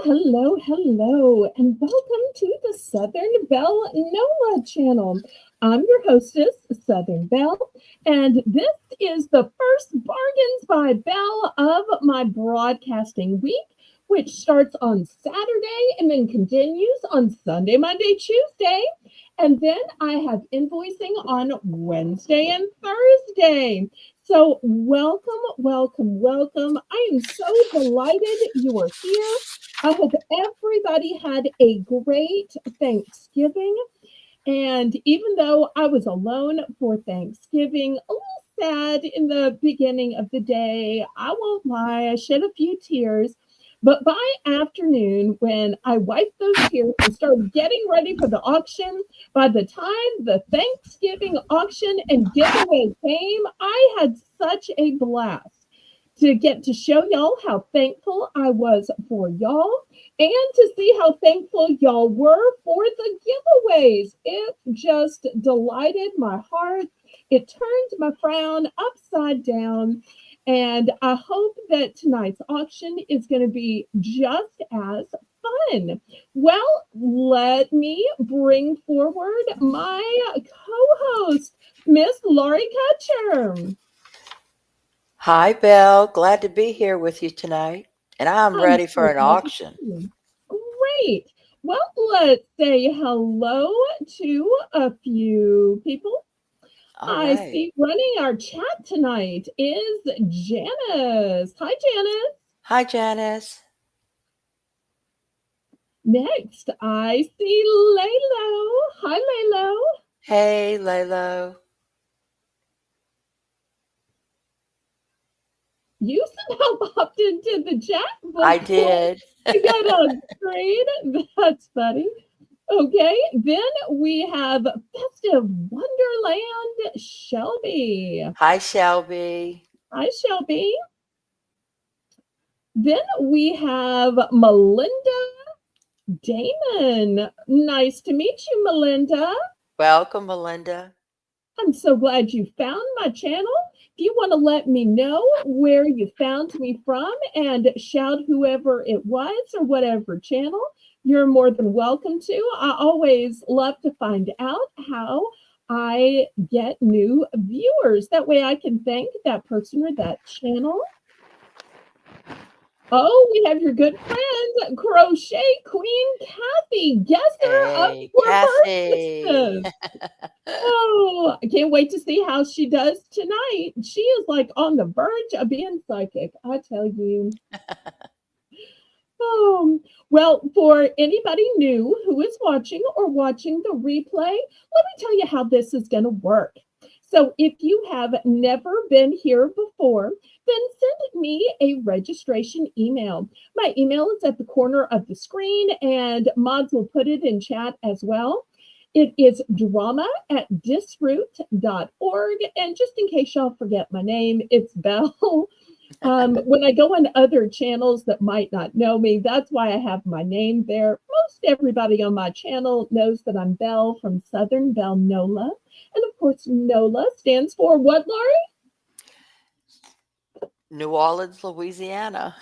hello, and welcome to the Southern Belle NOLA channel. I'm your hostess, Southern Belle, and this is the first Bargains by Belle of my broadcasting week, which starts on Saturday and then continues on Sunday, Monday, Tuesday. And then I have invoicing on Wednesday and Thursday. So, welcome. I am so delighted you are here. I hope everybody had a great Thanksgiving. And even though I was alone for Thanksgiving, a little sad in the beginning of the day, I won't lie, I shed a few tears. But by afternoon, when I wiped those tears and started getting ready for the auction, by the time the Thanksgiving auction and giveaway came, I had such a blast to get to show y'all how thankful I was for y'all and to see how thankful y'all were for the giveaways. It just delighted my heart. It turned my frown upside down. And I hope that tonight's auction is going to be just as fun. Well, let me bring forward my co-host, Miss Laurie Kutcher. Hi, Belle. Glad to be here with you tonight. And I'm I'm ready for so an glad to auction. see you. Great. Well, let's say hello to a few people. All I right. see running our chat tonight is Janice. Hi, Janice. Hi, Janice. Next, I see Laylo. Hi, Laylo. Hey, Lalo. You somehow popped into the chat I before did. you got on screen. That's funny. Okay, then we have Festive Wonderland Shelby. Hi, Shelby. Hi, Shelby. Then we have Melinda Damon. Nice to meet you, Melinda. Welcome, Melinda. I'm so glad you found my channel. If you want to let me know where you found me from and shout whoever it was or whatever channel, you're more than welcome to. I always love to find out how I get new viewers. That way I can thank that person or that channel. Oh, we have your good friend, Crochet Queen Kathy, guesser of Hey, your Kathy. purchases. Oh, I can't wait to see how she does tonight. She is like on the verge of being psychic, I tell you. Well, for anybody new who is watching or watching the replay, let me tell you how this is going to work. So, if you have never been here before, then send me a registration email. My email is at the corner of the screen, and mods will put it in chat as well. It is drama@disroot.org. And just in case y'all forget my name, it's Belle. When I go on other channels that might not know me, that's why I have my name there. Most everybody on my channel knows that I'm Belle from Southern Belle NOLA. And of course, NOLA stands for what, Laurie? New Orleans, Louisiana.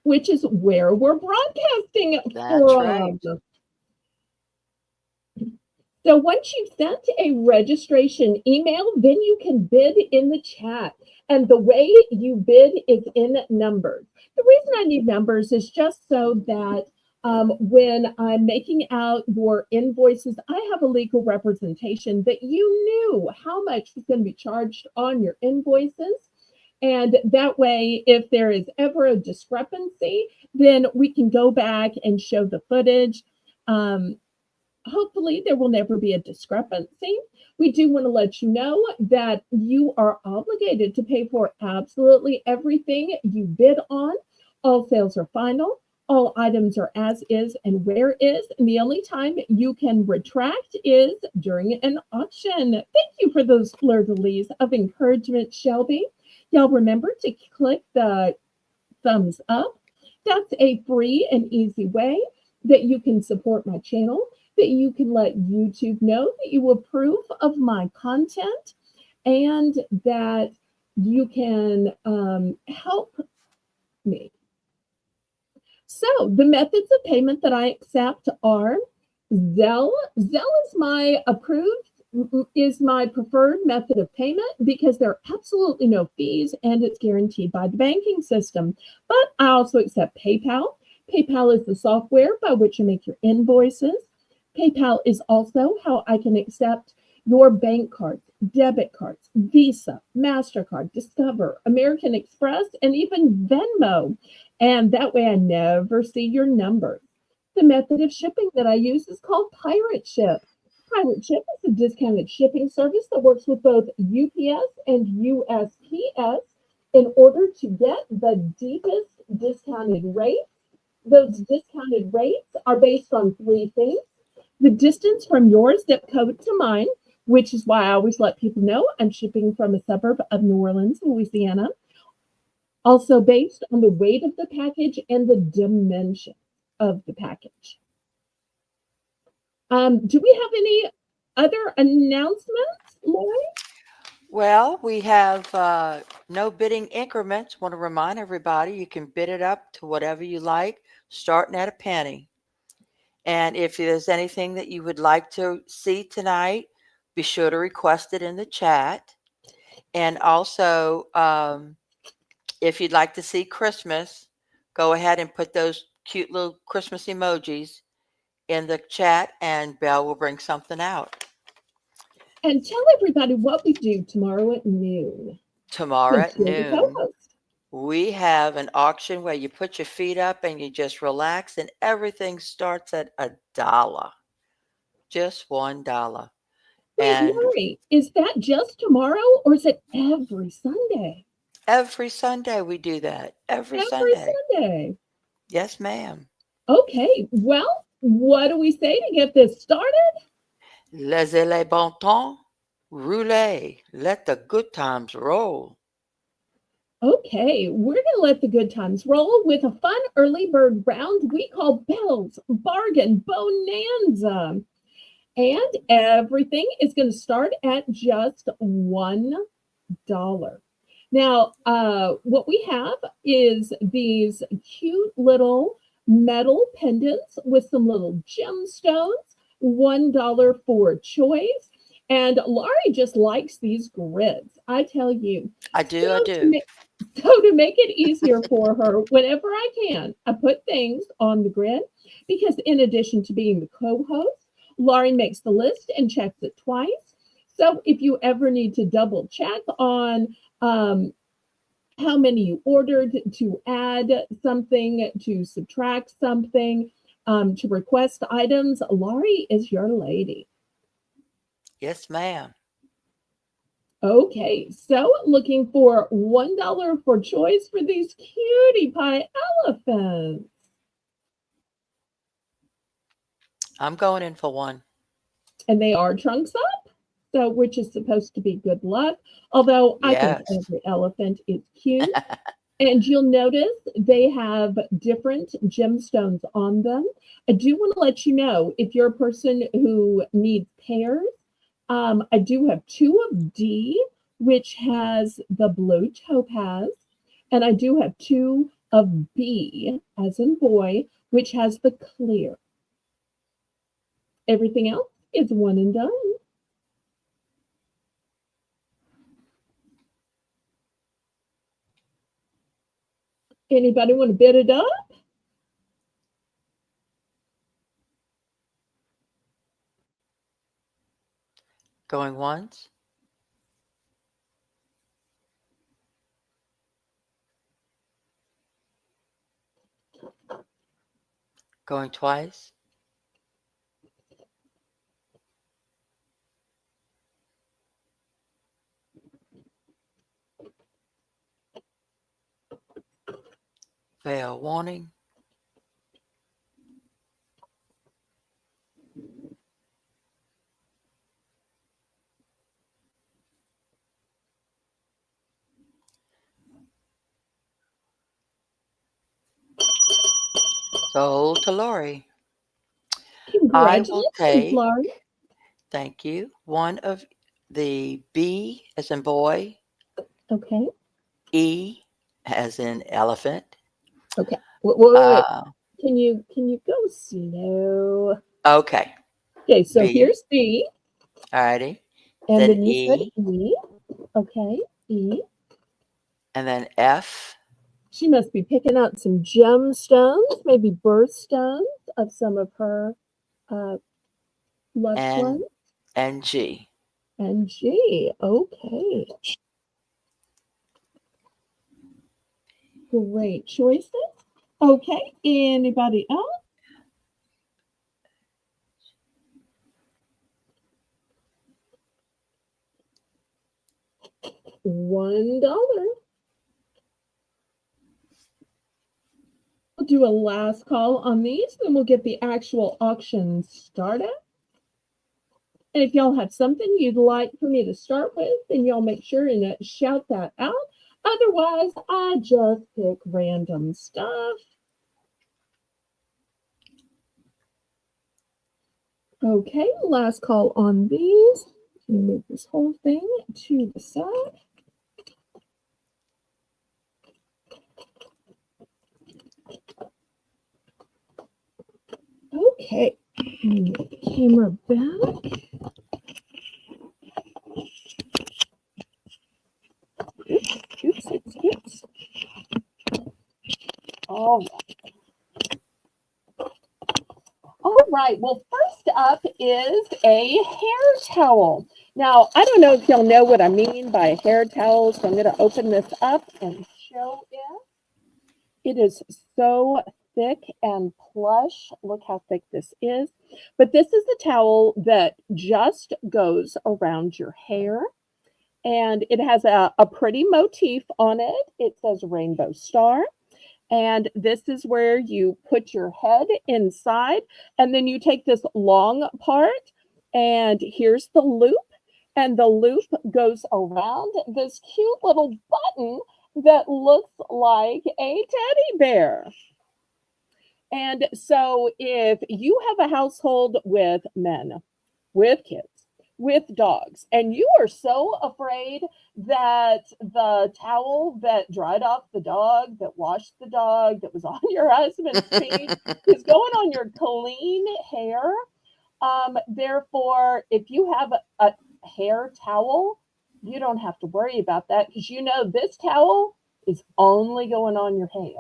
Which is where we're broadcasting That's right. from. So once you've sent a registration email, then you can bid in the chat. And the way you bid is in numbers. The reason I need numbers is just so that when I'm making out your invoices, I have a legal representation that you knew how much was going to be charged on your invoices. And that way, if there is ever a discrepancy, then we can go back and show the footage. Hopefully, there will never be a discrepancy. We do want to let you know that you are obligated to pay for absolutely everything you bid on. All sales are final. All items are as is and where is. And the only time you can retract is during an auction. Thank you for those fleur-de-lis of encouragement, Shelby. Y'all remember to click the thumbs up. That's a free and easy way that you can support my channel, that you can let YouTube know that you approve of my content, and that you can help me. So the methods of payment that I accept are Zelle. Zelle is my preferred method of payment because there are absolutely no fees and it's guaranteed by the banking system. But I also accept PayPal. PayPal is the software by which you make your invoices. PayPal is also how I can accept your bank cards, debit cards, Visa, MasterCard, Discover, American Express, and even Venmo. And that way I never see your numbers. The method of shipping that I use is called Pirate Ship. Pirate Ship is a discounted shipping service that works with both UPS and USPS in order to get the deepest discounted rate. Those discounted rates are based on three things: the distance from your zip code to mine, which is why I always let people know I'm shipping from a suburb of New Orleans, Louisiana. Also based on the weight of the package and the dimension of the package. Do we have any other announcements, Lori? Well, we have no bidding increments. Want to remind everybody you can bid it up to whatever you like, starting at a penny. And if there's anything that you would like to see tonight, be sure to request it in the chat. And also, if you'd like to see Christmas, go ahead and put those cute little Christmas emojis in the chat, and Belle will bring something out. And tell everybody what we do tomorrow at noon. Tomorrow Since at you're the noon, co-host. we have an auction where you put your feet up and you just relax, and everything starts at $1. Just $1. Wait, And Lori, is that just tomorrow or is it every Sunday? every Sunday we do that. Every Every Sunday. Sunday. Yes, ma'am. Okay, well, what do we say to get this started? Laissez les bon temps rouler. Let the good times roll. Okay, we're going to let the good times roll with a fun early bird round we call Belle's Bargain Bonanza. And everything is going to start at just $1. Now, what we have is these cute little metal pendants with some little gemstones, $1 for choice. And Laurie just likes these grids. I tell you. I So do. I to, do. so to make it easier for her, whenever I can, I put things on the grid because in addition to being the co-host, Laurie makes the list and checks it twice. So if you ever need to double check on how many you ordered, to add something, to subtract something, to request items, Laurie is your lady. Yes, ma'am. Okay, so looking for $1 for choice for these cutie pie elephants. I'm going in for one. And they are trunks up, so which is supposed to be good luck. Although I think Yes. every elephant is cute. And you'll notice they have different gemstones on them. I do want to let you know if you're a person who needs pairs, I do have two of D, which has the blue topaz, and I do have two of B, as in boy, which has the clear. Everything else is one and done. Anybody want to bid it up? Going once. Going twice. Fair warning. Sold to Lori. I will Congratulations, take, Laurie. thank you, one of the B as in boy, Okay. E as in elephant. Okay. Wait. Uh, Can you go slow? Okay. Okay, so B. here's B, Alrighty. and Then then you said E. E. Okay, E. And then F. She must be picking out some gemstones, maybe birthstones of some of her uh, loved And ones. and G. And G. Okay, great choices. Okay, anybody else? $1. We'll do a last call on these, then we'll get the actual auction started. And if y'all have something you'd like for me to start with, then y'all make sure and shout that out. Otherwise, I just pick random stuff. Okay, last call on these. Move this whole thing to the side. Okay, camera back. Oops. All right. All right. Well, first up is a hair towel. Now, I don't know if y'all know what I mean by a hair towel, so I'm going to open this up and show it. It is so thick and plush. Look how thick this is. But this is a towel that just goes around your hair. And it has a pretty motif on it. It says Rainbow Star. And this is where you put your head inside. And then you take this long part, and here's the loop. And the loop goes around this cute little button that looks like a teddy bear. And so, if you have a household with men, with kids, with dogs, and you are so afraid that the towel that dried off the dog, that washed the dog, that was on your husband's feet, is going on your clean hair, therefore, if you have a hair towel, you don't have to worry about that because you know this towel is only going on your head.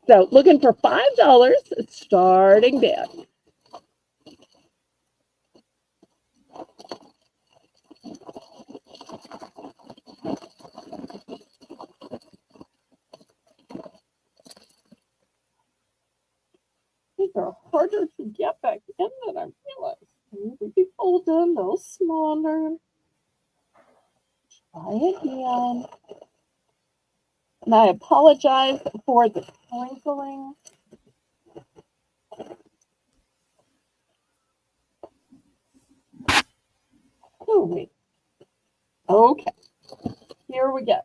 So looking for $5 starting bid. These are harder to get back in than I realized. We fold them a little smaller. Try again. And I apologize for the twinkling. Oh, wait. Okay, here we go.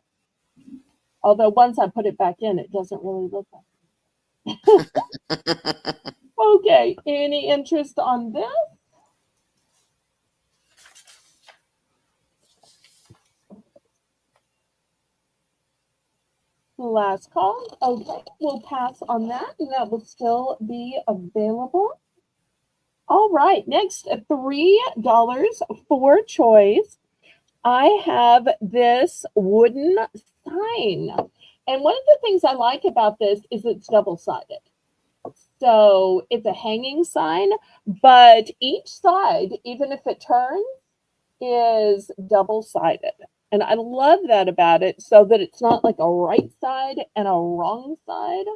Although once I put it back in, it doesn't really look like. Okay, any interest on this? Last call. Okay, we'll pass on that, and that will still be available. All right, next $3 for choice. I have this wooden sign. And one of the things I like about this is it's double-sided. So it's a hanging sign, but each side, even if it turns, is double-sided. And I love that about it so that it's not like a right side and a wrong side.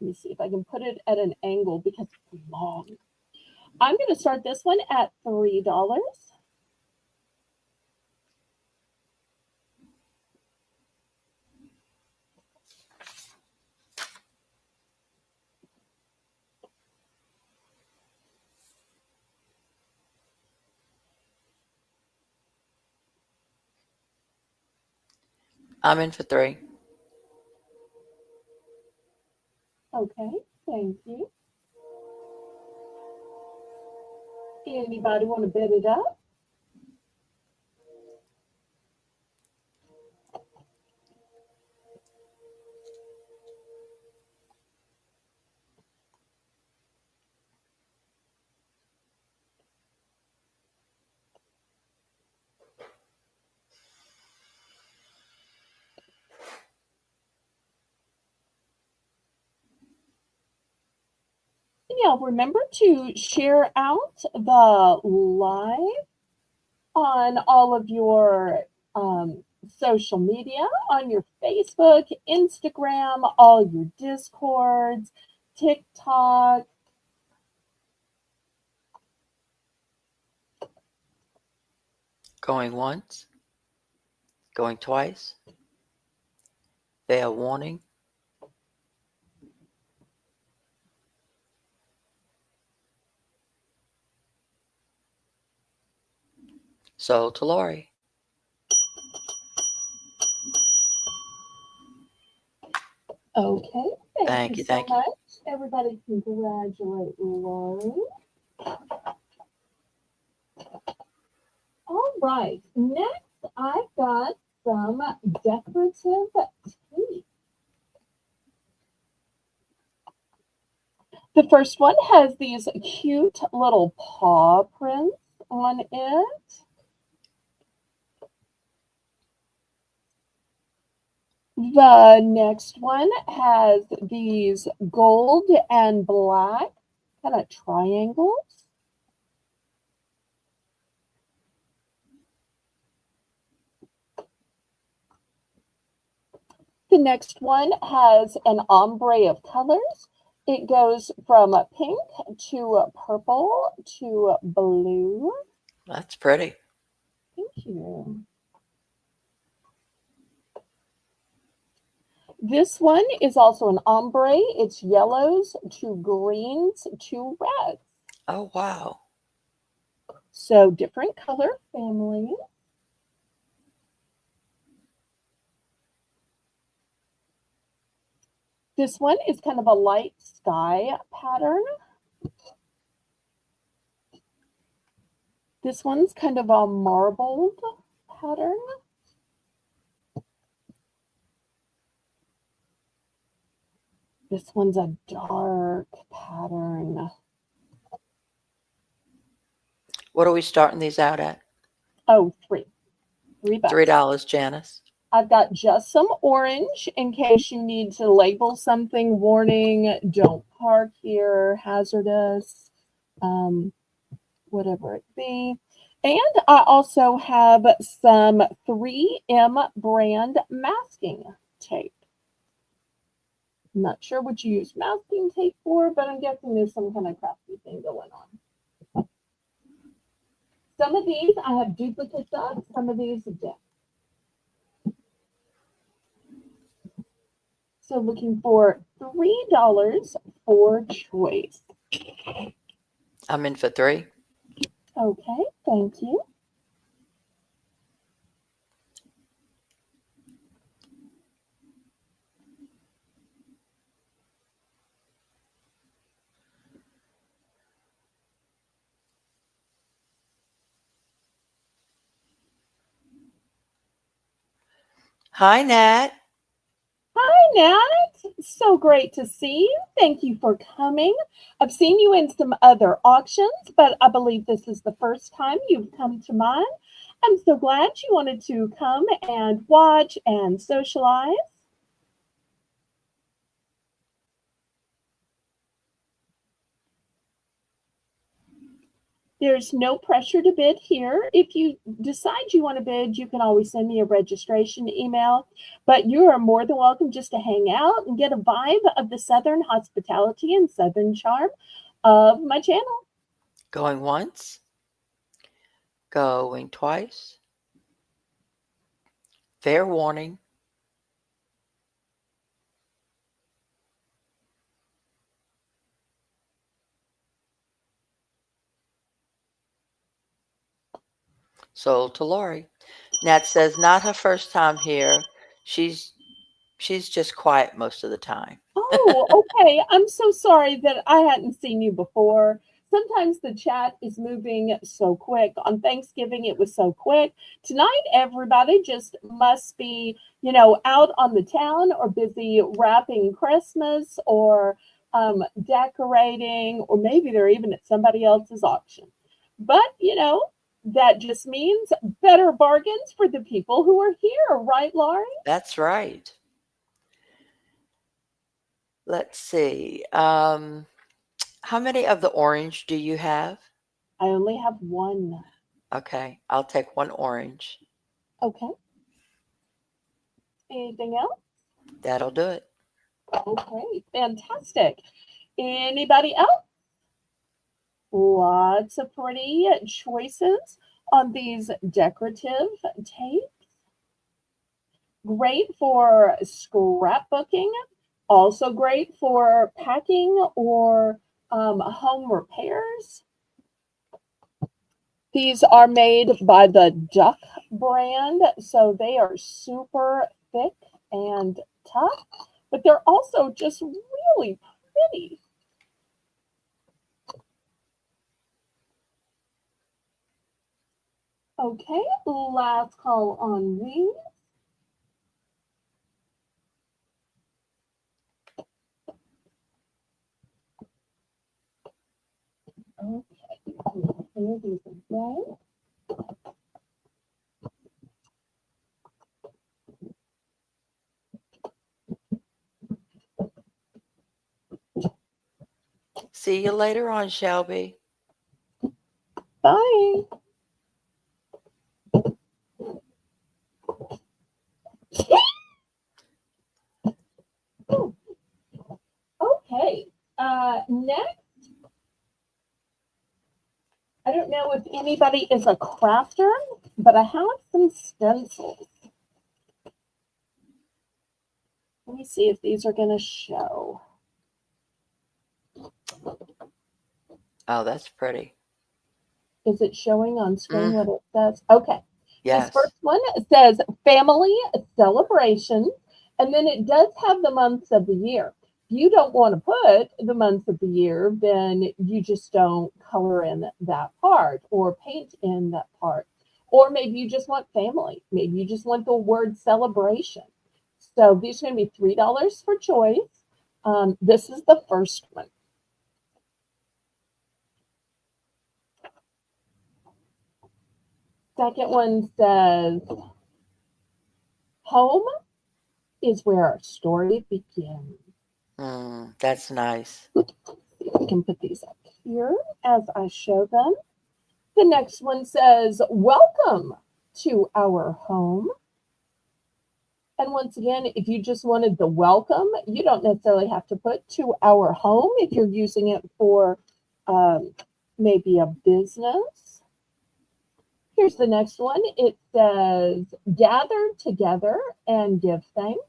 Let me see if I can put it at an angle because it's long. I'm going to start this one at $3. I'm in for 3. Okay, thank you. Anybody want to bid it up? Yeah, remember to share out the live on all of your social media, on your Facebook, Instagram, all your Discords, TikTok. Going once, going twice. Fair warning. Sold to Lori. Okay, thank you Thank you, so thank you. much. Everybody congratulate Lori. All right, next I've got some decorative tape. The first one has these cute little paw prints on it. The next one has these gold and black kind of triangles. The next one has an ombre of colors. It goes from pink to purple to blue. That's pretty. Thank you. This one is also an ombre. It's yellows to greens to reds. Oh, wow. So different color family. This one is kind of a light sky pattern. This one's kind of a marbled pattern. This one's a dark pattern. What are we starting these out at? Oh, $3. $3, Janice. I've got just some orange in case you need to label something, warning, don't park here, hazardous, whatever it be. And I also have some 3M brand masking tape. I'm not sure what you use masking tape for, but I'm guessing there's some kind of crafty thing going on. Some of these I have duplicates of, some of these don't. So looking for $3 for choice. I'm in for 3. Okay, thank you. Hi, Nat. Hi, Nat. So great to see you. Thank you for coming. I've seen you in some other auctions, but I believe this is the first time you've come to mine. I'm so glad you wanted to come and watch and socialize. There's no pressure to bid here. If you decide you want to bid, you can always send me a registration email. But you are more than welcome just to hang out and get a vibe of the Southern hospitality and Southern charm of my channel. Going once, going twice. Fair warning. Sold to Lori. Nat says not her first time here. She's just quiet most of the time. Oh, okay. I'm so sorry that I hadn't seen you before. Sometimes the chat is moving so quick. On Thanksgiving, it was so quick. Tonight, everybody just must be, out on the town or busy wrapping Christmas or decorating, or maybe they're even at somebody else's auction. But, that just means better bargains for the people who are here, right, Laurie? That's right. Let's see. How many of the orange do you have? I only have one. Okay, I'll take one orange. Okay. Anything else? That'll do it. Okay, fantastic. Anybody else? Lots of pretty choices on these decorative tapes. Great for scrapbooking, also great for packing or home repairs. These are made by the Duck brand, so they are super thick and tough, but they're also just really pretty. Okay, last call on these. Okay, clear these away. See you later on, Shelby. Bye. Okay, next, I don't know if anybody is a crafter, but I have some stencils. Let me see if these are going to show. Oh, that's pretty. Is it showing on screen Mm, what it says? Okay. This yes, first one says family celebration, and then it does have the months of the year. If you don't want to put the months of the year, then you just don't color in that part or paint in that part. Or maybe you just want family. Maybe you just want the word celebration. So these are going to be $3 for choice. This is the first one. Second one says, home is where our story begins. that's nice. See if we can put these up here as I show them. The next one says, welcome to our home. And once again, if you just wanted the welcome, you don't necessarily have to put to our home if you're using it for um, maybe a business. Here's the next one. It says, gather together and give thanks.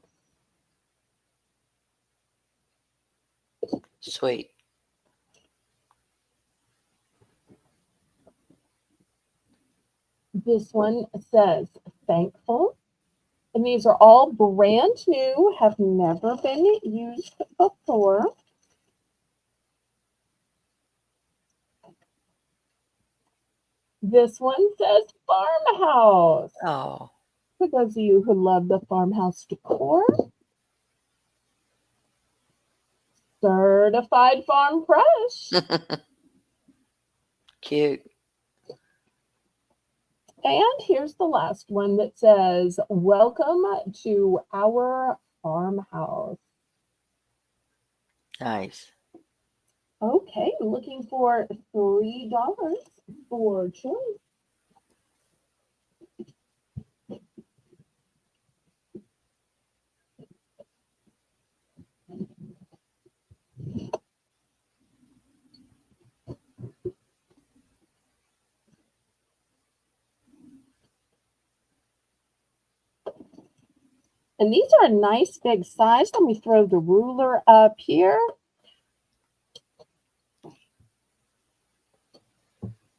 Sweet. This one says, thankful. And these are all brand new, have never been used before. This one says farmhouse. Oh, For those of you who love the farmhouse decor, certified farm fresh. cute. And here's the last one that says, welcome to our farmhouse. Nice. Okay, looking for $3 for choice. And these are a nice big size. Let me throw the ruler up here.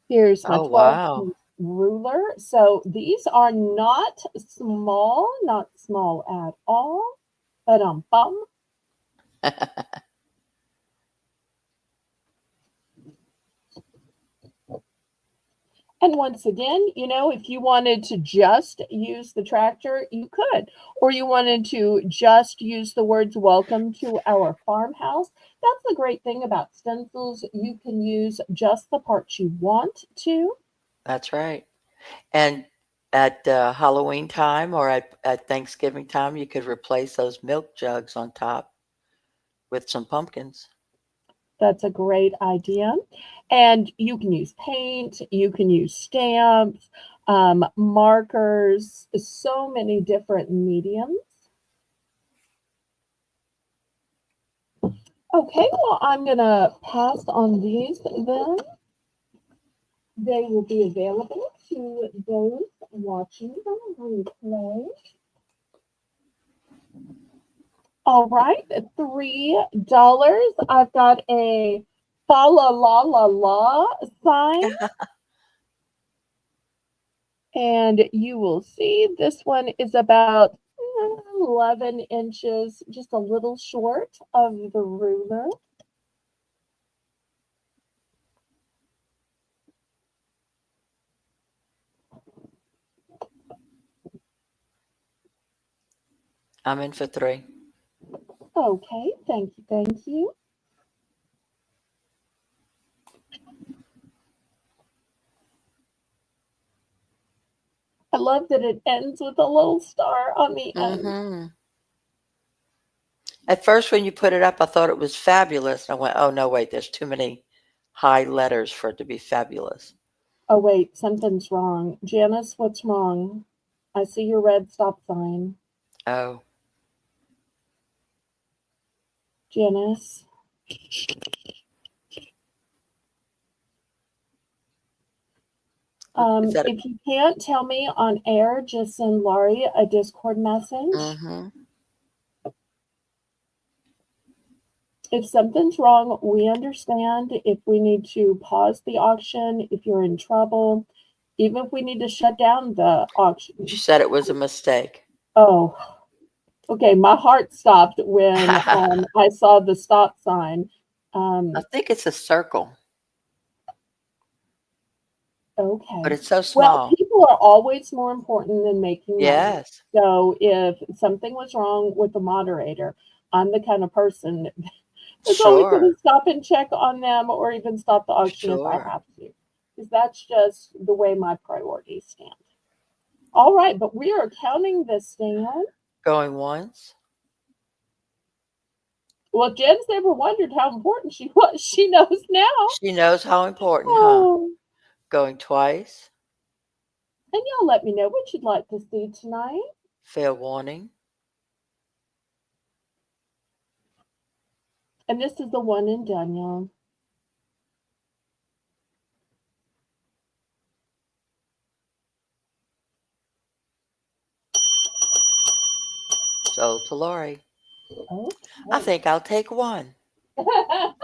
Here's my Oh, 12 wow. ruler. So these are not small at all. But bum. And once again, if you wanted to just use the tractor, you could. Or you wanted to just use the words welcome to our farmhouse. That's the great thing about stencils. You can use just the parts you want to. That's right. And at Halloween time or at Thanksgiving time, you could replace those milk jugs on top with some pumpkins. That's a great idea. And you can use paint, you can use stamps, markers, so many different mediums. Okay, well, I'm going to pass on these then. They will be available to those watching the replay. All right, $3. I've got a fa la la la la sign, and you will see this one is about 11 inches, just a little short of the ruler. I'm in for 3. Okay, thank you, thank you. I love that it ends with a little star on the end. Mm-hmm. At first, when you put it up, I thought it was fabulous. I went, oh, no, wait, there's too many high letters for it to be fabulous. Oh, wait, something's wrong. Janice, what's wrong? I see your red stop sign. Oh, Janice. is that If you can't tell me on air, just send Laurie a Discord message. mm-hmm. If something's wrong, we understand. If we need to pause the auction, if you're in trouble, even if we need to shut down the auction. She said it was a mistake. Oh, okay. My heart stopped when I I saw the stop sign. Um, think it's a circle, but okay. it's so Well, small. people are always more important than making money. Yes, So if something was wrong with the moderator, I'm the kind of person that's always going sure, to stop and check on them or even stop the auction if I sure. have to, because that's just the way my priorities stand. All right, but we are counting this down. Going once. Well, if Jen's ever wondered how important she was, she knows now. She knows how important, huh? Oh, Going twice. and y'all let me know what you'd like to see tonight. Fair warning. And this is the one and done, y'all. Sold to Lori. I Okay. think I'll take one. Well,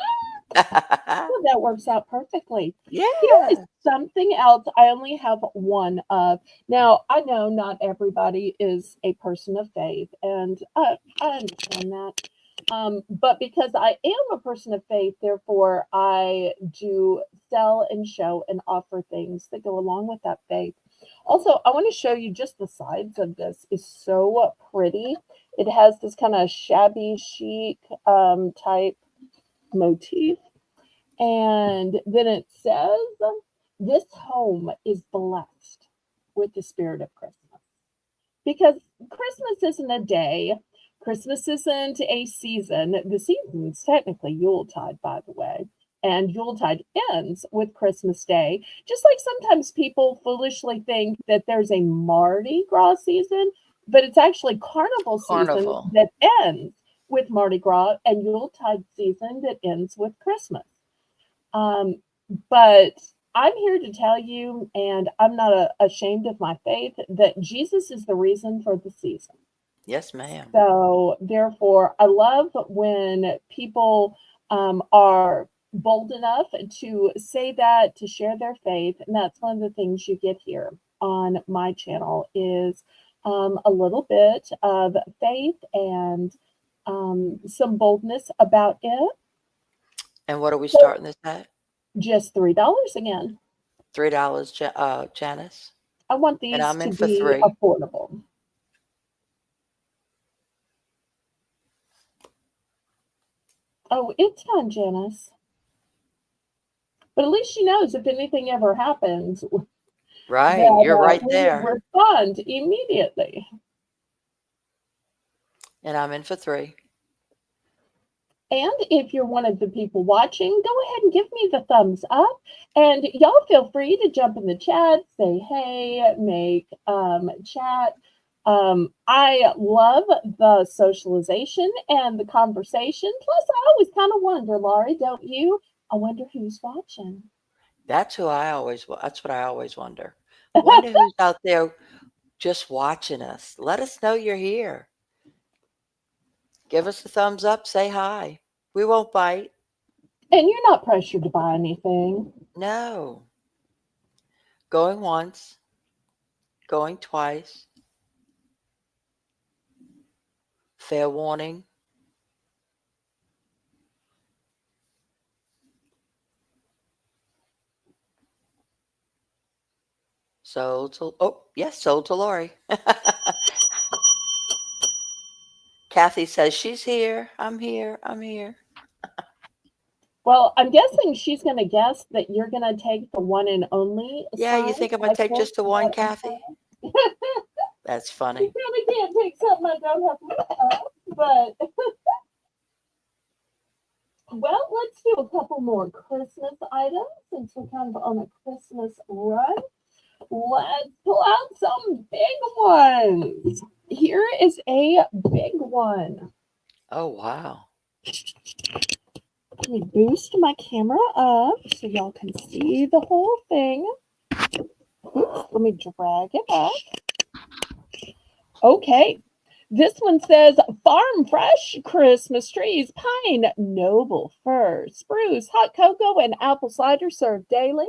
that works out perfectly. Here is Yeah, something else I only have one of. Now, I know not everybody is a person of faith, and I understand that. But because I am a person of faith, therefore I do sell and show and offer things that go along with that faith. Also, I want to show you just the sides of this is so pretty. It has this kind of shabby chic type motif. And then it says, this home is blessed with the spirit of Christmas. Because Christmas isn't a day, Christmas isn't a season. The season's technically Yuletide, by the way. And Yuletide ends with Christmas Day. Just like sometimes people foolishly think that there's a Mardi Gras season, but it's actually Carnival season carnival. that ends with Mardi Gras and Yuletide season that ends with Christmas. Um, but I'm here to tell you, and I'm not ashamed of my faith, that Jesus is the reason for the season. Yes, ma'am. So, therefore, I love when people are bold enough to say that, to share their faith, and that's one of the things you get here on my channel is a little bit of faith and some boldness about it. And what are we So, starting this at? just $3 again. $3, Janice. I want And these I'm to in for be 3. affordable. Oh, it's done, Janice. But at least she knows if anything ever happens Right. that You're right we will there. respond immediately. And I'm in for 3. And if you're one of the people watching, go ahead and give me the thumbs up. And y'all feel free to jump in the chat, say hey, make chat. I love the socialization and the conversation. Plus, I always kind of wonder, Laurie, don't you? I wonder who's watching. That's what I always wonder. Wonder who's out there just watching us. Let us know you're here. Give us a thumbs up, say hi. We won't bite. And you're not pressured to buy anything. No. Going once, going twice. Fair warning. Sold to Lori. Kathy says she's here. I'm here. I'm here. Well, I'm guessing she's going to guess that you're going to take the one and only Yeah, you size. think I'm gonna I take feel just the one, Kathy? That's you funny. probably can't take something I don't have to have, but well, let's do a couple more Christmas items since we're kind of on a Christmas run. Let's pull out some big ones. Here is a big one. Oh wow. Let me boost my camera up so y'all can see the whole thing. Oops, let me drag it up. Okay. This one says farm fresh Christmas trees, pine, noble fir, spruce, hot cocoa, and apple cider served daily.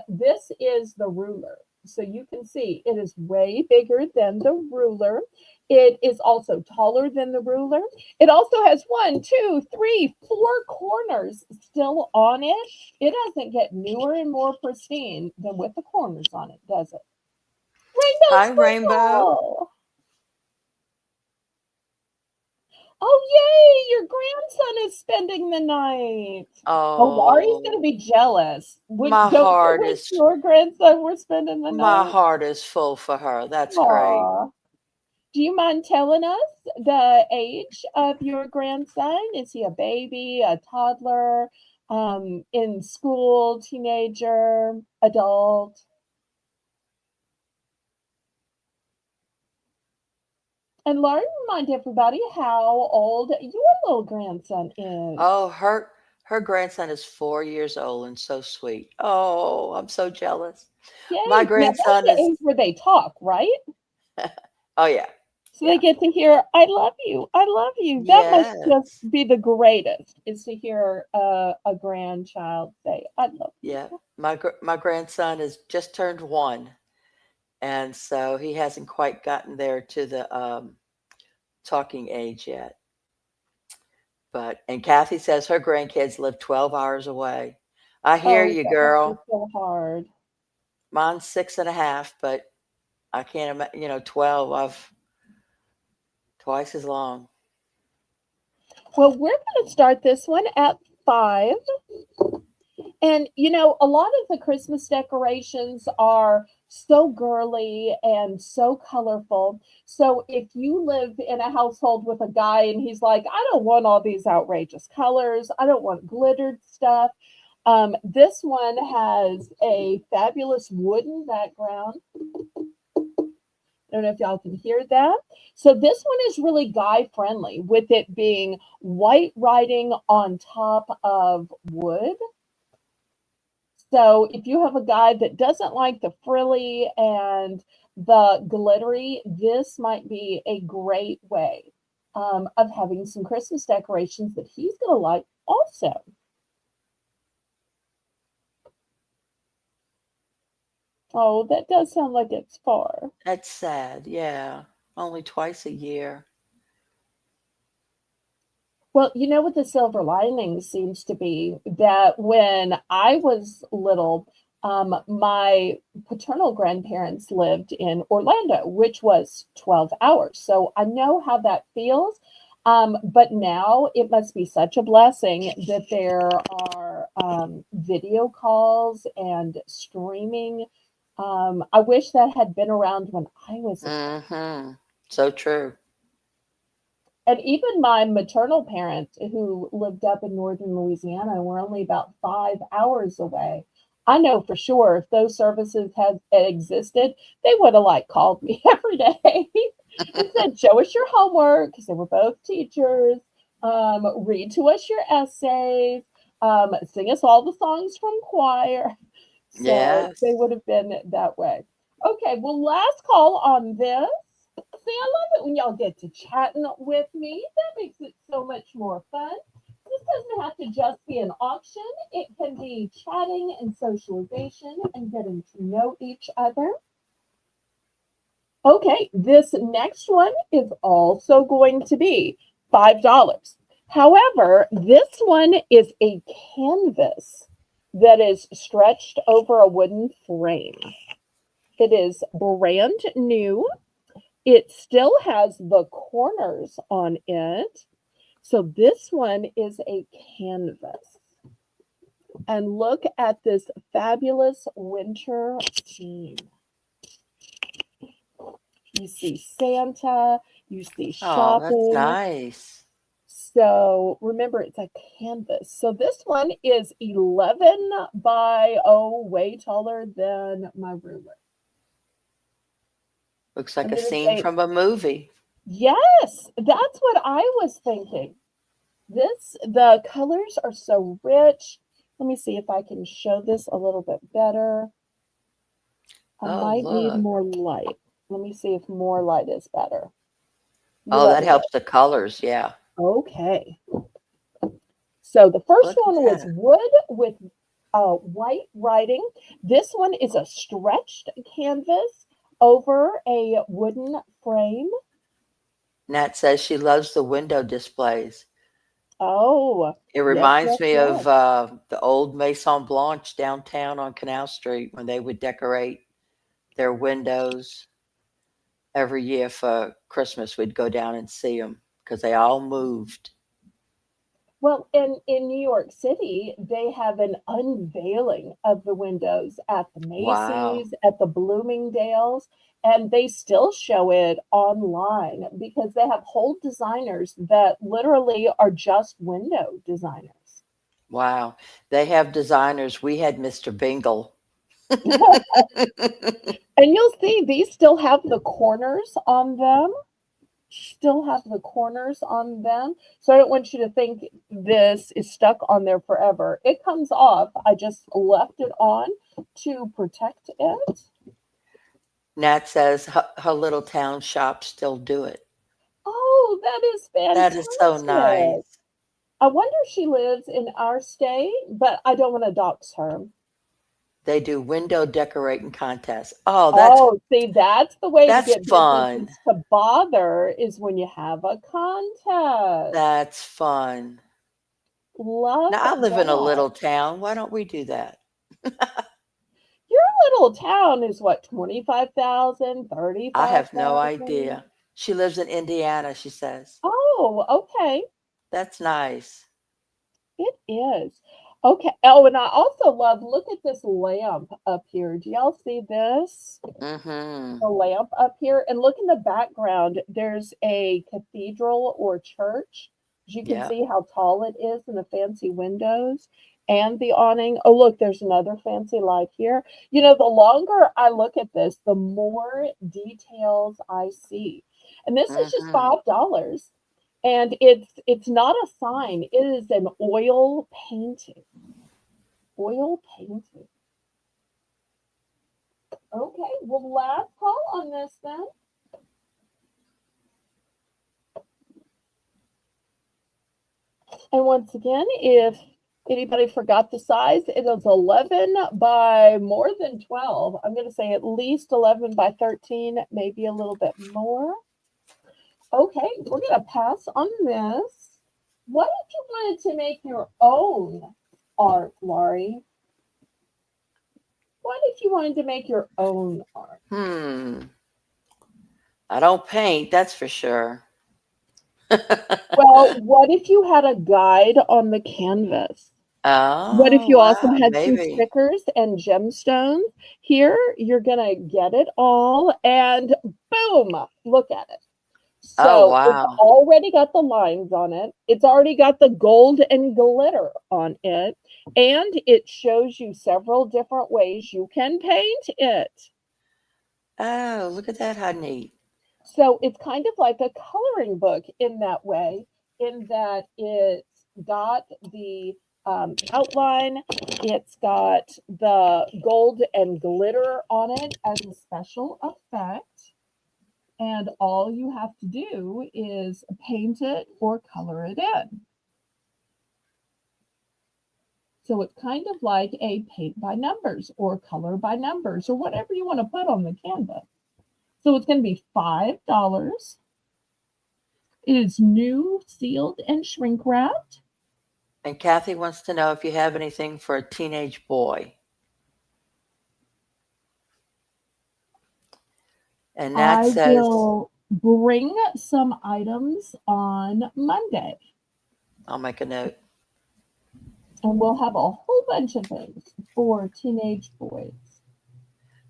This is the ruler. So you can see it is way bigger than the ruler. It is also taller than the ruler. It also has 4 corners still on it. It doesn't get newer and more pristine than with the corners on it, does it? Rainbow Hi, Rainbow. sprinkle. Oh, yay! Your grandson is spending the night. Oh, Laurie's gonna Oh, be jealous. Would my don't you heart wish is your grandson were spending the my night? heart is full for her. That's great. Aw. Do you mind telling us the age of your grandson? Is he a baby, a toddler, in school, teenager, adult? And Laurie, remind everybody how old your little grandson is. Oh, her grandson is 4 years old and so sweet. Oh, I'm so jealous. My Yay! Now that's grandson the is age where they talk, right? oh yeah, So they yeah. get to hear, I love you. I love you. That must just Yes. be the greatest is to hear a grandchild say, I love Yeah. you. My grandson has just turned 1, and so he hasn't quite gotten there to the talking age yet. But and Kathy says her grandkids live 12 hours away. I hear Oh, you, that must be girl. so hard. Mine's 6.5, but I can't imagine, 12. I've twice as long. Well, we're going to start this one at 5. And, a lot of the Christmas decorations are so girly and so colorful. So if you live in a household with a guy and he's like, I don't want all these outrageous colors, I don't want glittered stuff. This one has a fabulous wooden background. I don't know if y'all can hear that. So this one is really guy friendly with it being white writing on top of wood. So if you have a guy that doesn't like the frilly and the glittery, this might be a great way of having some Christmas decorations that he's going to like also. Oh, that does sound like it's far. That's sad. Yeah. Only twice a year. Well, you know what the silver lining seems to be that when I was little, my paternal grandparents lived in Orlando, which was 12 hours. So I know how that feels. But now it must be such a blessing that there are video calls and streaming. I wish that had been around when I was a kid. Mm-hmm. So true. And even my maternal parents, who lived up in northern Louisiana, were only about 5 hours away. I know for sure if those services had existed, they would have like called me every day and said, "Show us your homework," because they were both teachers. Read to us your essays. Sing us all the songs from choir. So they Yes. would have been that way. Okay, well, last call on this. See, I love it when y'all get to chatting with me. That makes it so much more fun. This doesn't have to just be an auction. It can be chatting and socialization and getting to know each other. Okay, this next one is also going to be $5. However, this one is a canvas that is stretched over a wooden frame. It is brand new. It still has the corners on it. So this one is a canvas. And look at this fabulous winter theme. You see Santa, you see Oh, that's shopping. nice. So remember, it's a canvas. So this one is 11 by, oh, way taller than my ruler. Looks I'm like a going to scene say, from a movie. yes, that's what I was thinking. The colors are so rich. Let me see if I can show this a little bit better. I Oh, might need look. more light. Let me see if more light is better. You Oh, let that me know. helps the colors. Yeah. Okay. So the first Look at one was that. wood with white writing. This one is a stretched canvas over a wooden frame. Nat says she loves the window displays. Oh, It yes, reminds yes, me of yes. the old Maison Blanche downtown on Canal Street when they would decorate their windows every year for Christmas. We'd go down and see them because they all moved. Well, in New York City, they have an unveiling of the windows at the Wow. Macy's, at the Bloomingdale's, and they still show it online because they have whole designers that literally are just window designers. Wow. They have designers. We had Mr. Bingle. And you'll see these still have the corners on them. Still have the corners on them. So I don't want you to think this is stuck on there forever. It comes off. I just left it on to protect it. Nat says her little town shops still do it. Oh, that is That is so fantastic. nice. I wonder if she lives in our state, but I don't want to dox her. They do window decorating contests. Oh, Oh, see, that's the way to that's get fun. businesses to bother is when you have a contest. That's fun. Love Now I live in a that. little town. Why don't we do that? Your little town is what, 25,000, I thirty-five have no thousand? idea. She lives in Indiana, she says. Oh, okay. That's nice. It is. Okay. Oh, and I also love, look at this lamp up here. Do y'all see this? Mm-hmm. The lamp up here. And look in the background, there's a cathedral or church. As you can Yeah. see how tall it is and the fancy windows and the awning. Oh, look, there's another fancy light here. You know, the longer I look at this, the more details I see. And this is just Mm-hmm. $5. And it's not a sign, it is an oil painting. Oil painting. Okay, well, last call on this then. And once again, if anybody forgot the size, it is 11 by more than 12. I'm going to say at least 11 by 13, maybe a little bit more. Okay, we're going to pass on this. What if you wanted to make your own art, Laurie? What if you wanted to make your own art? Hmm. I don't paint, that's for sure. Well, what if you had a guide on the canvas? What if Oh, you also wow, had some maybe. stickers and gemstones? Here, you're going to get it all, and boom, look at it. Oh, So it's wow. already got the lines on it. It's already got the gold and glitter on it. And it shows you several different ways you can paint it. Oh, look at that. How neat. So it's kind of like a coloring book in that way, in that it's got the outline, it's got the gold and glitter on it as a special effect. And all you have to do is paint it or color it in. So it's kind of like a paint by numbers or color by numbers or whatever you want to put on the canvas. So it's going to be $5. It is new, sealed, and shrink wrapped. And Kathy wants to know if you have anything for a teenage boy. And Nat I says, will bring some items on Monday, I'll make a note. and we'll have a whole bunch of things for teenage boys.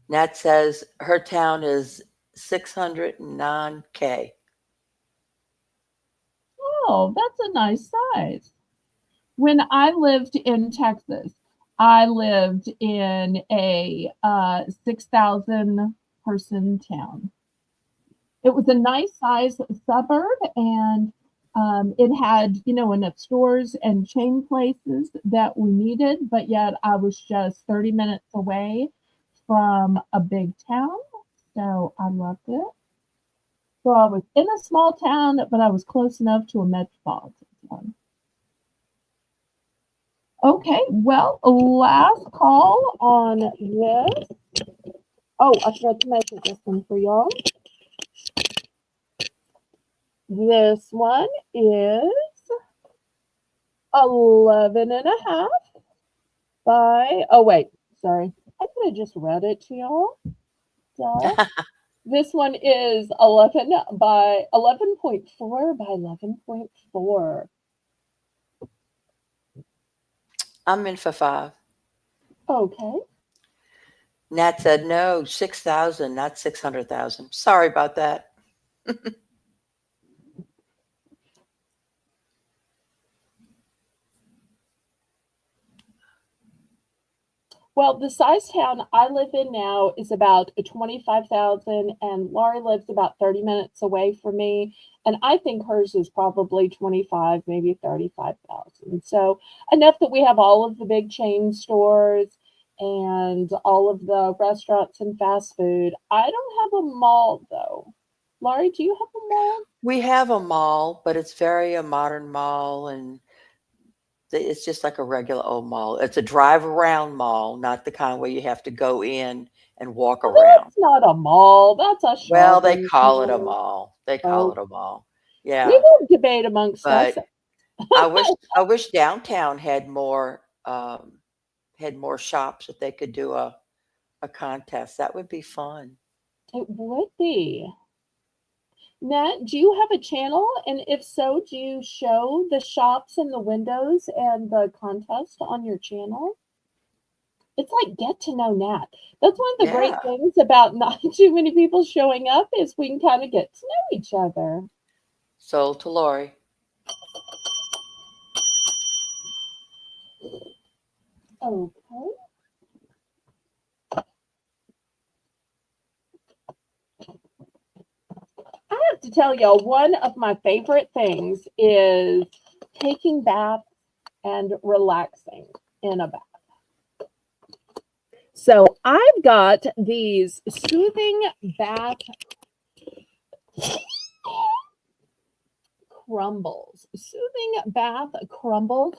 Nat says her town is 609K. Oh, that's a nice size. When I lived in Texas, I lived in a 6,000 person town. It was a nice size suburb, and it had, enough stores and chain places that we needed, but yet I was just 30 minutes away from a big town. So I loved it. So I was in a small town, but I was close enough to a metropolitan town. Okay, well, last call on this. Oh, I forgot to mention this one for y'all. This one is 11 and a half by, oh wait, sorry. I could have just read it to y'all. Duh. This one is 11 by 11.4 by 11.4. I'm in for 5. Okay. Nat said, no, 6,000, not 600,000. Sorry about that. Well, the size town I live in now is about 25,000, and Laurie lives about 30 minutes away from me. And I think hers is probably 25, maybe 35,000. So enough that we have all of the big chain stores and all of the restaurants and fast food. I don't have a mall though. Laurie, do you have a mall? We have a mall, but it's very a modern mall, and it's just like a regular old mall. It's a drive around mall, not the kind where you have to go in and walk Well, around. that's not a mall. That's a Well, they shopping call it a center. mall. They call Oh, it a mall. we Yeah, won't debate amongst us. but I wish downtown had more shops that they could do a contest. That would be fun. It would be. Nat, do you have a channel? And if so, do you show the shops and the windows and the contest on your channel? It's like get to know Nat. That's one of the great Yeah. things about not too many people showing up is we can kind of get to know each other. Sold to Lori. Okay. I have to tell y'all, one of my favorite things is taking baths and relaxing in a bath. So I've got these soothing bath crumbles, soothing bath crumbles.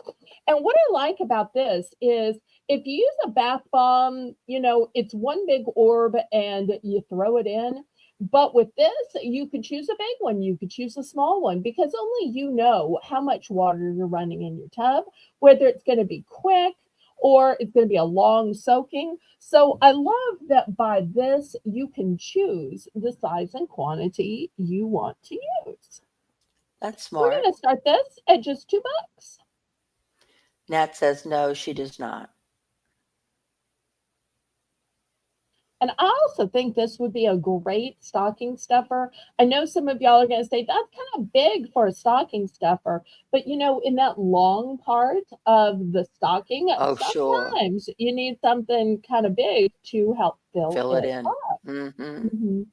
And what I like about this is if you use a bath bomb, it's one big orb and you throw it in. But with this, you could choose a big one, you could choose a small one because only you know how much water you're running in your tub, whether it's going to be quick or it's going to be a long soaking. So I love that by this, you can choose the size and quantity you want to use. That's We're smart. going to start this at just $2. Nat says no, she does not. And I also think this would be a great stocking stuffer. I know some of y'all are going to say that's kind of big for a stocking stuffer, but in that long part of the stocking, Oh, sure. sometimes you need something kind of big to help fill Fill it it in. up. Mm-hmm. Mhm.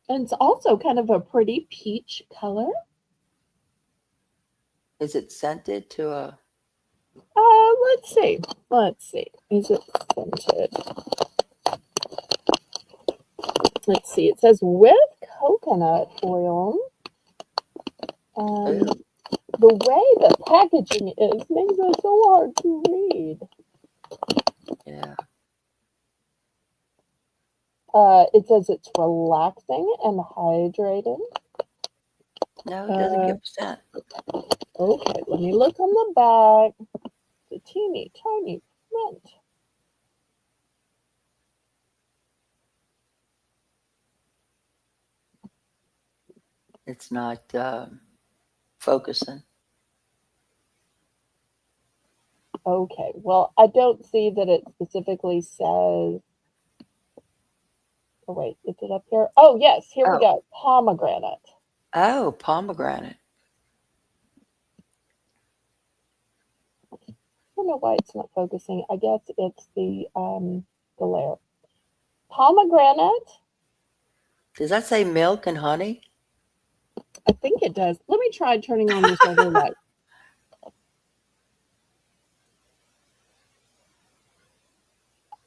And it's also kind of a pretty peach color. Is it scented to a? Let's see. Let's see. Is it scented? Let's see. It says with coconut oil. Um, Ooh, the way the packaging is makes it so hard to read. yeah. It says it's relaxing and hydrating. No, it doesn't Uh, give a scent. okay, let me look on the back. The teeny tiny print. It's not focusing. Okay, well, I don't see that it specifically says. Oh, wait, is it up here? Oh, yes, here we Oh, go. Pomegranate. oh, pomegranate. I don't know why it's not focusing. I guess it's the layer. Pomegranate. Does that say milk and honey? I think it does. Let me try turning on this other light.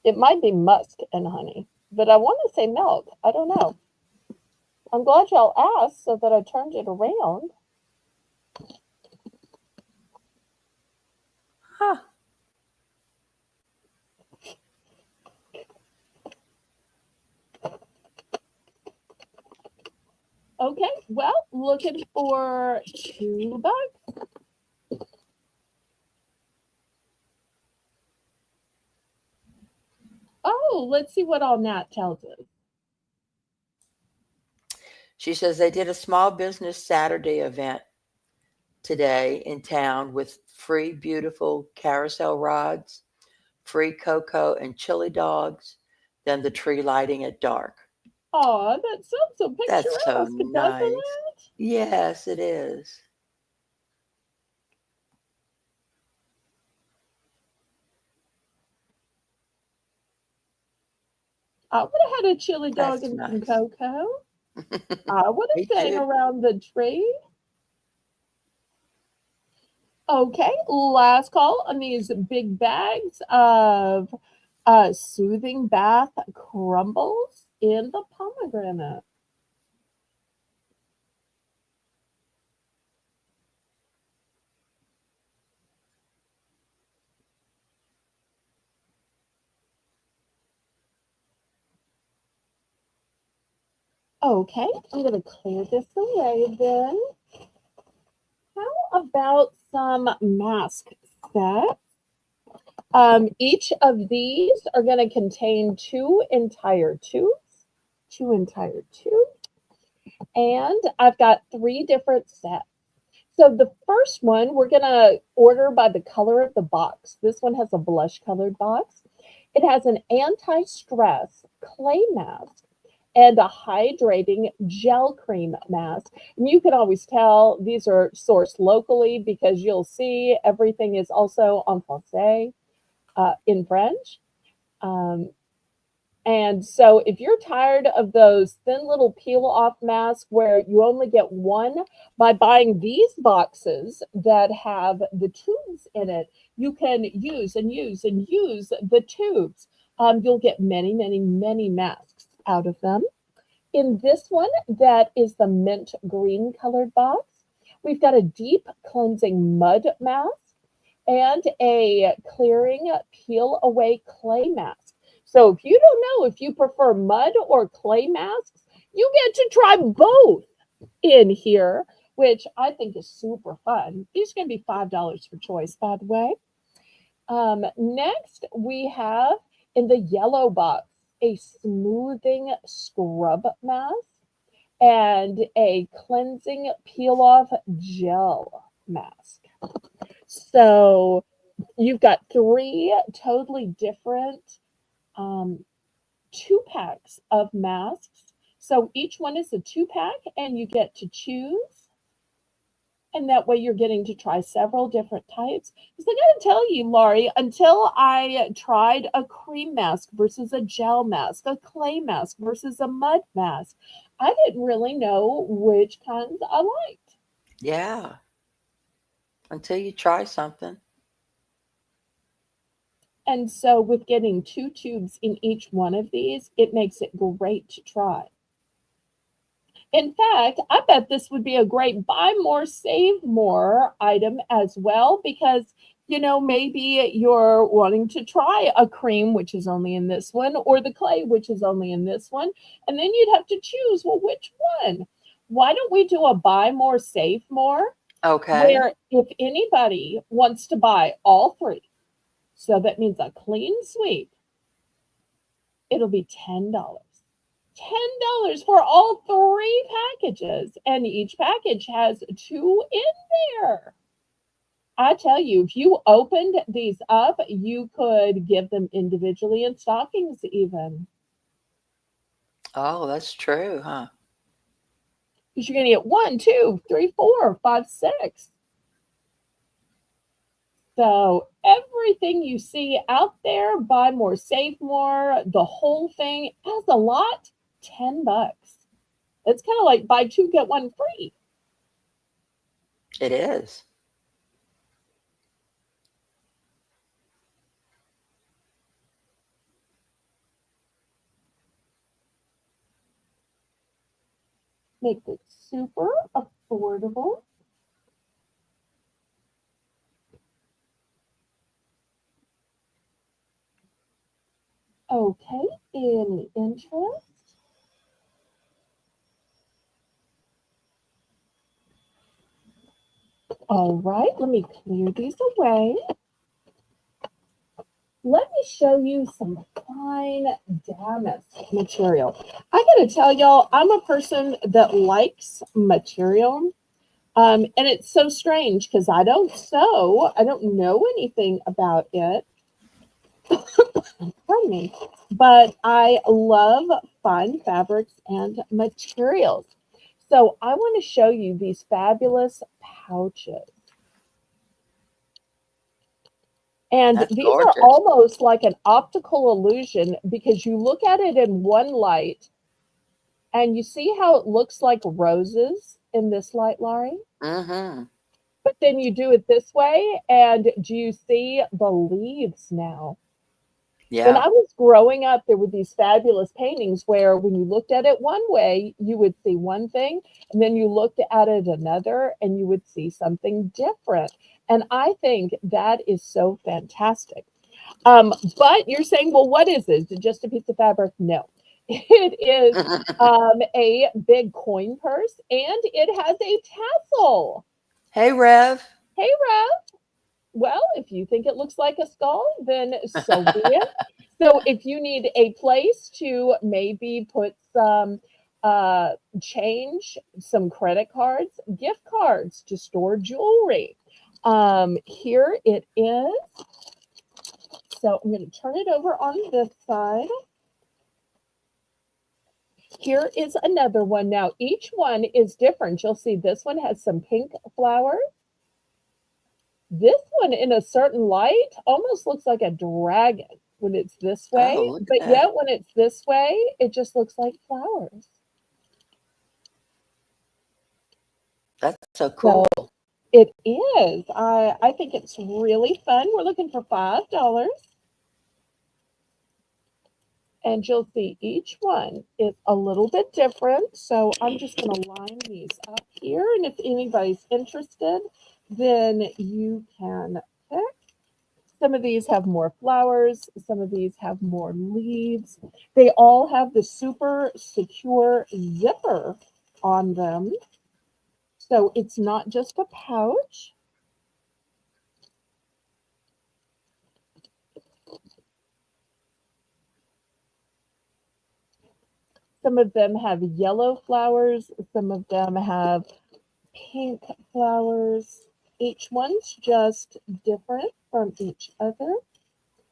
It might be musk and honey, but I want to say milk. I don't know. I'm glad y'all asked so that I turned it around. Huh. Okay, well, looking for $2. Oh, let's see what all Nat tells us. She says they did a small business Saturday event today in town with free, beautiful carousel rides, free cocoa and chili dogs, then the tree lighting at dark. Oh, that sounds so That's so picturesque, doesn't nice. it? Yes, it is. I would have had a chili dog That's and some nice. cocoa. I would Me have sang too. around the tree. Okay, last call on these big bags of soothing bath crumbles in the pomegranate. Okay, I'm going to clear this away then. How about some mask sets? Each of these are going to contain two entire tubes, and I've got three different sets. So the first one we're gonna order by the color of the box. This one has a blush colored box. It has an anti-stress clay mask and a hydrating gel cream mask. And you can always tell these are sourced locally because you'll see everything is also en français, in French. Um, and so if you're tired of those thin little peel off masks where you only get one, by buying these boxes that have the tubes in it, you can use and use and use the tubes. You'll get many, many, many masks out of them. In this one, that is the mint green colored box, we've got a deep cleansing mud mask and a clearing peel away clay mask. So if you don't know if you prefer mud or clay masks, you get to try both in here, which I think is super fun. These are going to be $5 for choice, by the way. Next, we have in the yellow box a smoothing scrub mask and a cleansing peel off gel mask. So you've got three totally different um, two packs of masks. So each one is a two pack, and you get to choose. And that way you're getting to try several different types. Because I got to tell you, Laurie, until I tried a cream mask versus a gel mask, a clay mask versus a mud mask, I didn't really know which kinds I liked. Yeah. Until you try something. And so, with getting two tubes in each one of these, it makes it great to try. In fact, I bet this would be a great buy more, save more item as well because, maybe you're wanting to try a cream, which is only in this one, or the clay, which is only in this one. And then you'd have to choose, well, which one? Why don't we do a buy more, save more? Okay. Where if anybody wants to buy all three, so that means a clean sweep, it'll be $10. $10 for all three packages, and each package has two in there. I tell you, if you opened these up, you could give them individually in stockings, even Oh, that's true, huh? because you're going to get one, two, three, four, five, six. So everything you see out there, buy more, save more, the whole thing as a lot, $10. It's kind of like buy two, get one free. It is. Makes it super affordable. Okay, any interest? All right, let me clear these away. Let me show you some fine damask material. I gotta tell y'all, I'm a person that likes material. And it's so strange because I don't sew, I don't know anything about it. Pardon me. But I love fine fabrics and materials. So I want to show you these fabulous pouches. And That's these are gorgeous. almost like an optical illusion because you look at it in one light and you see how it looks like roses in this light, Laurie? Mm-hmm. But then you do it this way, and do you see the leaves now? When Yeah. I was growing up, there were these fabulous paintings where when you looked at it one way, you would see one thing, and then you looked at it another, and you would see something different. And I think that is so fantastic. But you're saying, well, what is it? Is it just a piece of fabric? No. It is a big coin purse and it has a tassel. Hey, Rev. Hey, Rev. Well, if you think it looks like a skull, then so be it. So if you need a place to maybe put some change, some credit cards, gift cards to store jewelry. Here it is. So I'm going to turn it over on this side. Here is another one. Now, each one is different. You'll see this one has some pink flowers. This one, in a certain light, almost looks like a dragon when it's this way. Oh, look at But that. yet, when it's this way, it just looks like flowers. That's so So cool. it is. I think it's really fun. We're looking for $5. And you'll see each one is a little bit different. So I'm just going to line these up here. And if anybody's interested, then you can pick. Some of these have more flowers. Some of these have more leaves. They all have the super secure zipper on them. So it's not just a pouch. Some of them have yellow flowers. Some of them have pink flowers. Each one's just different from each other.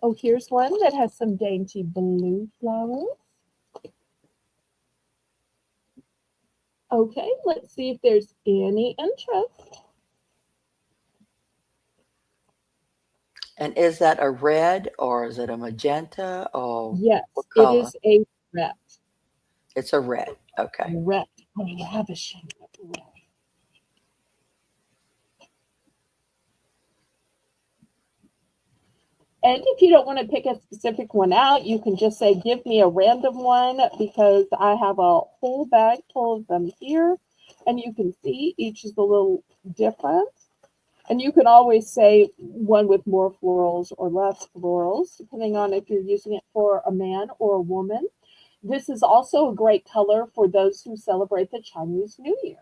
Oh, here's one that has some dainty blue flowers. Okay, let's see if there's any interest. And is that a red or is it a magenta or Yes, what it color? is a red. It's a red. Okay. Red. Oh, ravishing red. And if you don't want to pick a specific one out, you can just say, give me a random one because I have a whole bag full of them here. And you can see each is a little different. And you can always say one with more florals or less florals, depending on if you're using it for a man or a woman. This is also a great color for those who celebrate the Chinese New Year.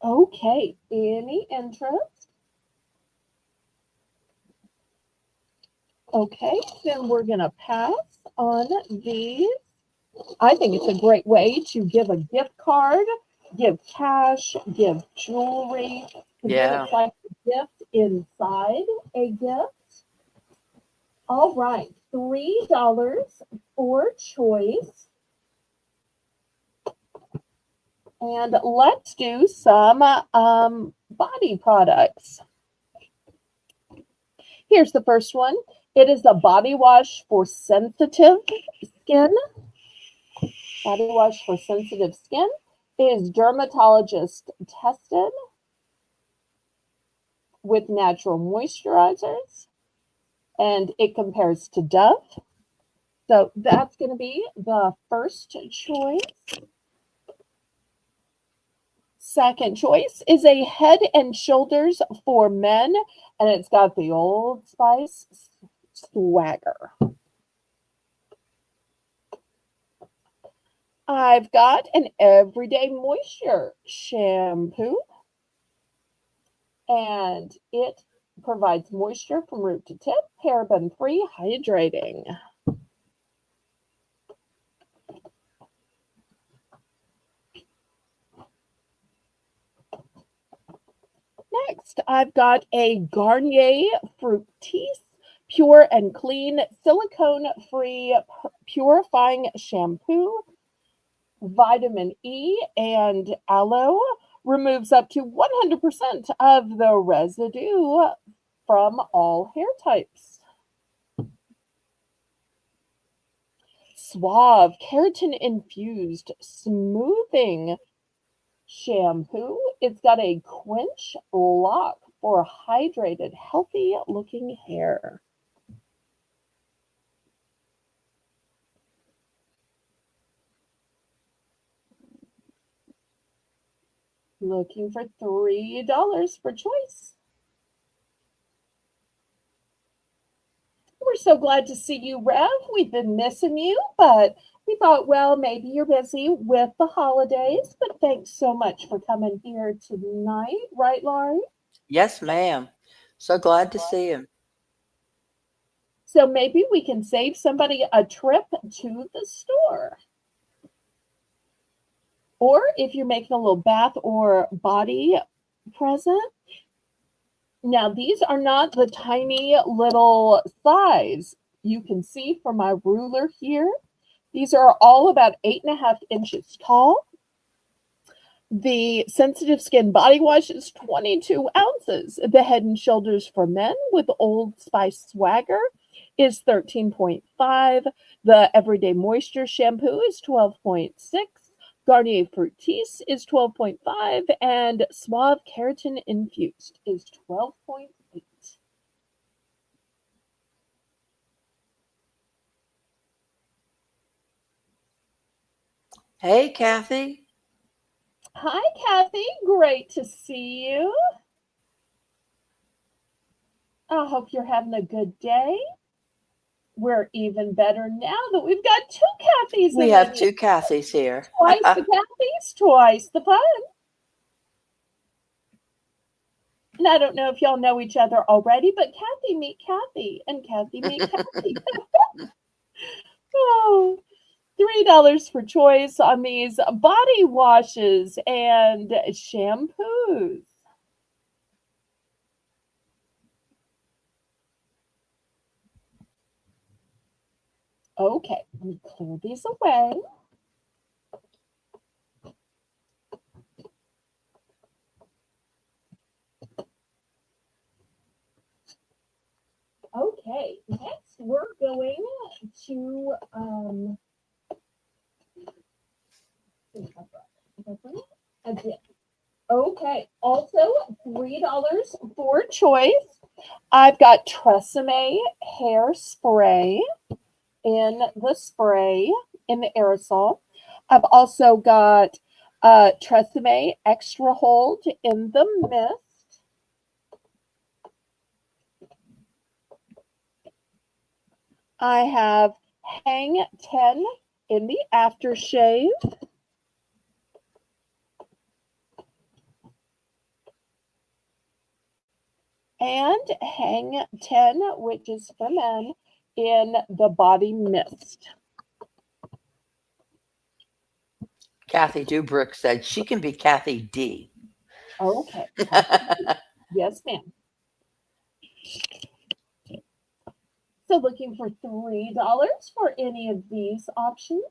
Okay, any interest? Okay, then we're going to pass on these. I think it's a great way to give a gift card, give cash, give jewelry, and then Yeah. it's like a gift inside a gift. All right, $3 for choice. And let's do some body products. Here's the first one. It is a body wash for sensitive skin. Body wash for sensitive skin. It is dermatologist tested with natural moisturizers, and it compares to Dove. So that's going to be the first choice. Second choice is a Head and Shoulders for men, and it's got the Old Spice swagger. I've got an Everyday Moisture shampoo, and it provides moisture from root to tip, paraben-free, hydrating. Next, I've got a Garnier Fructis Pure and Clean Silicone-Free Purifying Shampoo. Vitamin E and aloe removes up to 100% of the residue from all hair types. Suave Keratin Infused Smoothing Shampoo. It's got a quench lock for hydrated, healthy looking hair. Looking for $3 for choice. We're so glad to see you, Rev. We've been missing you, but we thought, well, maybe you're busy with the holidays, but thanks so much for coming here tonight. Right, Laurie? Yes, ma'am. So glad to see him. So maybe we can save somebody a trip to the store. Or if you're making a little bath or body present. Now, these are not the tiny little size. You can see from my ruler here, these are all about 8.5 inches tall. The sensitive skin body wash is 22 ounces. The Head and Shoulders for men with Old Spice swagger is 13.5. The Everyday Moisture shampoo is 12.6. Garnier Fructis is 12.5, and Suave Keratin Infused is 12.8. Hey, Kathy. Hi, Kathy. Great to see you. I hope you're having a good day. We're even better now that we've got two Kathys We in have the two Kathys here. twice the Kathys, twice the fun. And I don't know if y'all know each other already, but Kathy meet Kathy and Kathy meet Kathy. Oh, $3 for choice on these body washes and shampoos. Okay, let me clear these away. Okay, next we're going to okay, also $3 for choice. I've got Tresemme hairspray in the spray in the aerosol. I've also got Tresemme extra hold in the mist. I have Hang 10 in the aftershave. And Hang 10, which is for men, in the body mist. Kathy Dubrick said she can be Kathy D. Okay. Yes, ma'am. So looking for $3 for any of these options.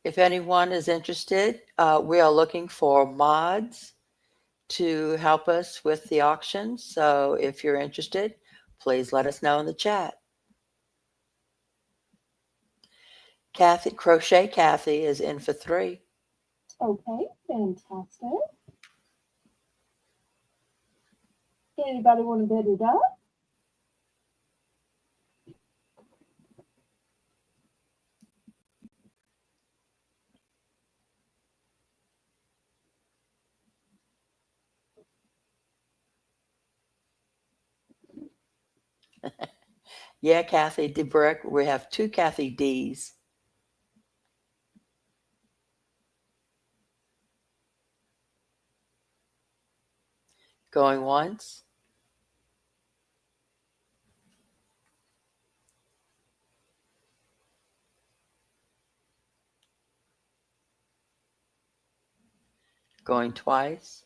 If anyone is interested, we are looking for mods to help us with the auction. So if you're interested, please let us know in the chat. Kathy, Crochet Kathy is in for 3. Okay, fantastic. Anybody want to bid it up? Yeah, Kathy Dubrick. We have 2 Kathy Ds. Going once. Going twice.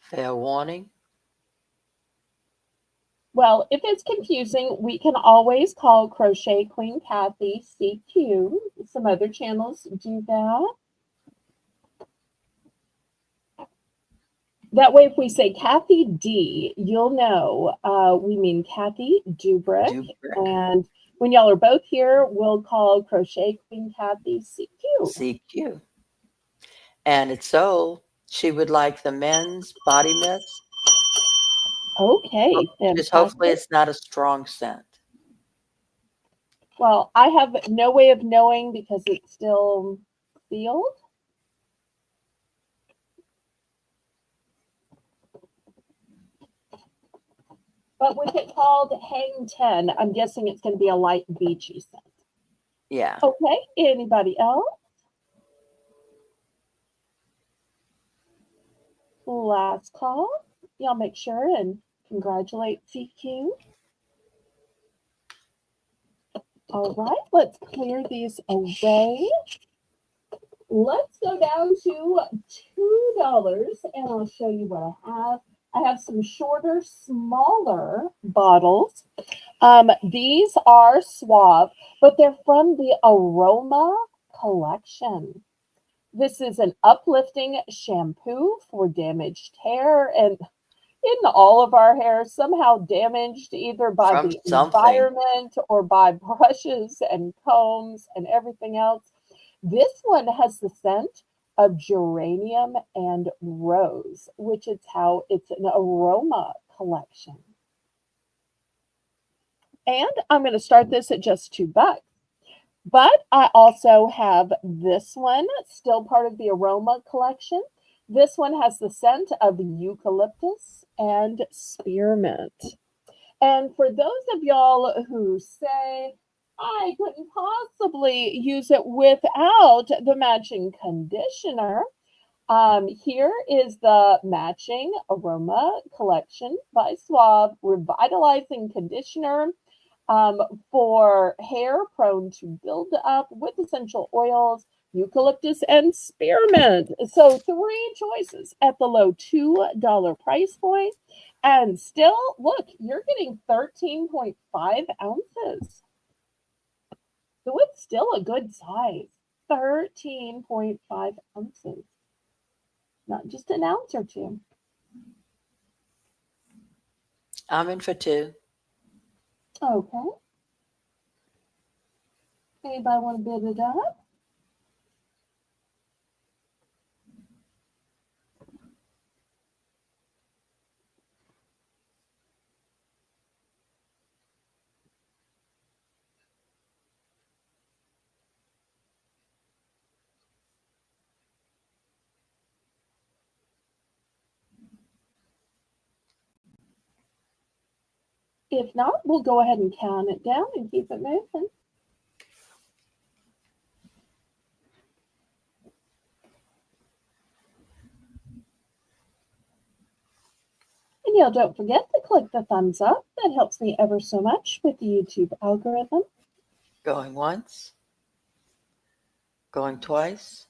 Fair warning. Well, if it's confusing, we can always call Crochet Queen Kathy CQ. Some other channels do that. That way, if we say Kathy D, you'll know we mean Kathy Dubrick. And when y'all are both here, we'll call Crochet Queen Kathy CQ. CQ. And it's so she would like the men's body mist. Okay, Just hopefully fantastic. it's not a strong scent. Well, I have no way of knowing because it's still sealed. But with it called Hang 10, I'm guessing it's going to be a light beachy scent. Yeah. Okay, anybody else? Last call. Y'all make sure and congratulate CQ. All right, let's clear these away. Let's go down to $2 and I'll show you what I have. I have some shorter, smaller bottles. These are Suave, but they're from the Aroma collection. This is an uplifting shampoo for damaged hair, and in all of our hair somehow damaged either by From the something. environment or by brushes and combs and everything else. This one has the scent of geranium and rose, which is how it's an Aroma collection. And I'm going to start this at just $2. But I also have this one, still part of the aroma collection. This one has the scent of eucalyptus and spearmint. And for those of y'all who say, I couldn't possibly use it without the matching conditioner, here is the matching aroma collection by Suave revitalizing conditioner um, for hair prone to build up with essential oils, eucalyptus, and spearmint. So, three choices at the low $2 price point. And still, look, you're getting 13.5 ounces. So, it's still a good size. 13.5 ounces, not just an ounce or two. I'm in for two. Okay. Anybody want to bid it up? If not, we'll go ahead and count it down and keep it moving. And y'all don't forget to click the thumbs up. That helps me ever so much with the YouTube algorithm. Going once, going twice.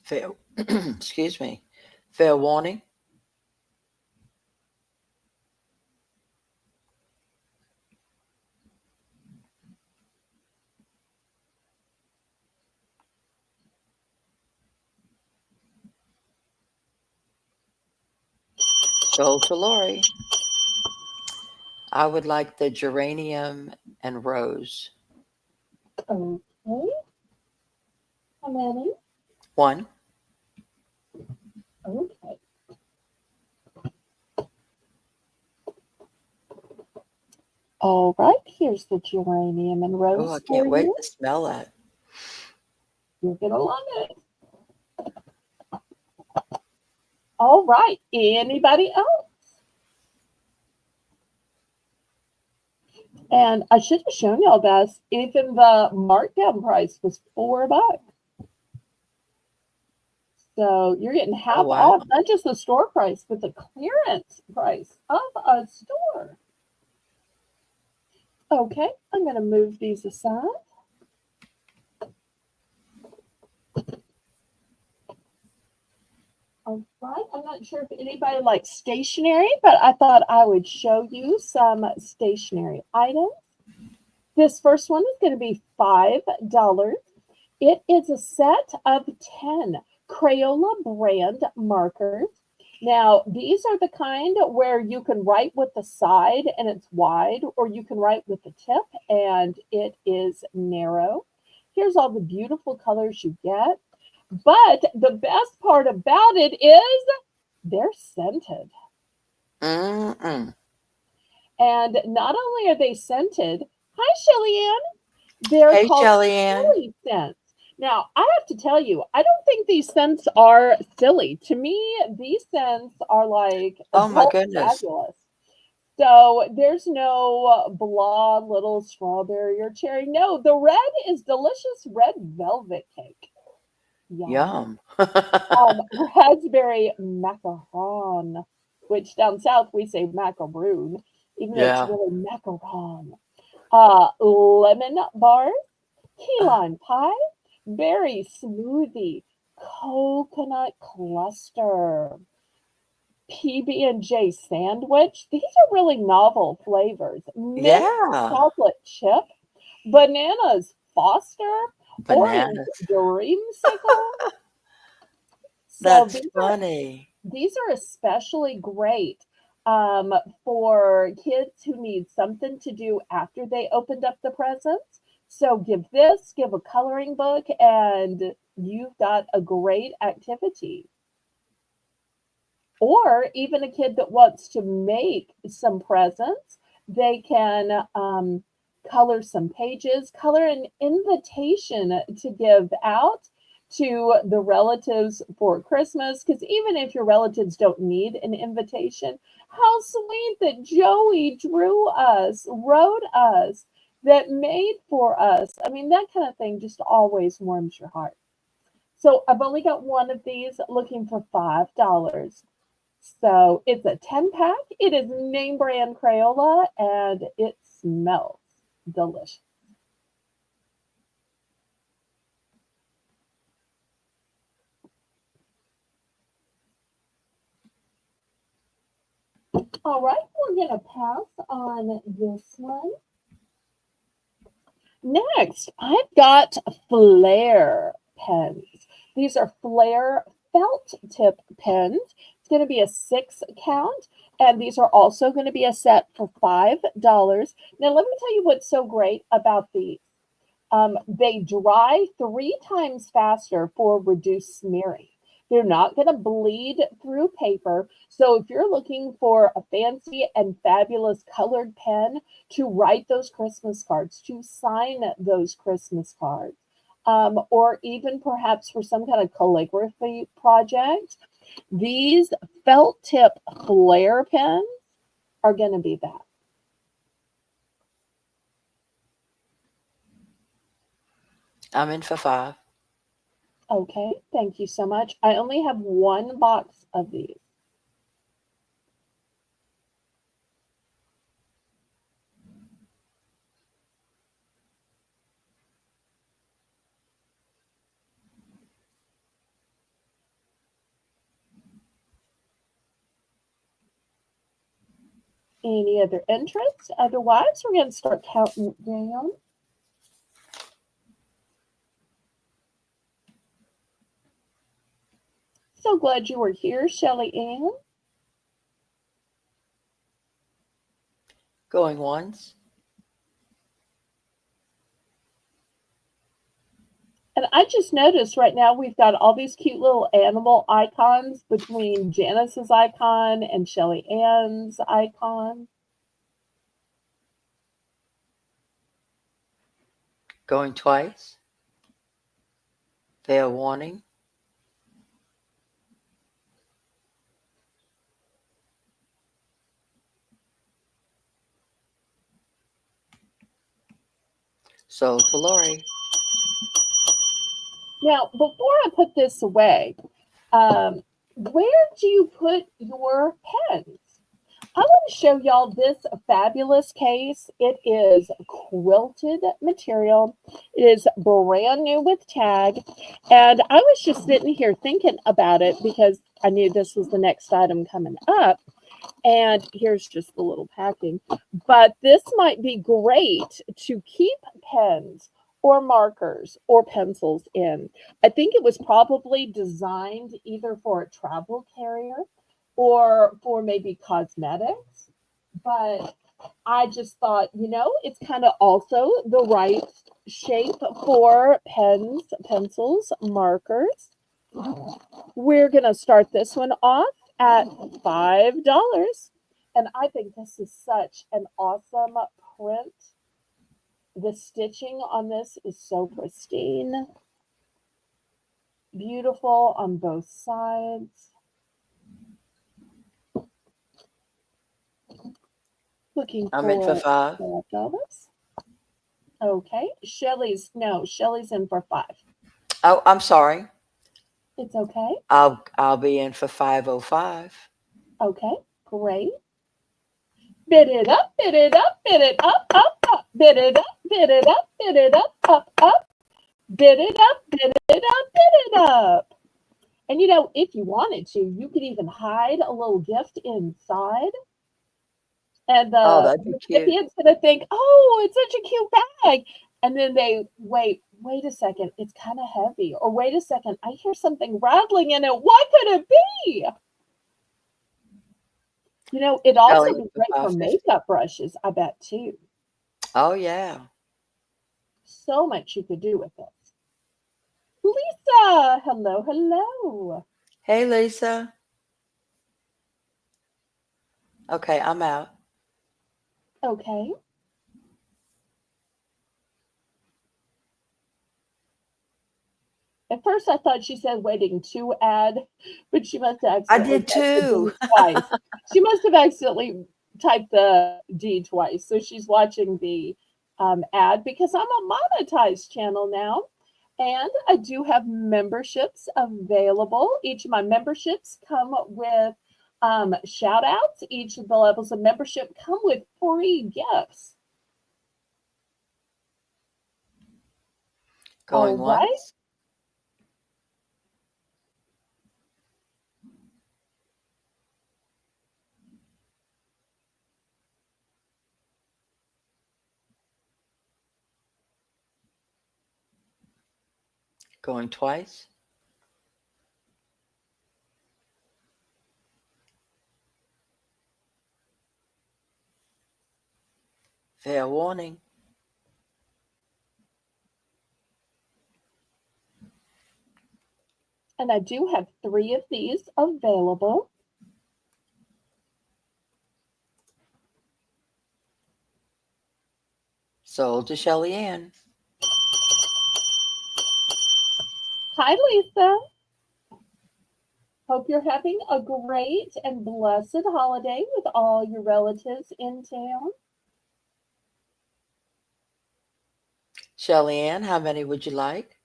Fair, excuse me. Fair warning. Sold to Lori. I would like the geranium and rose. Okay. How many? One. Okay. All right. Here's the geranium and Oh, I rose for can't wait you. to smell that. You're going to love it. All right. Anybody else? And I should have shown y'all this. Even the markdown price was $4. So you're getting Oh, half wow. off, not just the store price, but the clearance price of a store. Okay, I'm going to move these aside. All right, I'm not sure if anybody likes stationery, but I thought I would show you some stationery items. This first one is going to be $5. It is a set of 10 Crayola brand markers. Now, these are the kind where you can write with the side and it's wide, or you can write with the tip and it is narrow. Here's all the beautiful colors you get. But the best part about it is they're scented. Mm-mm. And not only are they scented, hi, Shelly-Ann, they're Hey, called Shelly Ann. silly scents. Now, I have to tell you, I don't think these scents are silly. To me, these scents are like Oh, my adult goodness. fabulous. So there's no blah little strawberry or cherry. No, the red is delicious red velvet cake. Yum. Yum. Raspberry macaron, which down south we say macaroon, even though it's Yeah. really macaron. Lemon bars, key lime pie, berry smoothie, coconut cluster, PB&J sandwich. These are really novel flavors. Mint Yeah. chocolate chip, bananas Foster, orange Bananas. dreamsicle. So That's funny. these are especially great um, for kids who need something to do after they opened up the presents. So give this, give a coloring book, and you've got a great activity. Or even a kid that wants to make some presents, they can color some pages, color an invitation to give out to the relatives for Christmas. Because even if your relatives don't need an invitation, how sweet that Joey drew us, wrote us, that made for us. I mean, that kind of thing just always warms your heart. So I've only got one of these, looking for $5. So it's a 10 pack. It is name brand Crayola and it smells delicious. All right, we're going to pass on this one. Next, I've got Flair pens. These are Flair felt tip pens. It's going to be a 6 count, and these are also going to be a set for $5. Now, let me tell you what's so great about these. They dry 3 times faster for reduced smearing. They're not going to bleed through paper. So if you're looking for a fancy and fabulous colored pen to write those Christmas cards, to sign those Christmas cards, or even perhaps for some kind of calligraphy project, these felt tip Flair pens are going to be that. I'm in for 5. Okay, thank you so much. I only have one box of these. Any other interest? Otherwise, we're going to start counting down. So glad you were here, Shelly Ann. Going once. And I just noticed right now we've got all these cute little animal icons between Janice's icon and Shelly Ann's icon. Going twice. Fair warning. Sold to Lori. Now, before I put this away, where do you put your pens? I want to show y'all this fabulous case. It is quilted material. It is brand new with tag. And I was just sitting here thinking about it because I knew this was the next item coming up. And here's just the little packing. But this might be great to keep pens or markers or pencils in. I think it was probably designed either for a travel carrier or for maybe cosmetics. But I just thought, it's kind of also the right shape for pens, pencils, markers. We're going to start this one off at $5. And I think this is such an awesome print. The stitching on this is so pristine. Beautiful on both sides. Looking I'm in for for 5. $12. Okay. Shelly's in for 5. Oh, I'm sorry. It's okay. I'll be in for 505. Okay. Great. Bid it up, bid it up, bid it up, up, up. Bid it up, bid it up, bid it up, up. Bid it up, bid it up, bid it up. And if you wanted to, you could even hide a little gift inside. And Oh, the that'd be cute. recipient's going to think, oh, it's such a cute bag. And then they wait a second, it's kind of heavy. Or wait a second, I hear something rattling in it. What could it be? It also Selling be for great for 550. makeup brushes, I bet too. Oh, yeah. So much you could do with this. Lisa, hello, hello. Hey, Lisa. Okay, I'm out. Okay. At first, I thought she said waiting to add, but she must have I accidentally did typed the too. D twice. She must have accidentally typed the D twice. So she's watching the ad because I'm a monetized channel now. And I do have memberships available. Each of my memberships come with shout outs. Each of the levels of membership come with free gifts. All Going right. once, going twice. Fair warning. And I do have 3 of these available. Sold to Shelly Ann. Hi, Lisa. Hope you're having a great and blessed holiday with all your relatives in town. Shelly Ann, how many would you like?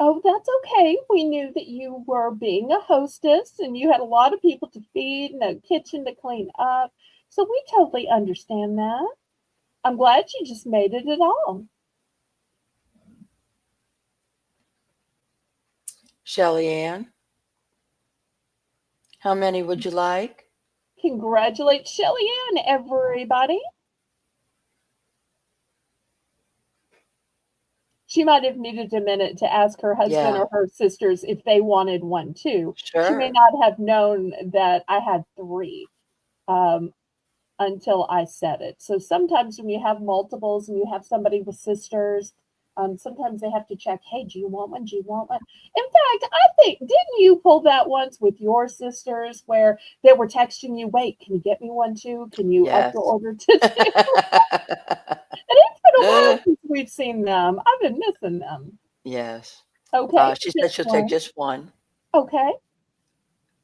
Oh, that's okay. We knew that you were being a hostess and you had a lot of people to feed and a kitchen to clean up. So we totally understand that. I'm glad you just made it at all. Shelly Ann, how many would you like? Congratulate Shelly Ann, everybody. She might have needed a minute to ask her husband Yeah, or her sisters if they wanted one too. She may sure. not have known that I had 3 um, until I said it. So sometimes when you have multiples and you have somebody with sisters, sometimes they have to check, hey, do you want one? Do you want one? In fact, I think, didn't you pull that once with your sisters where they were texting you, wait, can you get me one too? Can you up your Yes. order to 2? And it's been a while since we've seen them. I've been missing them. Yes. Okay, She said just she'll take one. just one. Okay.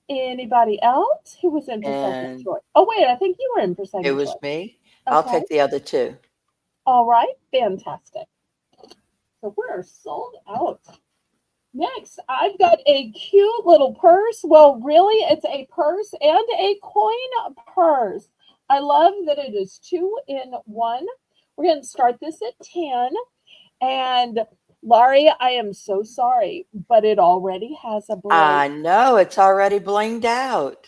Anybody else who was in for second And choice? Oh, wait, I think you were in for it second was choice. me. I'll Okay. take the other two. All right. Fantastic. So we're sold out. Next, I've got a cute little purse. Well, really, it's a purse and a coin purse. I love that it is 2 in 1. We're going to start this at 10. And Laurie, I am so sorry, but it already has a break. I know it's already blinged out.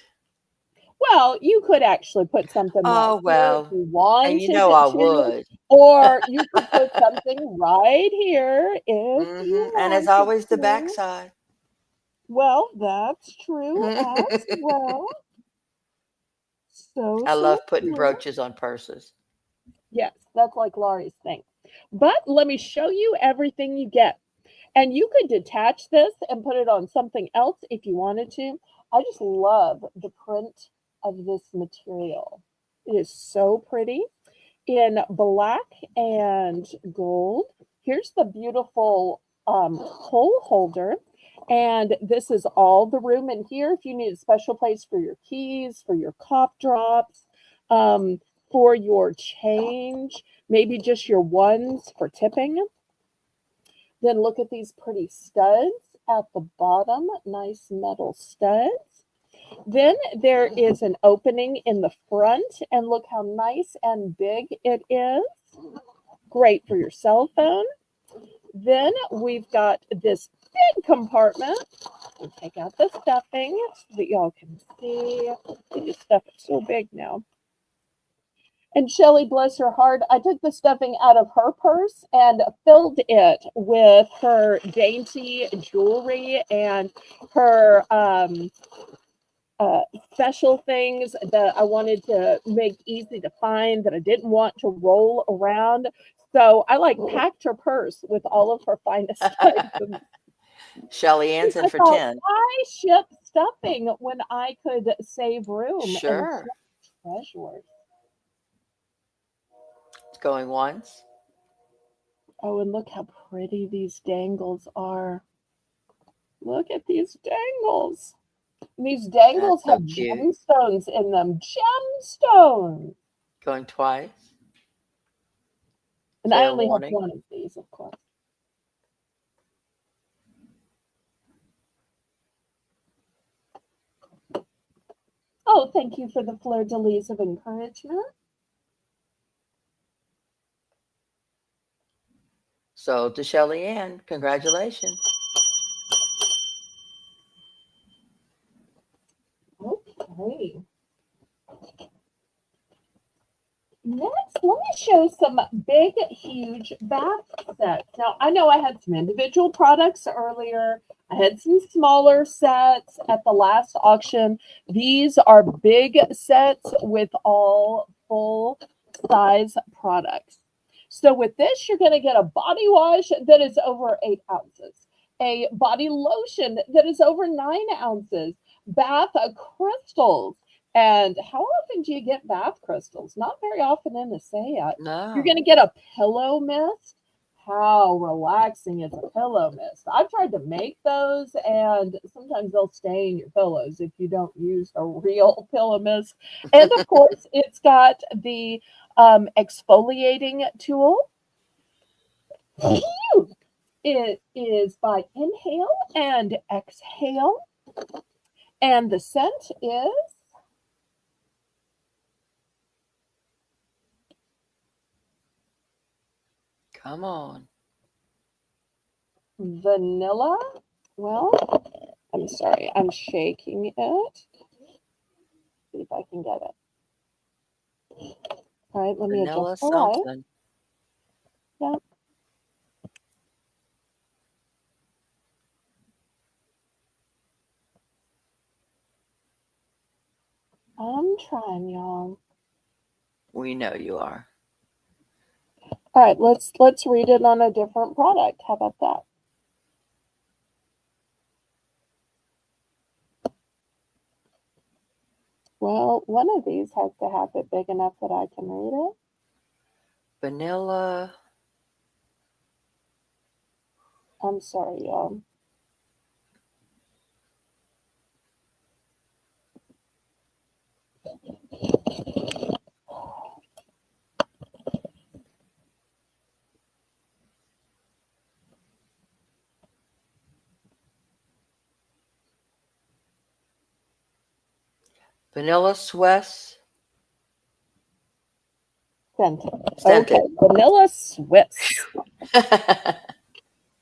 Well, you could actually put something right Oh, here if well, you and you wanted know I to, would. or you could put something right here if you And as wanted always, the to. backside. Well, that's true I as well. So, so love putting true. brooches on purses. Yes, that's like Laurie's thing. But let me show you everything you get. And you could detach this and put it on something else if you wanted to. I just love the print of this material. It is so pretty in black and gold. Here's the beautiful hole holder. And this is all the room in here. If you need a special place for your keys, for your cough drops, um, for your change, maybe just your ones for tipping. Then look at these pretty studs at the bottom, nice metal studs. Then there is an opening in the front, and look how nice and big it is. Great for your cell phone. Then we've got this big compartment. We'll take out the stuffing so that y'all can see. This stuff is so big now. And Shelly, bless her heart, I took the stuffing out of her purse and filled it with her dainty jewelry and her uh, special things that I wanted to make easy to find that I didn't want to roll around. So I like packed her purse with all of her finest items. Shelly Ann's in I for thought, 10. why ship stuffing when I could save room and Sure. treasures? It's going once. Oh, and look how pretty these dangles are. Look at these dangles. These dangles That's so have cute. gemstones in them. Gemstones. Going twice. And I Fair only have warning. one of these, of course. Oh, thank you for the fleur de lis of encouragement. So to Shelly Ann, congratulations. Okay. Next, let me show some big, huge bath sets. Now, I know I had some individual products earlier. I had some smaller sets at the last auction. These are big sets with all full size products. So with this, you're going to get a body wash that is over 8 ounces, a body lotion that is over 9 ounces, bath crystals. And how often do you get bath crystals? Not very often in the set. You're going No. to get a pillow mist. How relaxing is a pillow mist? I've tried to make those, and sometimes they'll stain your pillows if you don't use a real pillow mist. And of course, it's got the exfoliating tool. It is by inhale and exhale. And the scent is Come on. vanilla. Well, I'm sorry, I'm shaking it. See if I can get it. All right, let me Vanilla adjust the light. something. Yeah, I'm trying, y'all. We know you are. All right, let's read it on a different product. How about that? Well, one of these has to have it big enough that I can read it. Vanilla. I'm sorry, y'all. Vanilla Swiss. Scented. Okay, Scented. vanilla Swiss.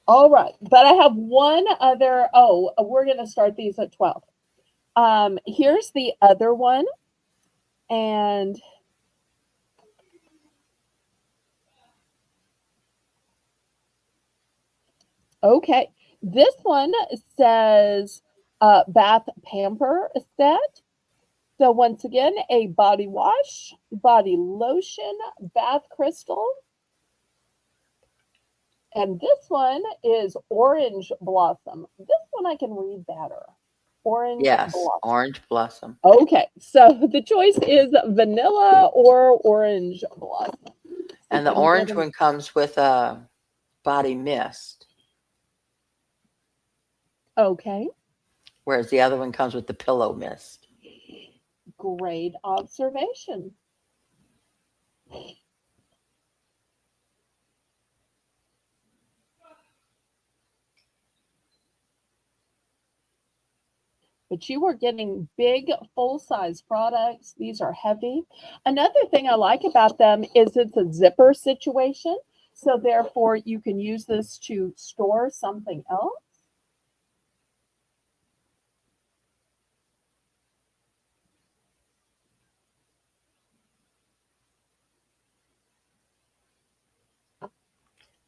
All right, but I have one other. Oh, we're gonna start these at 12. Here's the other one, and okay, this one says bath pamper set. So once again, a body wash, body lotion, bath crystal, and this one is orange blossom. This one I can read better. Orange Yes. blossom. Orange blossom. Okay, so the choice is vanilla or orange blossom. See if And the I can get orange them. one comes with a body mist, Okay, whereas the other one comes with the pillow mist. great observation. But you are getting big, full size products. These are heavy. Another thing I like about them is it's a zipper situation. So, therefore, you can use this to store something else.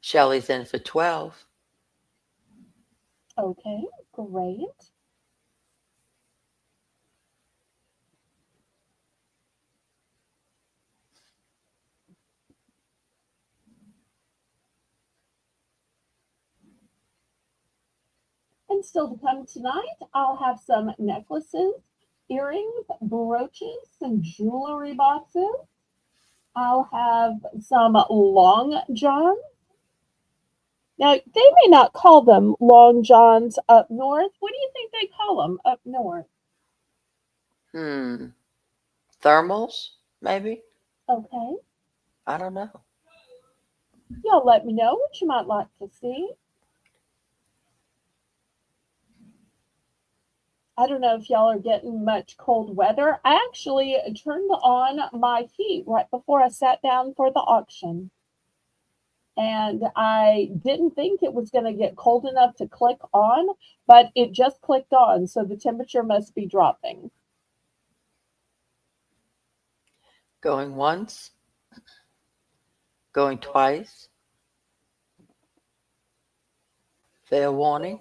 Shelly's in for 12. Okay, great. and still to come tonight, I'll have some necklaces, earrings, brooches, some jewelry boxes. I'll have some long johns. Now, they may not call them long johns up north. What do you think they call them up north? Hmm. Thermals, maybe? Okay. I don't know. Y'all let me know what you might like to see. I don't know if y'all are getting much cold weather. I actually turned on my heat right before I sat down for the auction. And I didn't think it was going to get cold enough to click on, but it just clicked on. So the temperature must be dropping. Going once, going twice. Fair warning.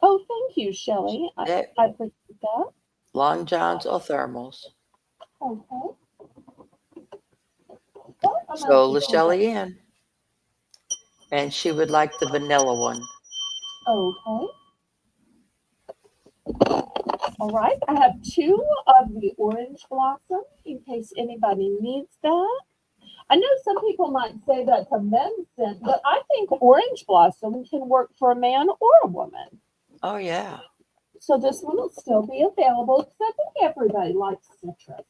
Oh, thank you, Shelley. That I appreciate that. long johns or thermals. Okay. Well, I'm going So to put that. LaShelly in, and she would like the vanilla one. Okay. All right. I have two of the orange blossom in case anybody needs that. I know some people might say that's a men's scent, but I think orange blossom can work for a man or a woman. Oh yeah. So this one will still be available because I think everybody likes citrus.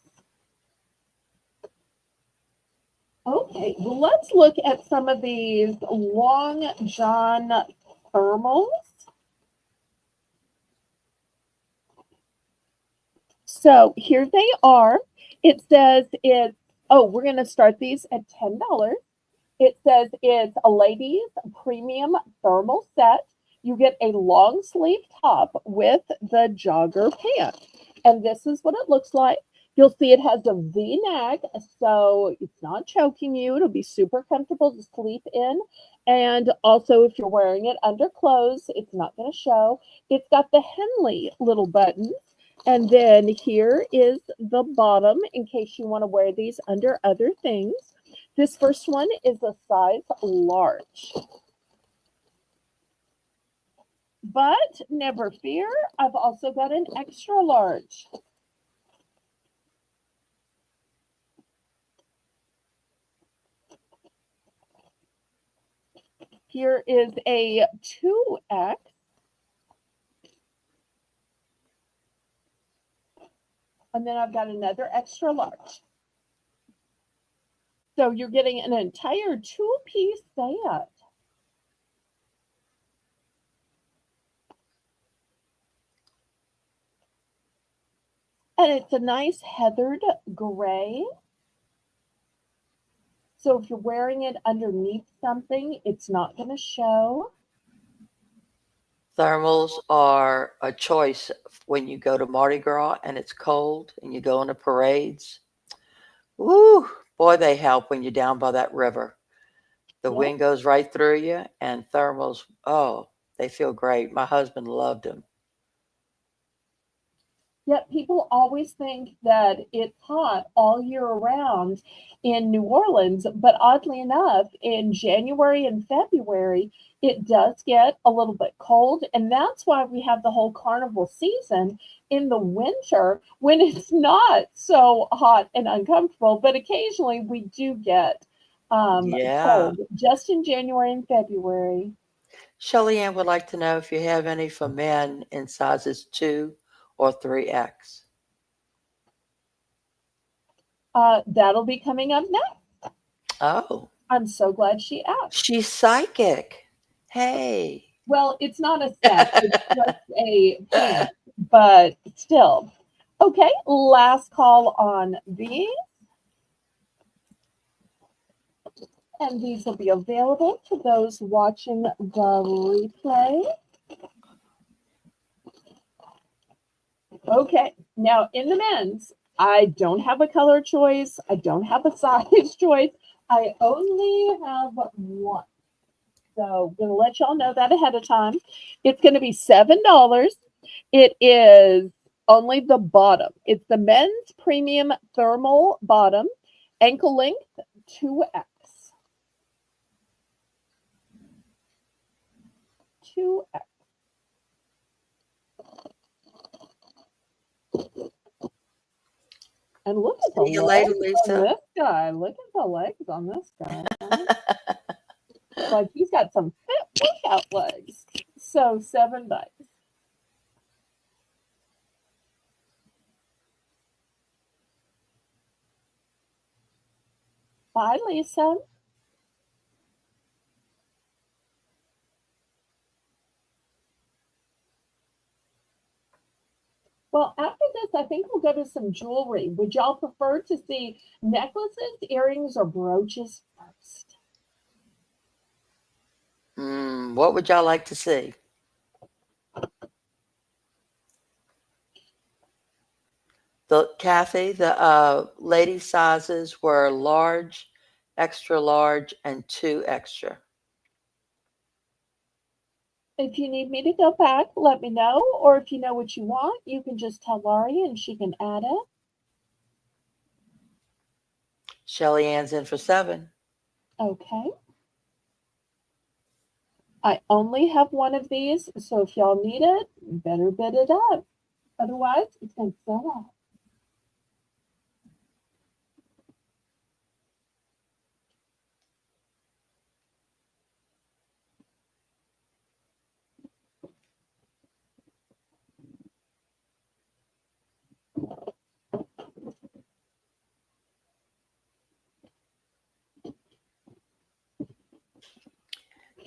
Okay, well, let's look at some of these long john thermals. So here they are. It says it's, oh, we're going to start these at $10. It says it's a ladies premium thermal set. You get a long sleeve top with the jogger pant. And this is what it looks like. You'll see it has a V-neck, so it's not choking you. It'll be super comfortable to sleep in. And also, if you're wearing it under clothes, it's not going to show. It's got the Henley little buttons. And then here is the bottom in case you want to wear these under other things. This first one is a size large. But never fear, I've also got an extra large. Here is a 2X. And then I've got another extra large. So you're getting an entire two-piece set. And it's a nice heathered gray. So if you're wearing it underneath something, it's not going to show. Thermals are a choice when you go to Mardi Gras and it's cold and you go into parades. Woo, boy, they help when you're down by that river. The Yep. wind goes right through you, and thermals, oh, they feel great. My husband loved them. Yet people always think that it's hot all year around in New Orleans, but oddly enough, in January and February, it does get a little bit cold, and that's why we have the whole carnival season in the winter when it's not so hot and uncomfortable. But occasionally we do get Yeah. cold just in January and February. Shelly Ann would like to know if you have any for men in sizes 2 or 3X. That'll be coming up next. Oh, I'm so glad she asked. she's psychic. Hey. Well, it's not a set, it's just a pant, but still. Okay, last call on these. And these will be available to those watching the replay. Okay, now in the men's, I don't have a color choice. I don't have a size choice. I only have one. So I'm going to let y'all know that ahead of time. It's going to be $7. It is only the bottom. It's the men's premium thermal bottom, ankle length 2X. 2X. And look at the See you later, legs on Lisa. this guy. Look at the legs on this guy. Huh? Like he's got some fit workout legs. So 7 dice. Bye, Lisa. Well, after this, I think we'll go to some jewelry. Would y'all prefer to see necklaces, earrings, or brooches first? What would y'all like to see? Kathy, the lady sizes were large, extra large, and 2 extra. If you need me to go back, let me know. Or if you know what you want, you can just tell Laurie and she can add it. Shelly Ann's in for 7. Okay. I only have one of these, so if y'all need it, you better bid it up. Otherwise, it's going to sell out.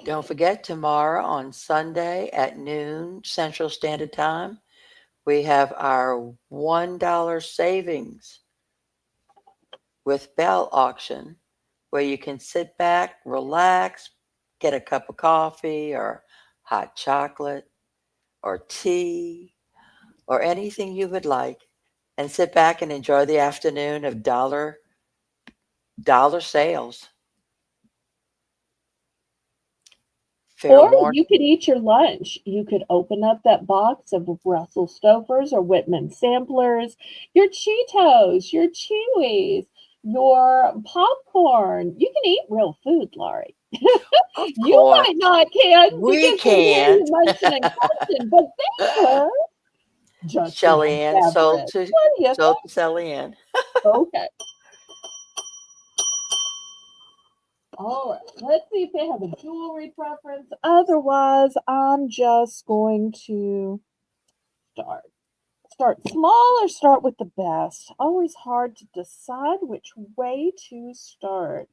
Don't forget, tomorrow on Sunday at noon Central Standard Time, we have our $1 savings with Belle auction, where you can sit back, relax, get a cup of coffee or hot chocolate or tea or anything you would like, and sit back and enjoy the afternoon of dollar sales. Fair Or warning. you could eat your lunch. You could open up that box of Russell Stover's or Whitman samplers, your Cheetos, your Chewies, your popcorn. You can eat real food, Laurie. Of You course, might not can we because they hear can't. you munching and crunching, but they could. Just in Shelly a Ann beverage. What do you sold think? to Shelly Ann. Okay. All right. Let's see if they have a jewelry preference. Otherwise, I'm just going to start. Start small or start with the best? Always hard to decide which way to start.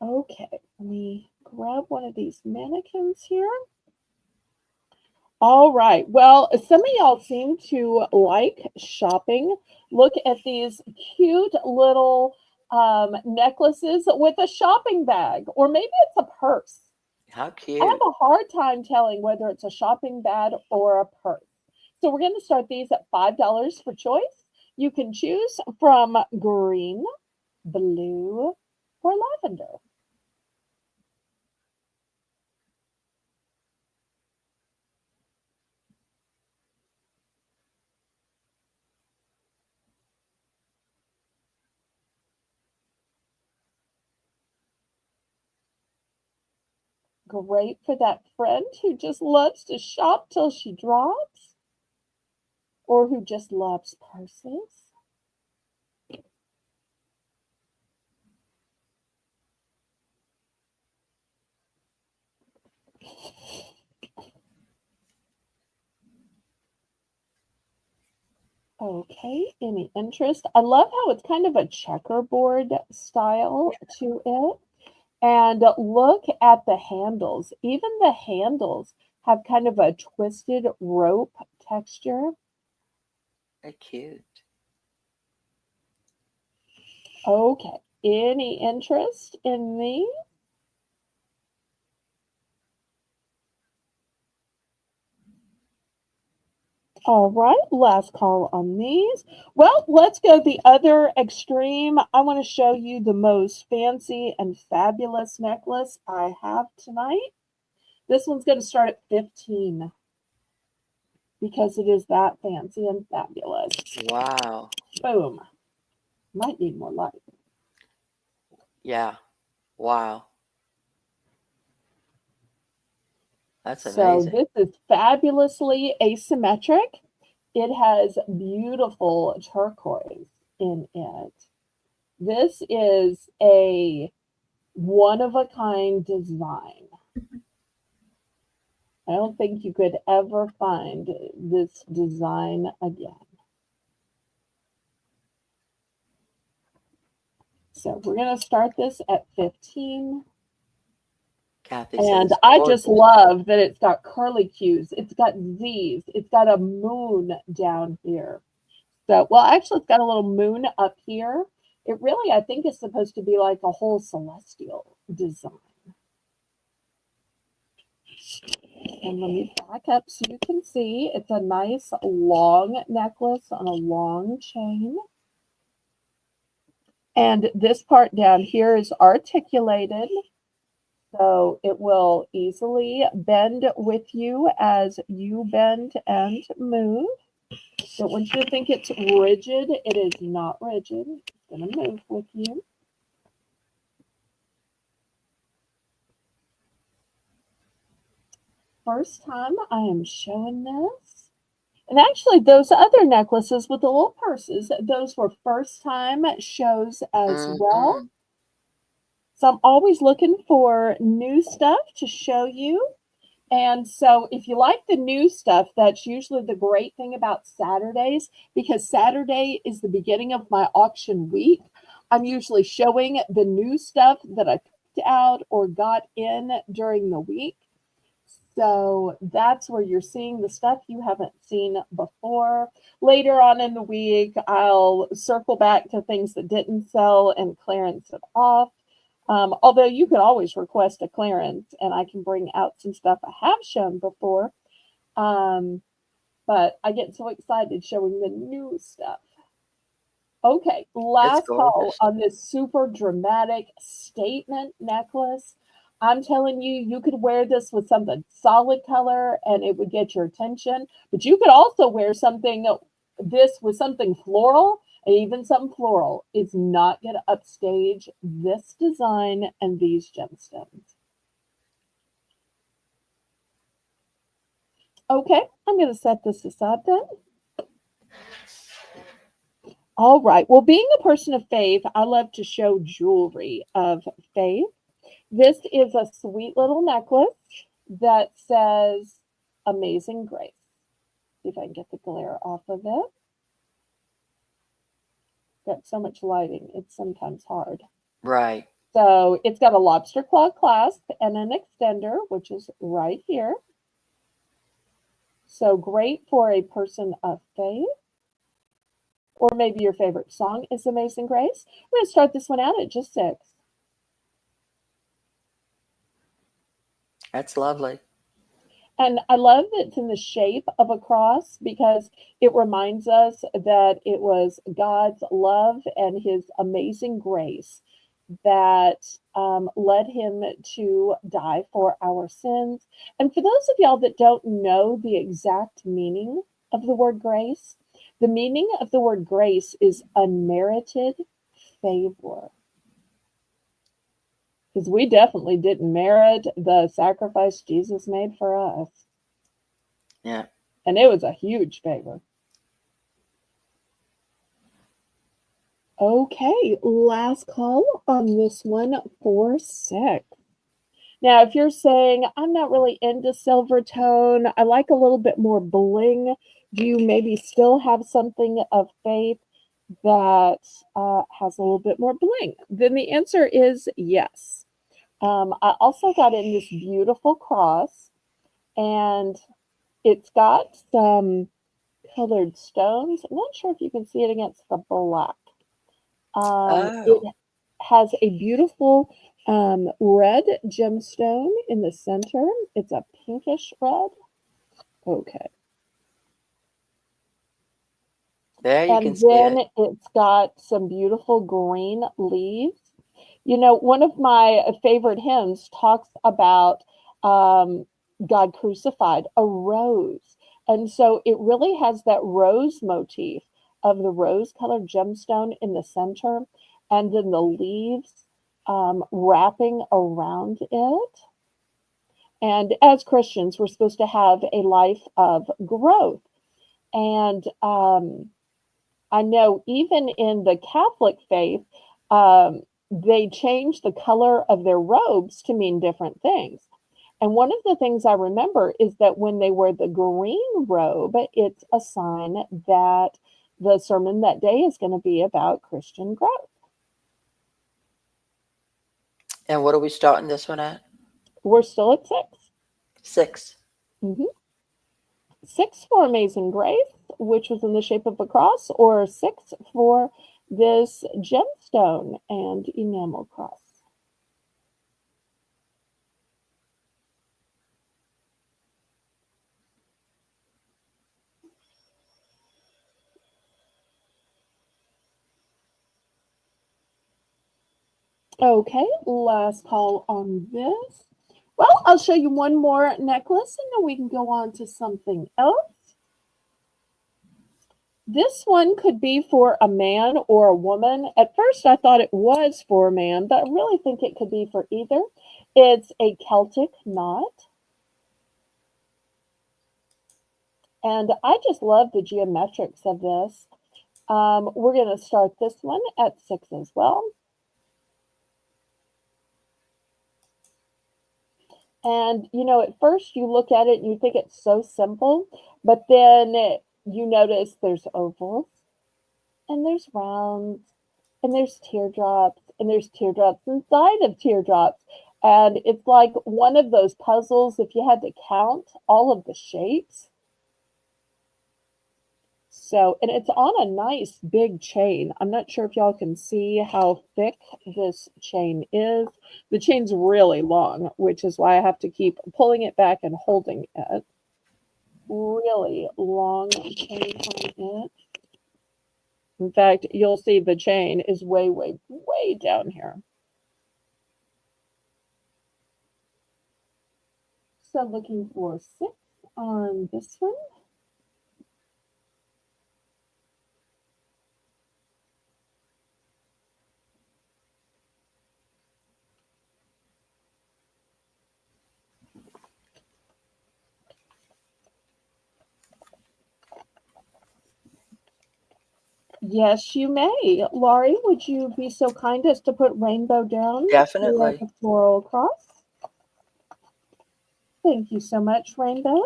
Okay, let me grab one of these mannequins here. All right. Well, some of y'all seem to like shopping. Look at these cute little necklaces with a shopping bag, or maybe it's a purse. How I have cute. a hard time telling whether it's a shopping bag or a purse. So we're going to start these at $5 for choice. You can choose from green, blue, or lavender. Great for that friend who just loves to shop till she drops, or who just loves purses. Okay, any interest? I love how it's kind of a checkerboard style to it. And look at the handles. Even the handles have kind of a twisted rope texture. They're cute. Okay, any interest in these? All right, last call on these. Well, let's go the other extreme. I want to show you the most fancy and fabulous necklace I have tonight. This one's going to start at 15 because it is that fancy and fabulous. Wow. Boom. Might need more light. Yeah. Wow. That's So amazing. this is fabulously asymmetric. It has beautiful turquoise in it. This is a one of a kind design. I don't think you could ever find this design again. So we're going to start this at 15. Kathy And says I just gorgeous. love that it's got curly Q's, it's got Z's, it's got a moon down here. So, well, actually, it's got a little moon up here. It really, I think, is supposed to be like a whole celestial design. And let me back up so you can see. It's a nice long necklace on a long chain. And this part down here is articulated. So it will easily bend with you as you bend and move. Don't want you to think it's rigid. It is not rigid. It's going to move with you. First time I am showing this. And actually, those other necklaces with the little purses, those were first time shows as well. Hmm. So I'm always looking for new stuff to show you. And so if you like the new stuff, that's usually the great thing about Saturdays, because Saturday is the beginning of my auction week. I'm usually showing the new stuff that I picked out or got in during the week. So that's where you're seeing the stuff you haven't seen before. Later on in the week, I'll circle back to things that didn't sell and clearance it off. Although you can always request a clearance and I can bring out some stuff I have shown before. Um, but I get so excited showing the new stuff. Okay, It's last call gorgeous. on this super dramatic statement necklace. I'm telling you, you could wear this with something solid color and it would get your attention. But you could also wear something this with something floral, and even something floral is not going to upstage this design and these gemstones. Okay, I'm going to set this aside then. All right. Well, being a person of faith, I love to show jewelry of faith. This is a sweet little necklace that says Amazing Grace. See if I can get the glare off of it. Got so much lighting, it's sometimes hard. Right. So it's got a lobster claw clasp and an extender, which is right here. So great for a person of faith. Or maybe your favorite song is Amazing Grace. We're going to start this one out at just 6. That's lovely. And I love that it's in the shape of a cross because it reminds us that it was God's love and his amazing grace that led him to die for our sins. And for those of y'all that don't know the exact meaning of the word grace, the meaning of the word grace is unmerited favor. Because we definitely didn't merit the sacrifice Jesus made for us. Yeah. And it was a huge favor. Okay, last call on this one for 6. Now, if you're saying, I'm not really into silver tone, I like a little bit more bling, do you maybe still have something of faith that has a little bit more bling? Then the answer is yes. I also got in this beautiful cross, and it's got some colored stones. I'm not sure if you can see it against the black. It Oh, has a beautiful red gemstone in the center. It's a pinkish red. Okay. there you can And see then it. it's got some beautiful green leaves. You know, one of my favorite hymns talks about God crucified, a rose. And so it really has that rose motif of the rose-colored gemstone in the center, and then the leaves wrapping around it. And as Christians, we're supposed to have a life of growth. And I know even in the Catholic faith, they change the color of their robes to mean different things. And one of the things I remember is that when they wear the green robe, it's a sign that the sermon that day is going to be about Christian growth. And what are we starting this one at? We're still at 6. 6. Mm-hmm. 6 for Amazing Grace, which was in the shape of a cross, or 6 for this gemstone and enamel cross. Okay, last call on this. Well, I'll show you one more necklace and then we can go on to something else. This one could be for a man or a woman. At first, I thought it was for a man, but I really think it could be for either. It's a Celtic knot. And I just love the geometrics of this. We're going to start this one at 6 as well. And, you know, at first you look at it and you think it's so simple, but then you notice there's ovals and there's rounds and there's teardrops and there's teardrops inside of teardrops. And it's like one of those puzzles, if you had to count all of the shapes. So, and it's on a nice big chain. I'm not sure if y'all can see how thick this chain is. The chain's really long, which is why I have to keep pulling it back and holding it. Really long chain on it. In fact, you'll see the chain is way, way, way down here. So looking for 6 on this one. Yes, you may. Laurie, would you be so kind as to put rainbow down? Definitely. Like a floral cross. Thank you so much, Rainbow.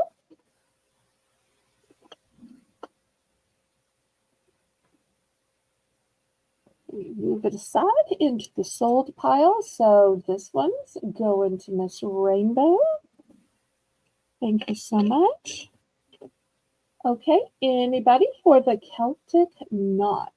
We move it aside into the sold pile. So this one's going to Miss Rainbow. Thank you so much. Okay, anybody for the Celtic knot?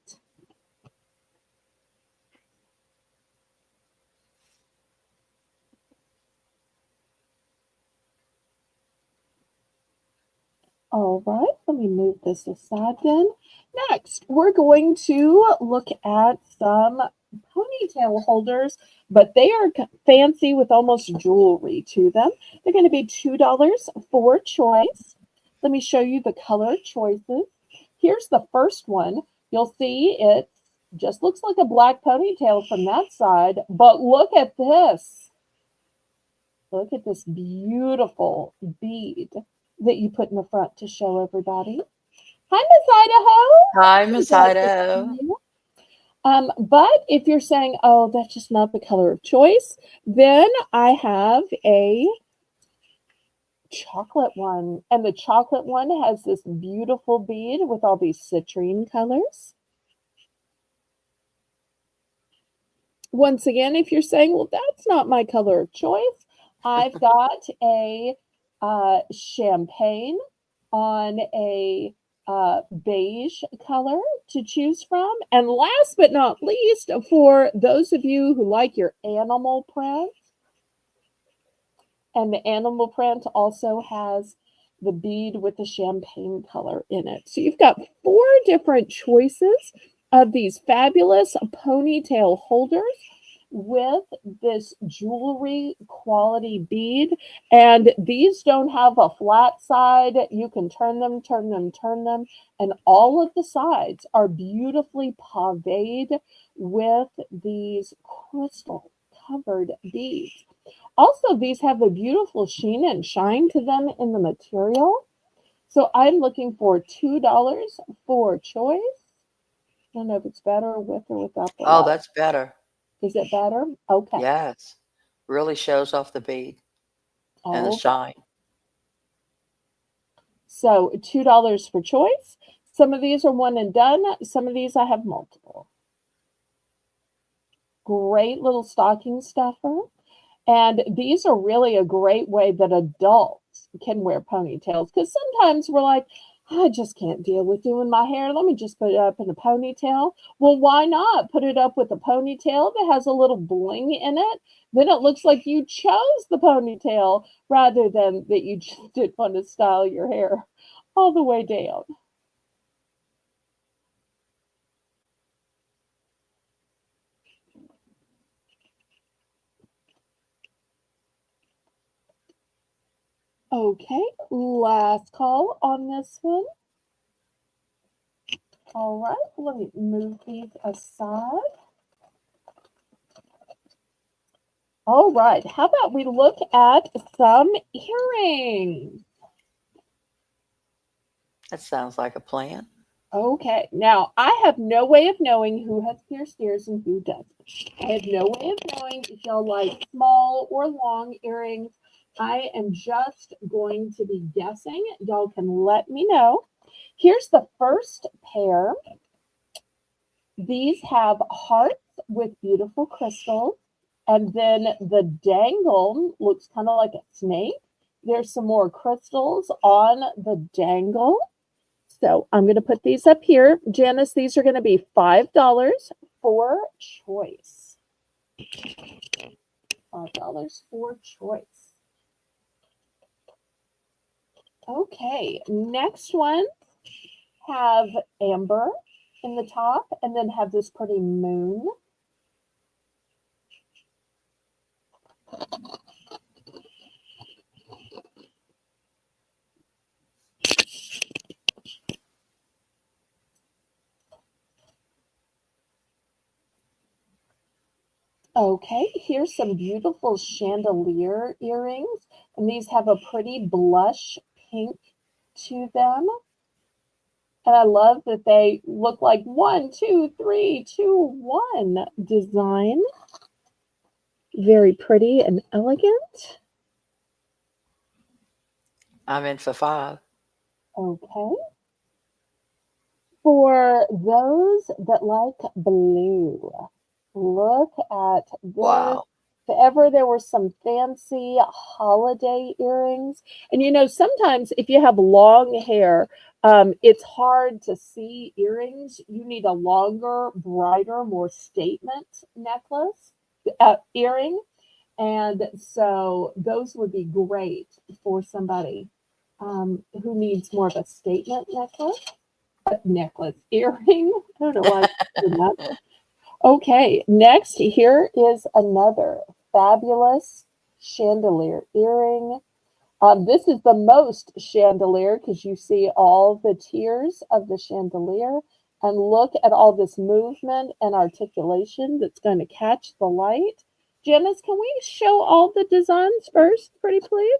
All right, let me move this aside then. Next, we're going to look at some ponytail holders, but they are fancy with almost jewelry to them. They're going to be $2 for choice. Let me show you the color choices. Here's the first one. You'll see it just looks like a black ponytail from that side, but look at this. Look at this beautiful bead that you put in the front to show everybody. Hi, Miss Idaho. Hi, Miss Idaho. But if you're saying, oh, that's just not the color of choice, then I have a chocolate one. And the chocolate one has this beautiful bead with all these citrine colors. Once again, if you're saying, well, that's not my color of choice, I've got a champagne on a beige color to choose from. And last but not least, for those of you who like your animal print, and the animal print also has the bead with the champagne color in it. So you've got 4 different choices of these fabulous ponytail holders. with this jewelry quality bead. And these don't have a flat side. You can turn them, turn them, turn them. And all of the sides are beautifully paved with these crystal covered beads. Also, these have a beautiful sheen and shine to them in the material. So I'm looking for $2 for choice. I don't know if it's better with or without the Oh, light. that's better. Is it better? Okay. Yes. Really shows off the bead and the All right. shine. So $2 for choice. Some of these are one and done. Some of these I have multiple. Great little stocking stuffer. And these are really a great way that adults can wear ponytails because sometimes we're like, I just can't deal with doing my hair. Let me just put it up in a ponytail. Well, why not put it up with a ponytail that has a little bling in it? Then it looks like you chose the ponytail rather than that you just didn't want to style your hair all the way down. Okay, last call on this one. All right, let me move these aside. All right, how about we look at some earrings? That sounds like a plan. Okay, now I have no way of knowing who has pierced ears and who doesn't. I have no way of knowing if y'all like small or long earrings. I am just going to be guessing. Y'all can let me know. Here's the first pair. These have hearts with beautiful crystals. And then the dangle looks kind of like a snake. There's some more crystals on the dangle. So I'm going to put these up here. Janice, these are going to be $5 for choice. $5 for choice. Okay, next one have amber in the top and then have this pretty moon. Okay, here's some beautiful chandelier earrings, and these have a pretty blush pink to them. And I love that they look like 1, 2, 3, 2, 1 design. Very pretty and elegant. I'm in for 5. Okay. For those that like blue, look at this. Wow. If ever there were some fancy holiday earrings, and you know, sometimes if you have long hair, it's hard to see earrings. You need a longer, brighter, more statement necklace, earring. And so those would be great for somebody who needs more of a statement necklace, earring. I don't know why I said that. Okay, next here is another fabulous chandelier earring. This is the most chandelier because you see all the tiers of the chandelier. And look at all this movement and articulation that's going to catch the light. Janice, can we show all the designs first, pretty please?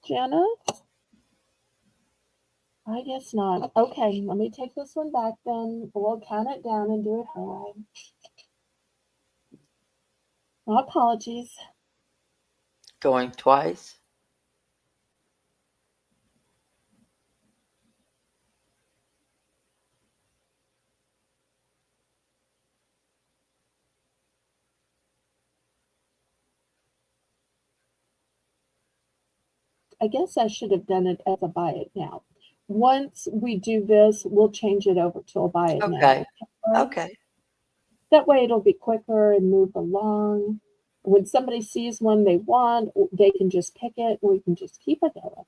Janice? I guess not. Okay, let me take this one back then. We'll count it down and do it her way. My apologies. Going twice. I guess I should have done it as a buy it now. Once we do this, we'll change it over to a buy it now. Okay. Okay. That way it'll be quicker and move along. When somebody sees one they want, they can just pick it. We can just keep it going.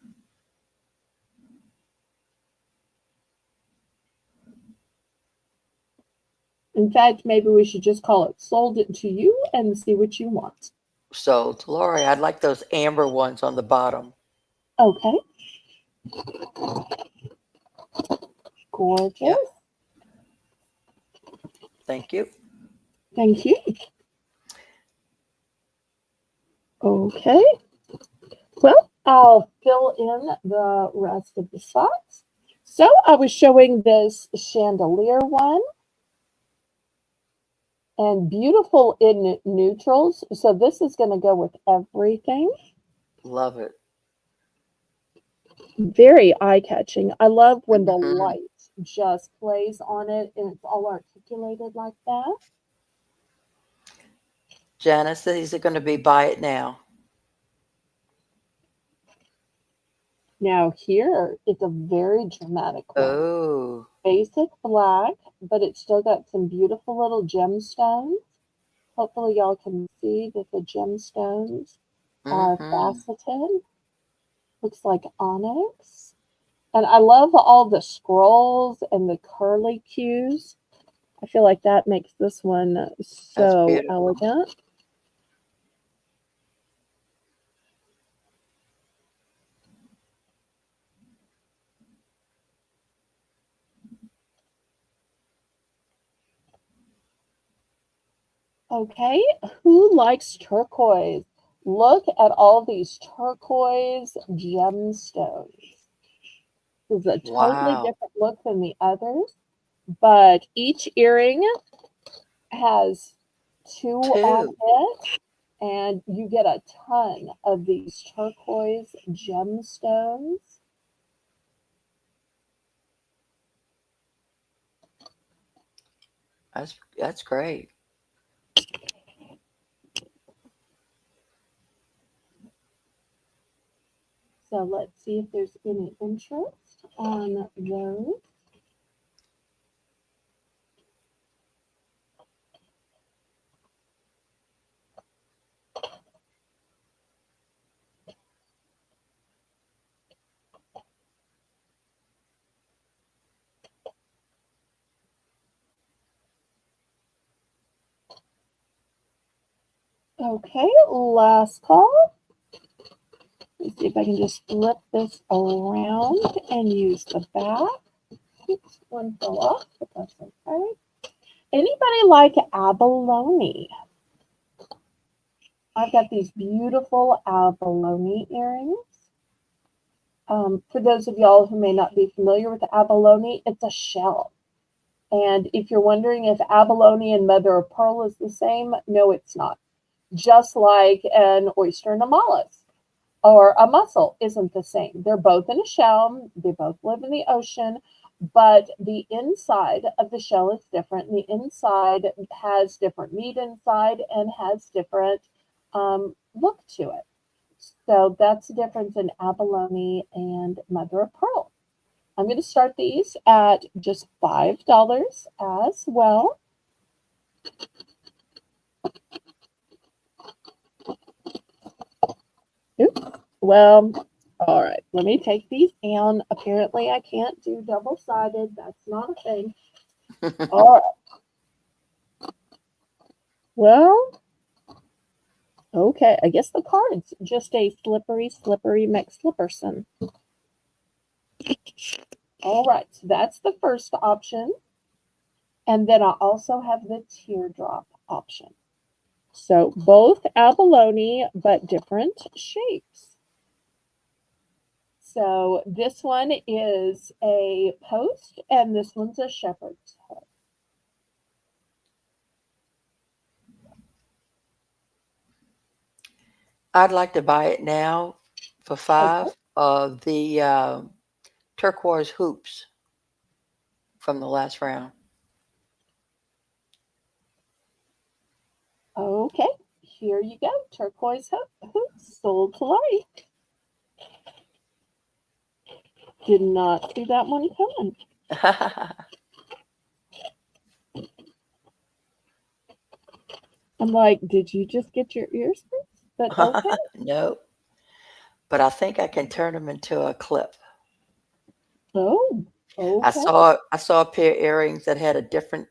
In fact, maybe we should just call it sold it to you and see what you want. So, Lori, I'd like those amber ones on the bottom. Okay, Yep. gorgeous. Thank you. Thank you. Okay, well, I'll fill in the rest of the spots. So I was showing this chandelier one and beautiful in neutrals. So this is going to go with everything. Love it. Very eye-catching. I love when the Hmm. light just plays on it and it's all articulated like that. Janice, these are going to be buy it now. Now here, it's a very dramatic one. Oh. Basic black, but it's still got some beautiful little gemstones. Hopefully y'all can see that the gemstones are Hmm. faceted. Looks like onyx. And I love all the scrolls and the curly cues. I feel like that makes this one That's so beautiful. elegant. Okay, who likes turquoise? Look at all these turquoise gemstones. This is a totally Wow. different look than the others, but each earring has two on Two. it, and you get a ton of these turquoise gemstones. That's great. So let's see if there's any interest on those. Okay, last call. Let's see if I can just flip this around and use the back. Oops, one fell off, but that's okay. Anybody like abalone? I've got these beautiful abalone earrings. For those of y'all who may not be familiar with abalone, it's a shell. And if you're wondering if abalone and mother of pearl is the same, no, it's not. Just like an oyster and a mollusk or a mussel isn't the same. They're both in a shell, they both live in the ocean, but the inside of the shell is different. The inside has different meat inside and has different look to it. So that's the difference in abalone and mother of pearl. I'm going to start these at just $5 as well. Oops. Well, all right. Let me take these down. Apparently, I can't do double sided. That's not a thing. All right. Well, okay. I guess the card's just a slippery, slippery McSlipperson. All right. So that's the first option. And then I also have the teardrop option. So both abalone, but different shapes. So this one is a post, and this one's a shepherd's hook. I'd like to buy it now for Okay. five of the turquoise hoops from the last round. Okay. Here you go. Turquoise hoop sold to Lori. Did not see that one coming. I'm like, did you just get your ears pierced? But okay. No, but I think I can turn them into a clip. Oh, I okay. saw I saw a pair of earrings that had a different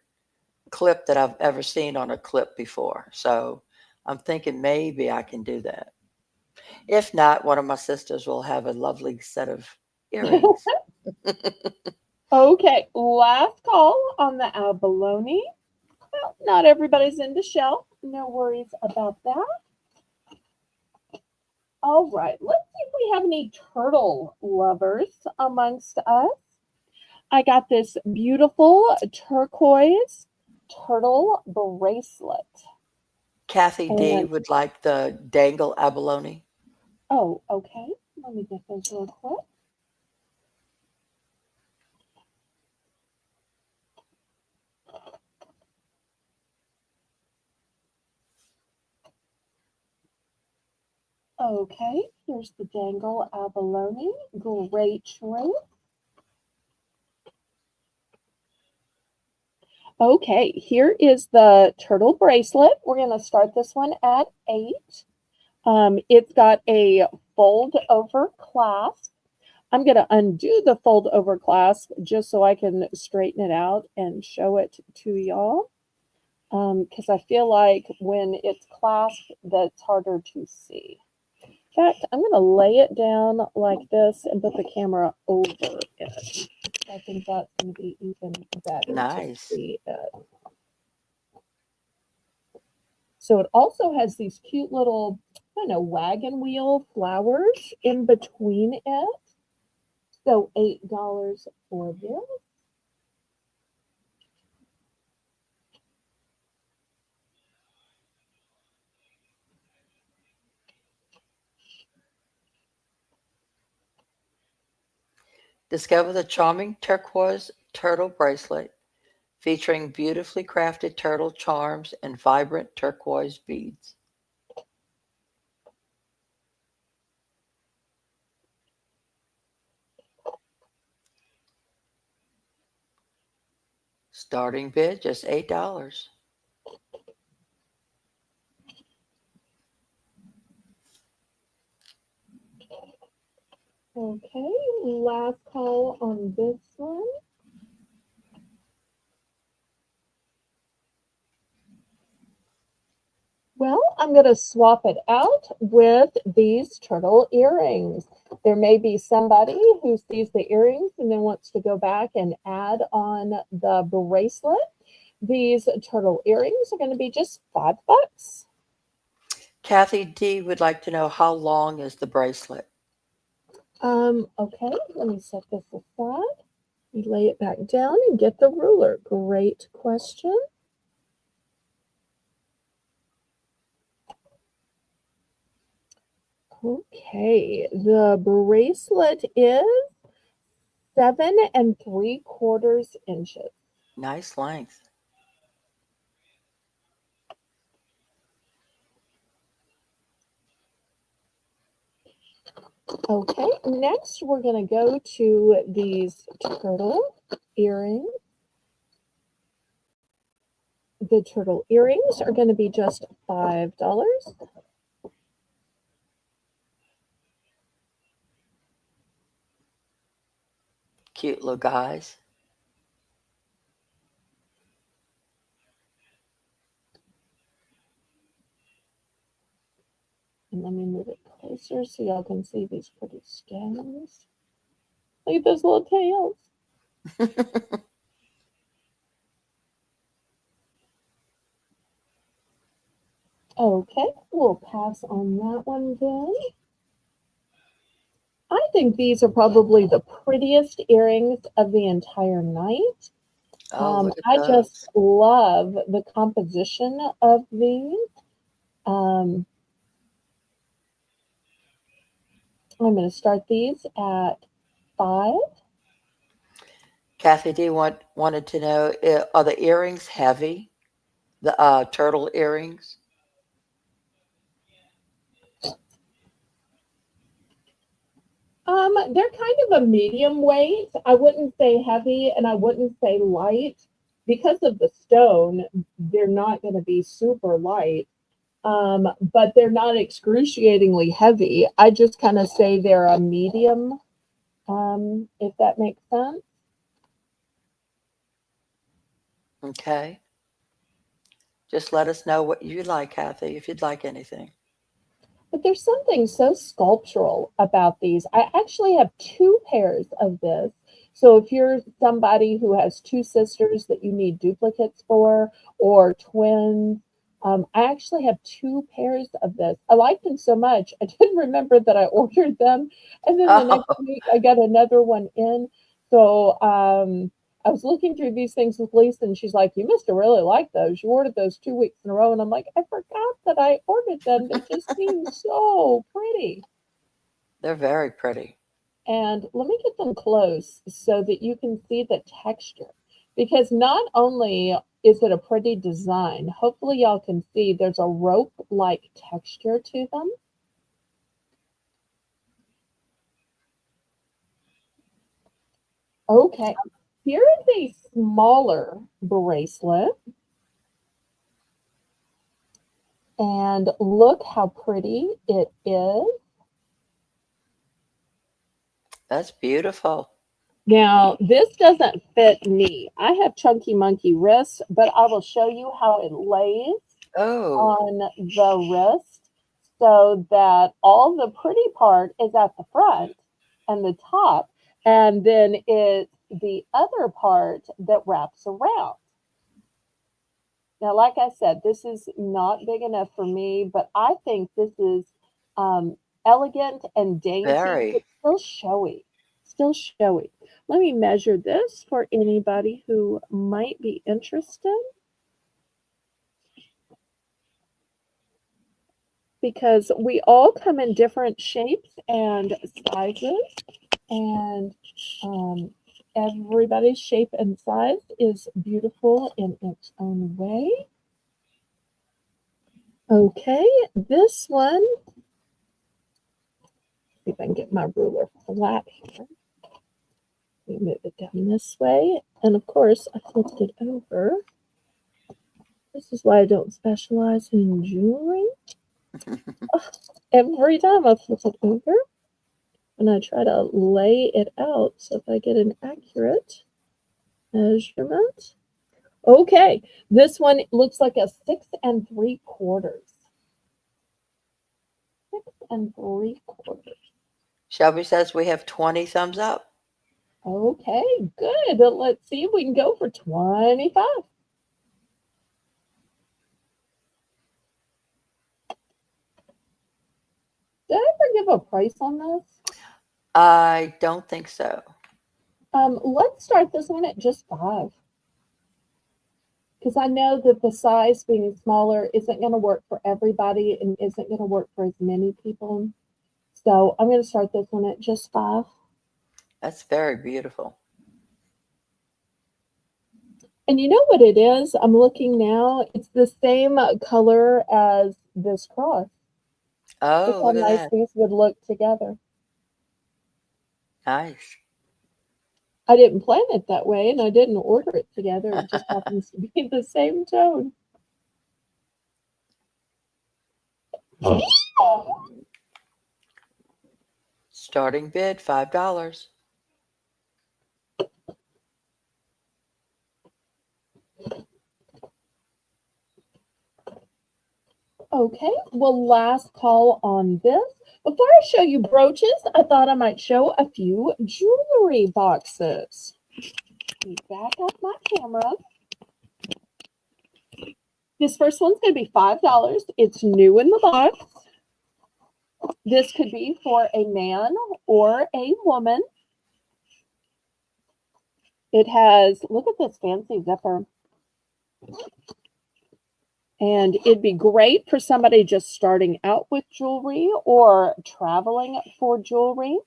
clip that I've ever seen on a clip before. So I'm thinking maybe I can do that. If not, one of my sisters will have a lovely set of earrings. Okay, last call on the abalone. Well, not everybody's into shell. No worries about that. All right, let's see if we have any turtle lovers amongst us. I got this beautiful turquoise turtle bracelet. Kathy D And would like the dangle abalone. oh, okay. Let me get those real quick. Okay, here's the dangle abalone. Great choice. Okay, here is the turtle bracelet. We're going to start this one at 8. It's got a fold over clasp. I'm going to undo the fold over clasp just so I can straighten it out and show it to y'all. Because I feel like when it's clasped, that's harder to see. In fact, I'm going to lay it down like this and put the camera over it. I think that's going to be even better to Nice. see it. So it also has these cute little, I don't know, wagon wheel flowers in between it. So $8 for this. Discover the charming turquoise turtle bracelet featuring beautifully crafted turtle charms and vibrant turquoise beads. Starting bid just $8. Okay, last call on this one. Well, I'm going to swap it out with these turtle earrings. There may be somebody who sees the earrings and then wants to go back and add on the bracelet. These turtle earrings are going to be just $5. Kathy D would like to know how long is the bracelet? Okay, let me set this aside. We lay it back down and get the ruler. Great question. Okay, the bracelet is 7 3/4 inches. Nice length. Okay, next we're going to go to these turtle earrings. The turtle earrings are going to be just $5. Cute little guys. And let me move it closer so y'all can see these pretty stones. Look at those little tails. Okay, we'll pass on that one then. I think these are probably the prettiest earrings of the entire night. Oh, look at I just those. love the composition of these. Um, I'm going to start these at 5. Kathy D wanted to know, are the earrings heavy? The turtle earrings? They're kind of a medium weight. I wouldn't say heavy and I wouldn't say light. Because of the stone, they're not going to be super light, but they're not excruciatingly heavy. I just kind of say they're a medium, if that makes sense. Okay. Just let us know what you'd like, Kathy, if you'd like anything. But there's something so sculptural about these. I actually have two pairs of this. So if you're somebody who has two sisters that you need duplicates for, or twins, I actually have two pairs of this. I liked them so much. I didn't remember that I ordered them. And then the next Oh, week I got another one in. So I was looking through these things with Lisa, and she's like, "You must have really liked those. You ordered those 2 weeks in a row." And I'm like, "I forgot that I ordered them. They just seem so pretty." they're very pretty. And let me get them close so that you can see the texture. Because not only is it a pretty design, hopefully y'all can see there's a rope-like texture to them. Okay, here is a smaller bracelet. And look how pretty it is. That's beautiful. Now, this doesn't fit me. I have chunky monkey wrists, but I will show you how it lays Oh, on the wrist so that all the pretty part is at the front and the top, and then it's the other part that wraps around. Now, like I said, this is not big enough for me, but I think this is elegant and dainty, but very. still showy. Still showy. Let me measure this for anybody who might be interested, because we all come in different shapes and sizes, and um, everybody's shape and size is beautiful in its own way. Okay, this one, see if I can get my ruler flat here. We move it down this way, and of course, I flipped it over. This is why I don't specialize in jewelry. Every time I flip it over, and I try to lay it out so if I get an accurate measurement. Okay, this one looks like a 6 3/4. 6 3/4. Shelby says we have 20 thumbs up. Okay, good. Let's see if we can go for 25. Did I ever give a price on this? I don't think so. Let's start this one at just 5. Because I know that the size being smaller isn't going to work for everybody and isn't going to work for as many people. So I'm going to start this one at just 5. That's very beautiful. And you know what it is? I'm looking now. It's the same color as this cross. Look Oh, how look at nice that. these would look together. Nice. I didn't plan it that way, and I didn't order it together. It just happens to be the same tone. Starting bid $5. Okay, well, last call on this. Before I show you brooches, I thought I might show a few jewelry boxes. Let me back up my camera. This first one's going to be $5. It's new in the box. This could be for a man or a woman. It has, look at this fancy zipper. And it'd be great for somebody just starting out with jewelry or traveling for jewelry.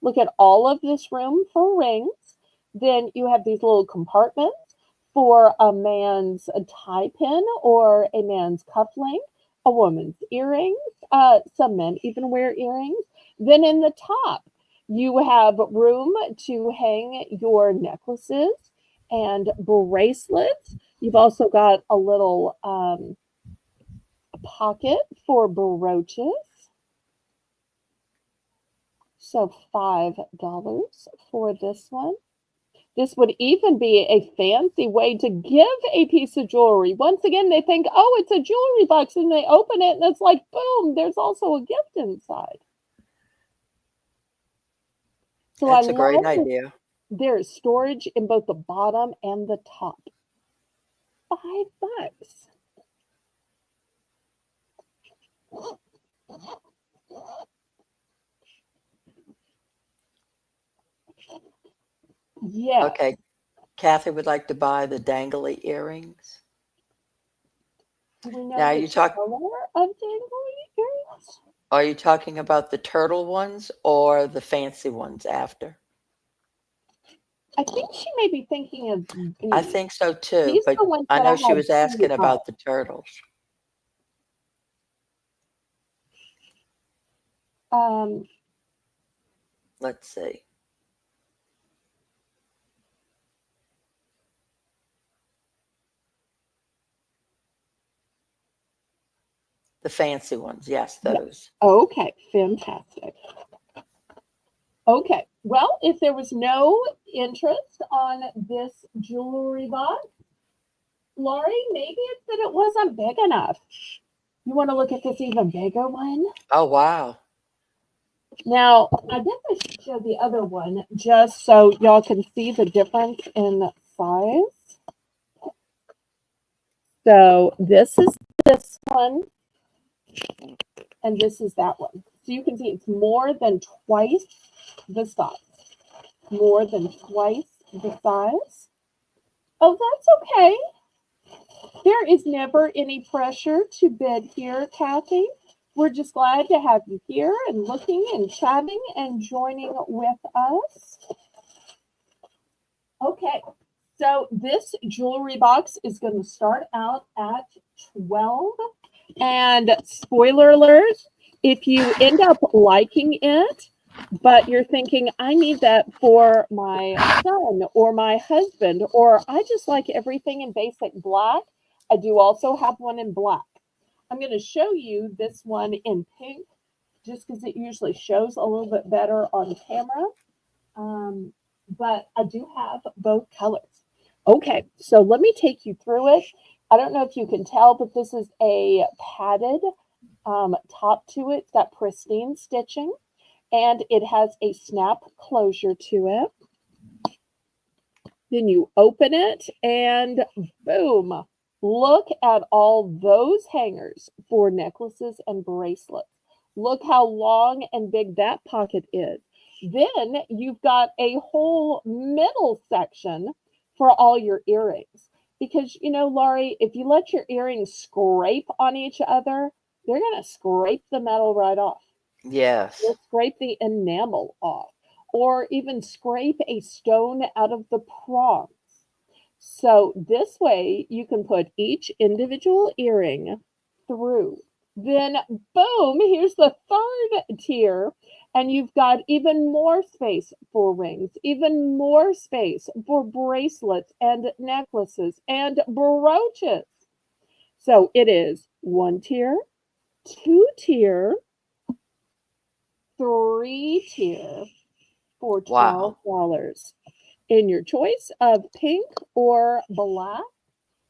Look at all of this room for rings. Then you have these little compartments for a man's tie pin or a man's cufflink, a woman's earrings. Some men even wear earrings. Then in the top, you have room to hang your necklaces and bracelets. You've also got a little pocket for brooches. So $5 for this one. This would even be a fancy way to give a piece of jewelry. Once again, they think, oh, it's a jewelry box, and they open it, and it's like, boom, there's also a gift inside. So I That's a great love that idea. there is storage in both the bottom and the top. $5. Yes. Okay, Kathy would like to buy the dangly earrings. Do we know Now, the color of dangly earrings? are you talking about the turtle ones or the fancy ones after? I think she may be thinking of I these. think so too, These are but the ones I that I know she had was two asking of. about the turtles. Um, Let's see. The fancy ones, yes, yeah. those. Okay, fantastic. Okay, well, if there was no interest on this jewelry box, Laurie, maybe it's that it wasn't big enough. You want to look at this even bigger one? Oh, wow. Now, I guess I should show the other one just so y'all can see the difference in size. So this is this one, and this is that one. So you can see it's more than twice the size. More than twice the size. Oh, that's okay. There is never any pressure to bid here, Kathy. We're just glad to have you here and looking and chatting and joining with us. Okay, so this jewelry box is going to start out at 12. And spoiler alert, if you end up liking it, but you're thinking, I need that for my son or my husband, or I just like everything in basic black, I do also have one in black. I'm going to show you this one in pink just because it usually shows a little bit better on camera. But I do have both colors. Okay, so let me take you through it. I don't know if you can tell, but this is a padded top to it. It's got pristine stitching, and it has a snap closure to it. Then you open it, and boom, look at all those hangers for necklaces and bracelets. Look how long and big that pocket is. Then you've got a whole middle section for all your earrings. Because, you know, Laurie, if you let your earrings scrape on each other, they're going to scrape the metal right off, or Yes, scrape the enamel off, or even scrape a stone out of the prongs. So this way you can put each individual earring through. Then boom, here's the third tier, and you've got even more space for rings, even more space for bracelets and necklaces and brooches. So it is one tier, two tier, three tier for wow. $12 in your choice of pink or black.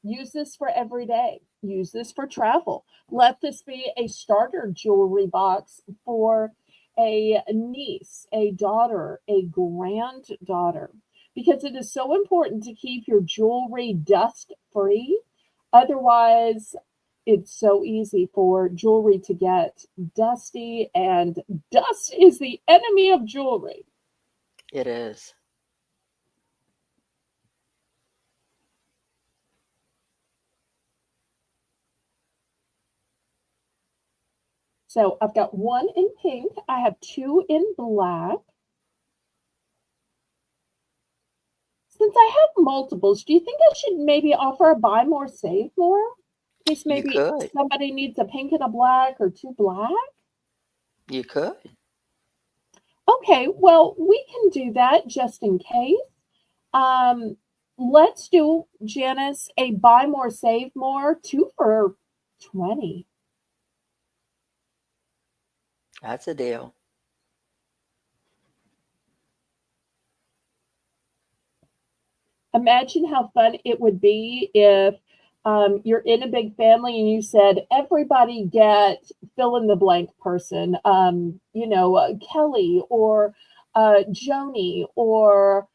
Use this for every day. Use this for travel. Let this be a starter jewelry box for a niece, a daughter, a granddaughter, because it is so important to keep your jewelry dust free. Otherwise, it's so easy for jewelry to get dusty, and dust is the enemy of jewelry. It is. So I've got one in pink, I have two in black. Since I have multiples, do you think I should maybe offer a buy more, save more? In case You maybe could. somebody needs a pink and a black or two black? You could. Okay, well, we can do that just in case. Um, let's do, Janice, a buy more, save more, two for 20. That's a deal. Imagine how fun it would be if you're in a big family and you said, everybody get fill in the blank person, Kelly or Joni or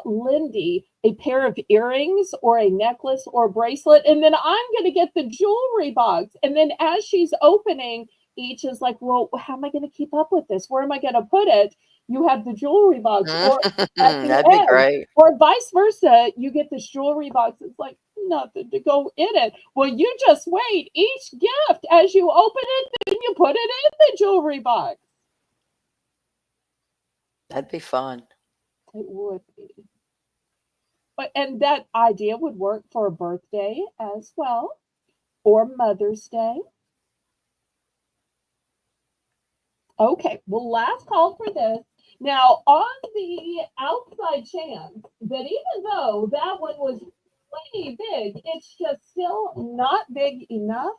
Lindy, a pair of earrings or a necklace or a bracelet. And then I'm going to get the jewelry box. And then as she's opening, each is like, well, how am I going to keep up with this? Where am I going to put it? You have the jewelry box, or at the That'd be end, great. or vice versa, you get this jewelry box. It's like nothing to go in it. Well, you just wait. Each gift, as you open it, then you put it in the jewelry box. That'd be fun. It would be. And that idea would work for a birthday as well, or Mother's Day. Okay, well, last call for this. Now, on the outside chance that even though that one was way big, it's just still not big enough.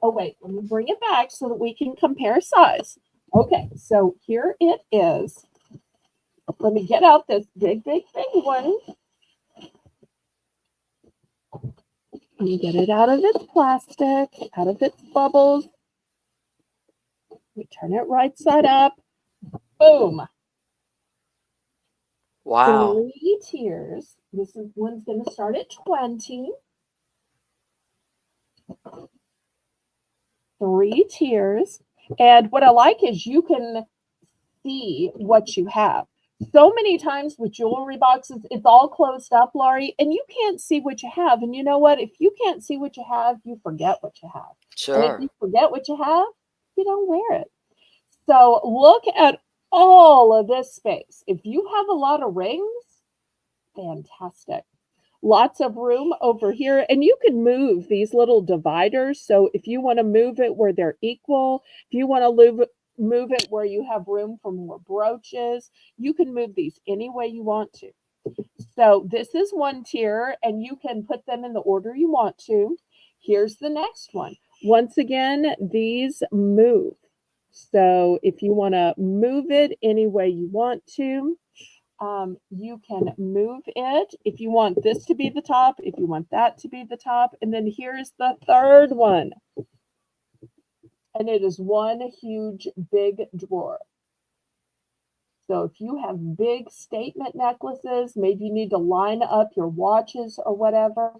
Oh, wait, let me bring it back so that we can compare size. Okay, so here it is. Let me get out this big, big, big one. Let me get it out of its plastic, out of its bubbles. We turn it right side up. Boom. Wow. 3 tiers. This is one's going to start at 20. 3 tiers. And what I like is you can see what you have. So many times with jewelry boxes, it's all closed up, Laurie, and you can't see what you have. And you know what? If you can't see what you have, you forget what you have. And if Sure. you forget what you have, you don't wear it. So look at all of this space. If you have a lot of rings, fantastic. Lots of room over here, and you can move these little dividers. So if you want to move it where they're equal, if you want to move it where you have room for more brooches, you can move these any way you want to. So this is one tier, and you can put them in the order you want to. Here's the next one. Once again, these move. So if you want to move it any way you want to, you can move it if you want this to be the top, if you want that to be the top. And then here's the third one. And it is one huge big drawer. So if you have big statement necklaces, maybe you need to line up your watches or whatever.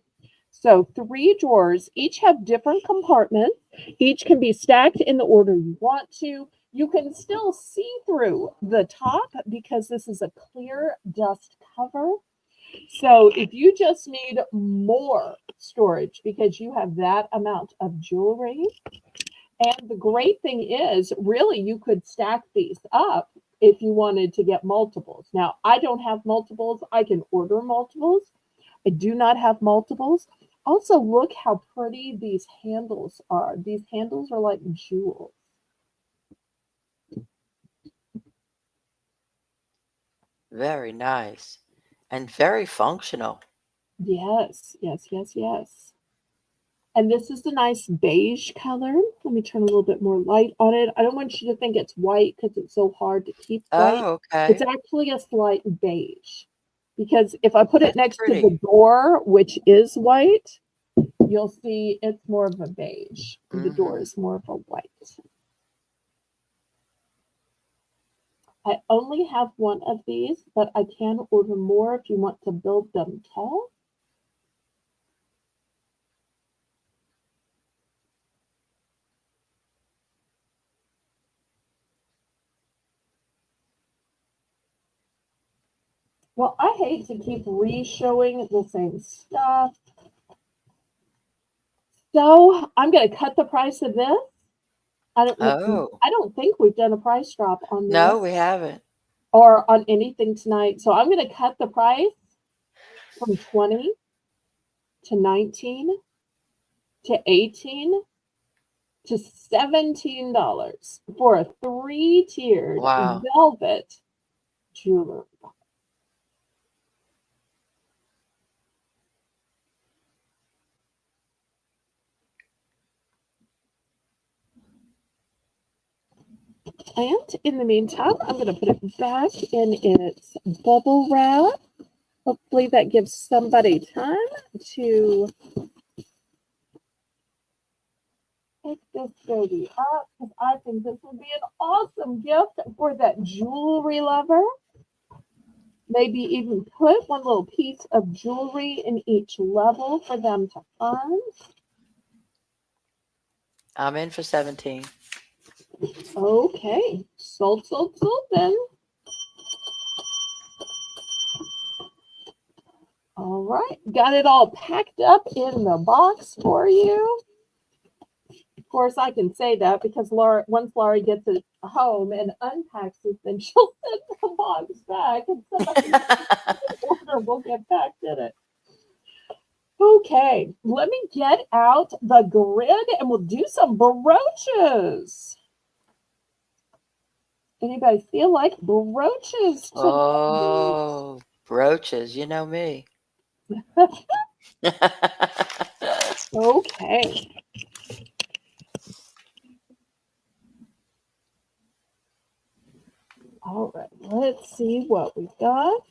So 3 drawers, each have different compartments. Each can be stacked in the order you want to. You can still see through the top because this is a clear dust cover. So if you just need more storage because you have that amount of jewelry, and the great thing is, really, you could stack these up if you wanted to get multiples. Now, I don't have multiples. I can order multiples. I do not have multiples. Also, look how pretty these handles are. These handles are like jewels. Very nice. And very functional. Yes, yes, yes, yes. And this is a nice beige color. Let me turn a little bit more light on it. I don't want you to think it's white because it's so hard to keep white. Oh, It's okay. actually a slight beige. Because if I put it That's next to the pretty. door, which is white, you'll see it's more of a beige. The door Mm-hmm. is more of a white. I only have one of these, but I can order more if you want to build them tall. Well, I hate to keep re-showing the same stuff. So I'm going to cut the price of this. Oh, I don't think we've done a price drop on no, this we haven't. or on anything tonight. So I'm going to cut the price from 20 to 19 to 18 to $17 for a 3-tiered Wow. velvet jewelry. And in the meantime, I'm going to put it back in its bubble wrap. Hopefully that gives somebody time to pick this baby up because I think this would be an awesome gift for that jewelry lover. Maybe even put one little piece of jewelry in each level for them to find. I'm in for 17. Okay, sold then. All right, got it all packed up in the box for you. Of course, I can say that because Laura, once Laurie gets it home and unpacks it, then she'll send the box back and somebody's order will get packed in it. Okay, let me get out the grid and we'll do some brooches. Anybody feel like brooches today? Oh, brooches. You know me. Okay. All right, let's see what we got.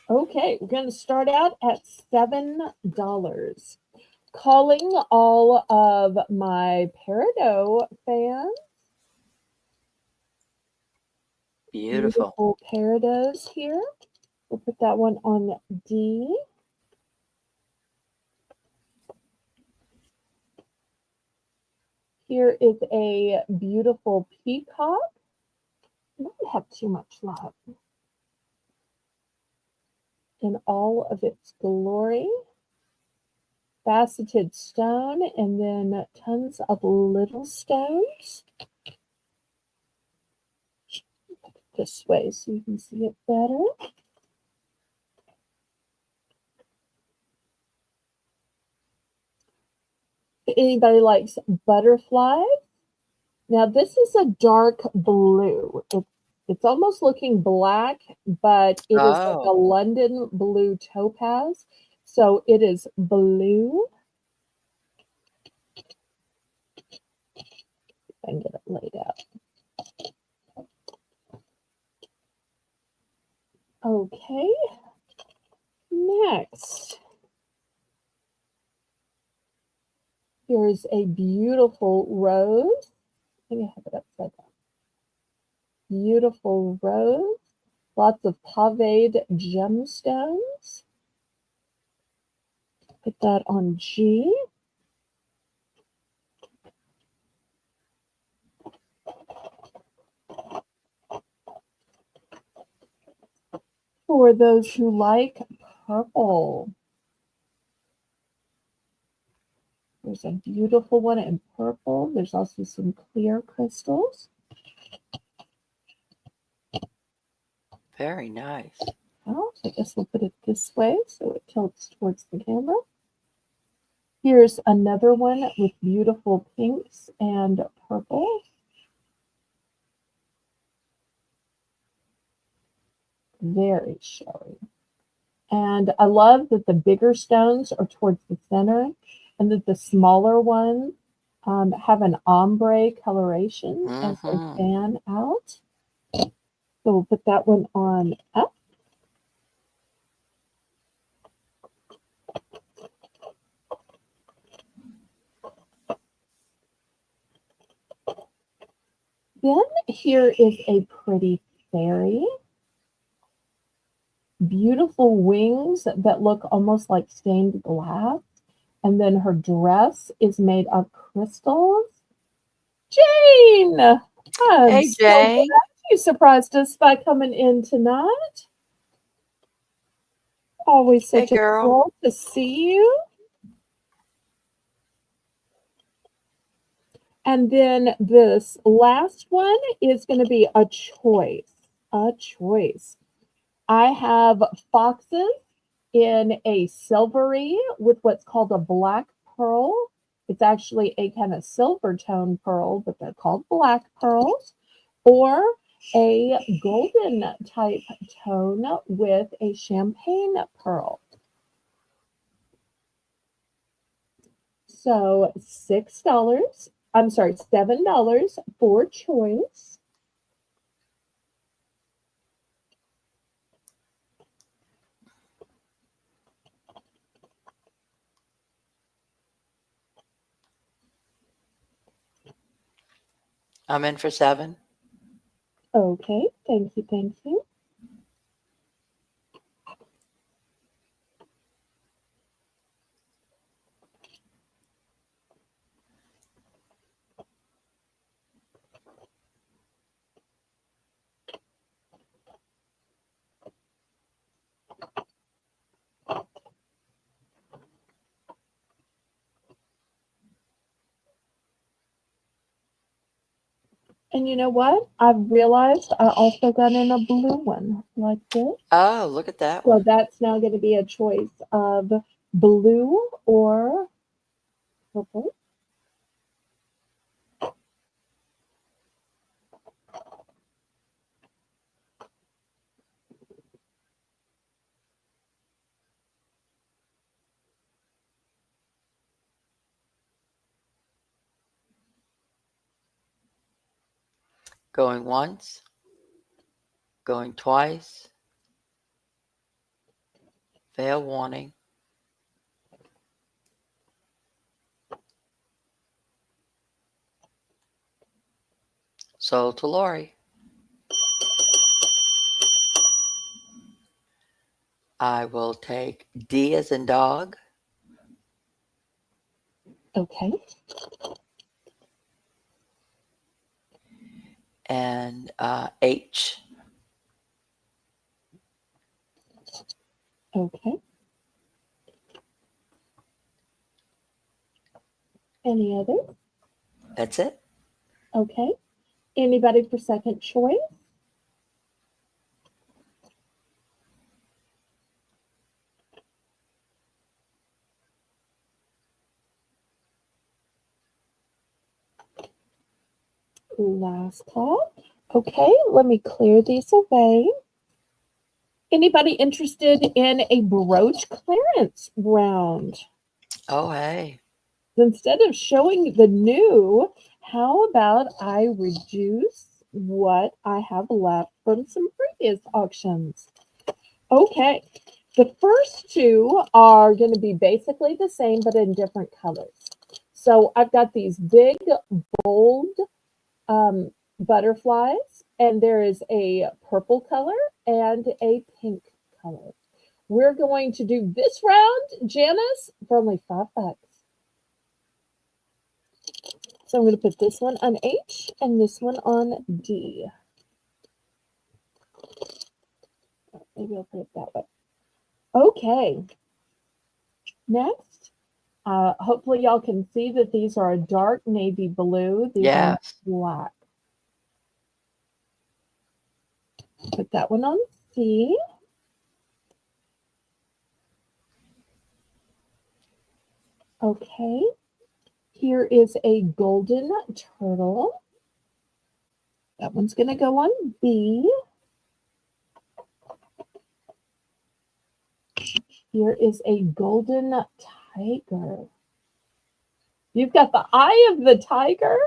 Okay, we're going to start out at $7. Calling all of my Peridot fans. Beautiful. Beautiful Peridots here. We'll put that one on D. Here is a beautiful peacock. I don't have too much love. In all of its glory. Faceted stone and then tons of little stones. This way so you can see it better. Anybody likes butterflies? Now this is a dark blue. It's almost looking black, but it is like a Oh, London blue topaz. So it is blue. If I can get it laid out. Okay. Next. Here's a beautiful rose. Let me have it upside down. Beautiful rose. Lots of paved gemstones. Put that on G. For those who like purple. There's a beautiful one in purple. There's also some clear crystals. very nice. Well, I guess we'll put it this way so it tilts towards the camera. Here's another one with beautiful pinks and purple. Very showy. And I love that the bigger stones are towards the center and that the smaller ones have an ombre coloration as they Mm-hmm. fan out. So we'll put that one on up. Then here is a pretty fairy. Beautiful wings that look almost like stained glass. And then her dress is made of crystals. Jane! I'm Hey, so Jane. glad you surprised us by coming in tonight. Always Hey, such a girl. thrill to see you. And then this last one is going to be a choice. A choice. I have foxes in a silvery with what's called a black pearl. It's actually a kind of silver tone pearl, but they're called black pearls. Or a golden type tone with a champagne pearl. So $6, I'm sorry, $7 for choice. I'm in for 7. Okay, thank you, thank you. And you know what? I've realized I also got in a blue one like this. Oh, look at that So one. that's now going to be a choice of blue or purple. Going once, going twice. Fair warning. Sold to Lori. I will take D as in dog Okay, and H. okay. Any other? That's it. Okay. Anybody for second choice? Last call. Okay, let me clear these away. Anybody interested in a brooch clearance round? Oh, hey. Instead of showing the new, how about I reduce what I have left from some previous auctions? Okay, the first two are going to be basically the same, but in different colors. So I've got these big, bold butterflies, and there is a purple color and a pink color. We're going to do this round, Janice, for only $5. So I'm going to put this one on H and this one on D. Maybe I'll put it that way. Okay. Next, hopefully y'all can see that these are a dark navy blue. These are Yes. black. Put that one on C. Okay. Here is a golden turtle. That one's going to go on B. Here is a golden tiger. You've got the eye of the tiger.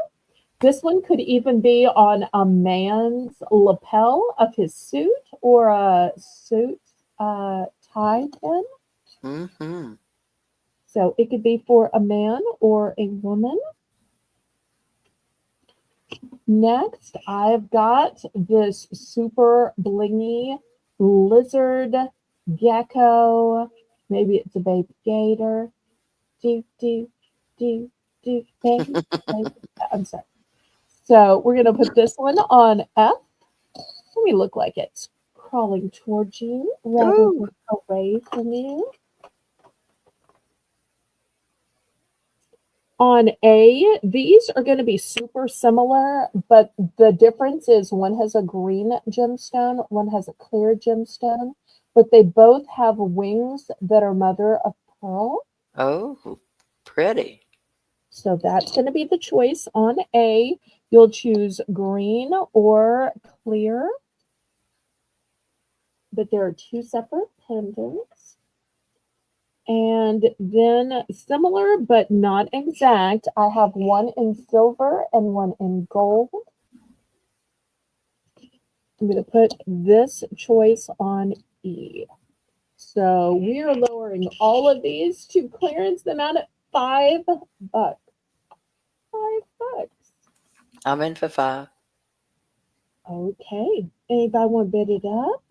This one could even be on a man's lapel of his suit or a suit tie pin. Mm-hmm. So it could be for a man or a woman. Next, I've got this super blingy lizard gecko. Maybe it's a baby gator. Do, do, do, do, baby, baby. I'm sorry. So we're going to put this one on F. Let me look like it's crawling towards you rather Ooh. than away from you. On A, these are going to be super similar, but the difference is one has a green gemstone, one has a clear gemstone, but they both have wings that are mother of pearl. Oh, pretty. So that's going to be the choice on A. You'll choose green or clear, but there are two separate pendants. And then similar but not exact, I have one in silver and one in gold. I'm going to put this choice on E. So we are lowering all of these to clearance them out at $5. $5. I'm in for 5. Okay. Anybody want to bid it up?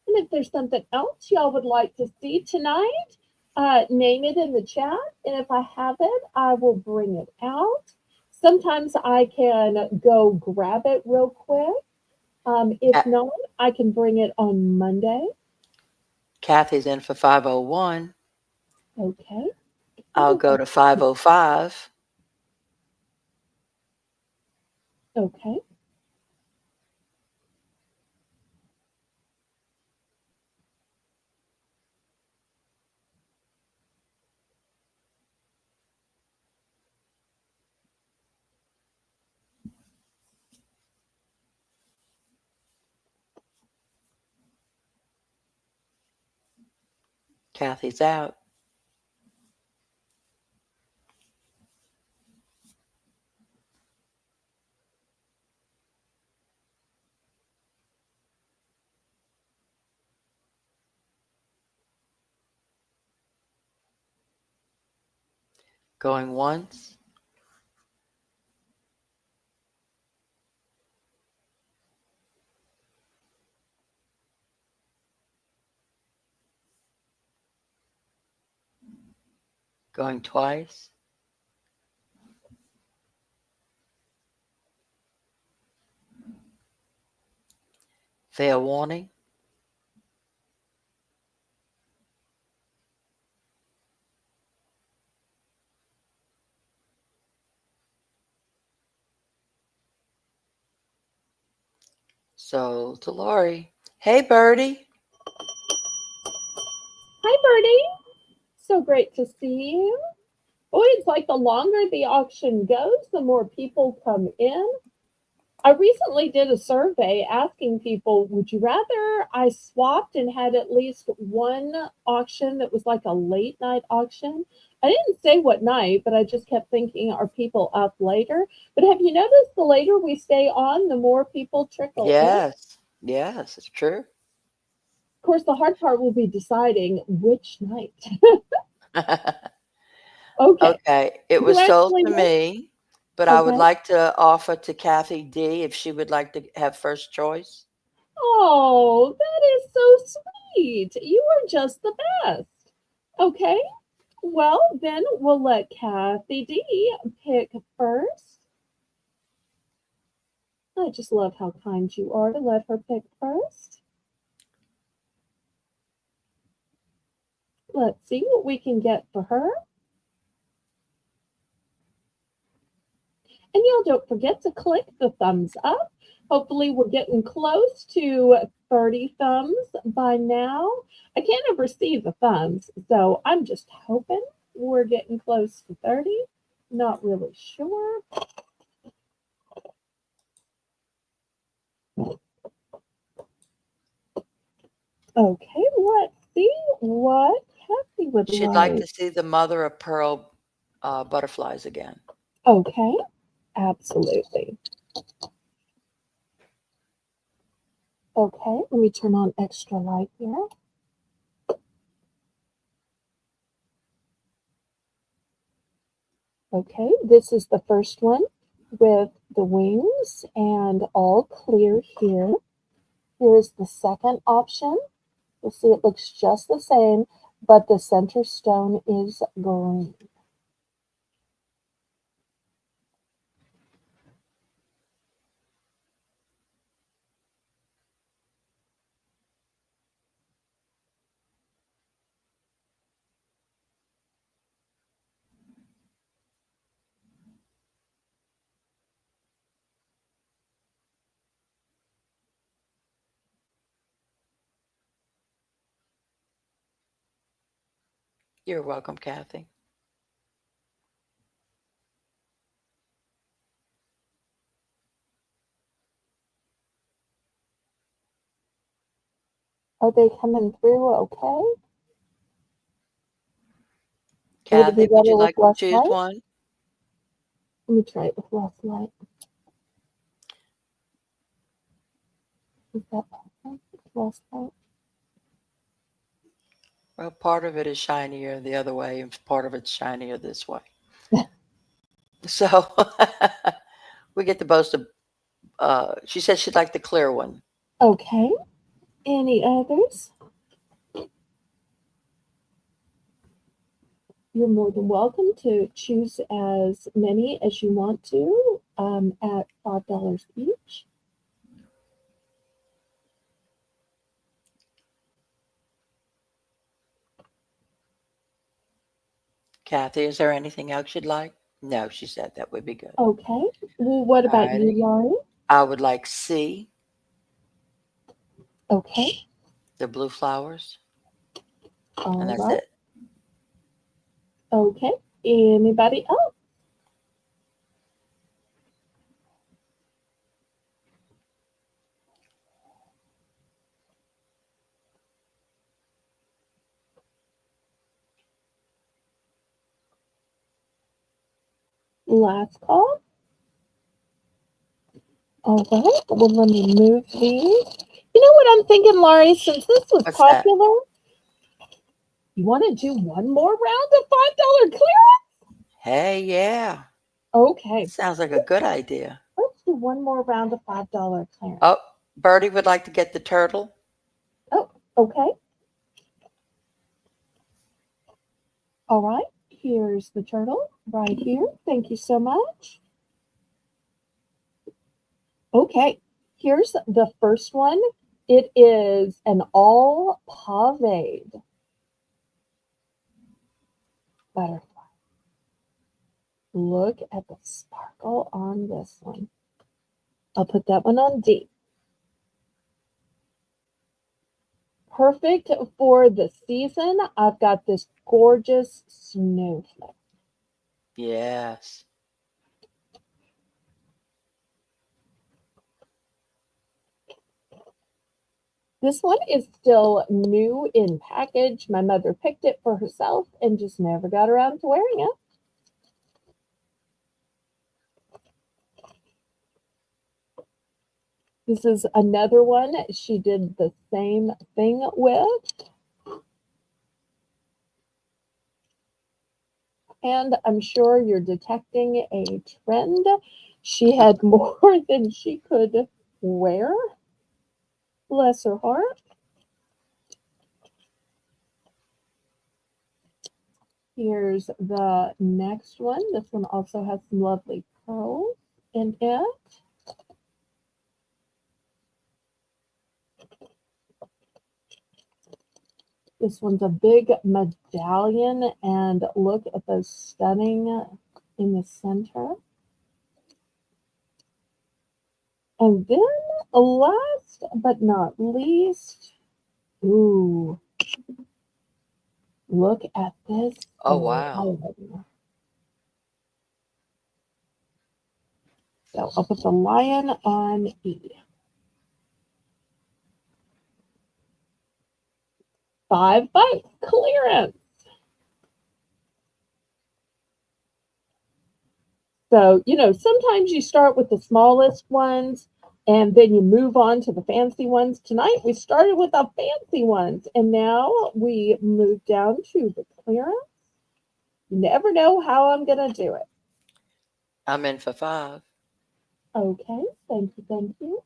And if there's something else y'all would like to see tonight, name it in the chat. And if I have it, I will bring it out. Sometimes I can go grab it real quick. If Ca- not, I can bring it on Monday. Kathy's in for 501. Okay. I'll Wonderful. go to 505. Okay. Kathy's out. Going once, going twice. Fair warning. So to Lori. Hey, Birdie. Hi, Bertie. So great to see you. Boy, it's like the longer the auction goes, the more people come in. I recently did a survey asking people, would you rather I swapped and had at least one auction that was like a late night auction? I didn't say what night, but I just kept thinking, are people up later? But have you noticed the later we stay on, the more people trickle in? Of Yes. Yes, it's true. course, the hard part will be deciding which night. Okay. Okay. It You was sold actually to know? me, but I would Okay. like to offer to Kathy D if she would like to have first choice. Oh, that is so sweet. You are just the best. Okay. Well, then we'll let Kathy D pick first. I just love how kind you are to let her pick first. Let's see what we can get for her. And y'all don't forget to click the thumbs up. Hopefully, we're getting close to 30 thumbs by now. I can't ever see the thumbs, so I'm just hoping we're getting close to 30. Not really sure. Okay, let's see what Kathy would She'd like like. to see the mother of pearl butterflies again. Okay, absolutely. Okay, let me turn on extra light here. Okay, this is the first one with the wings and all clear here. Here's the second option. You'll see it looks just the same, but the center stone is green. You're welcome, Kathy. Are they coming through okay? Would it be Kathy, would you better with like to less choose light? one? Let me try it with less light. Is that better? Less light? Well, part of it is shinier the other way, and part of it's shinier this way. So we get the most of, she said she'd like the clear one. Okay. Any others? You're more than welcome to choose as many as you want to at $5 each. Kathy, is there anything else you'd like? No, she said that would be good. Okay. Well, what All about you, righty. Laurie? I would like C, Okay. the blue flowers, and All that's right. it. Okay. Anybody else? Last call. All right. Well, let me move these. You know what I'm thinking, Laurie? Since this was What's that? popular, you want to do one more round of $5 clearance? Hey, yeah. Okay. Sounds like a good idea. Let's do one more round of $5 clearance. Oh, Bertie would like to get the turtle. Oh, okay. All right. Here's the turtle right here. Thank you so much. Okay. Here's the first one. It is an all paved butterfly. Look at the sparkle on this one. I'll put that one on D. Perfect for the season. I've got this gorgeous snowflake. Yes. This one is still new in package. My mother picked it for herself and just never got around to wearing it. This is another one she did the same thing with. And I'm sure you're detecting a trend. She had more than she could wear. Bless her heart. Here's the next one. This one also has some lovely pearls in it. This one's a big medallion, and look at those stunning in the center. And then last but not least, ooh, look at this Oh, wow. lion. So I'll put the lion on E. $5 clearance. So, sometimes you start with the smallest ones and then you move on to the fancy ones. Tonight we started with the fancy ones and now we move down to the clearance. You never know how I'm going to do it. I'm in for 5. Okay, thank you, thank you.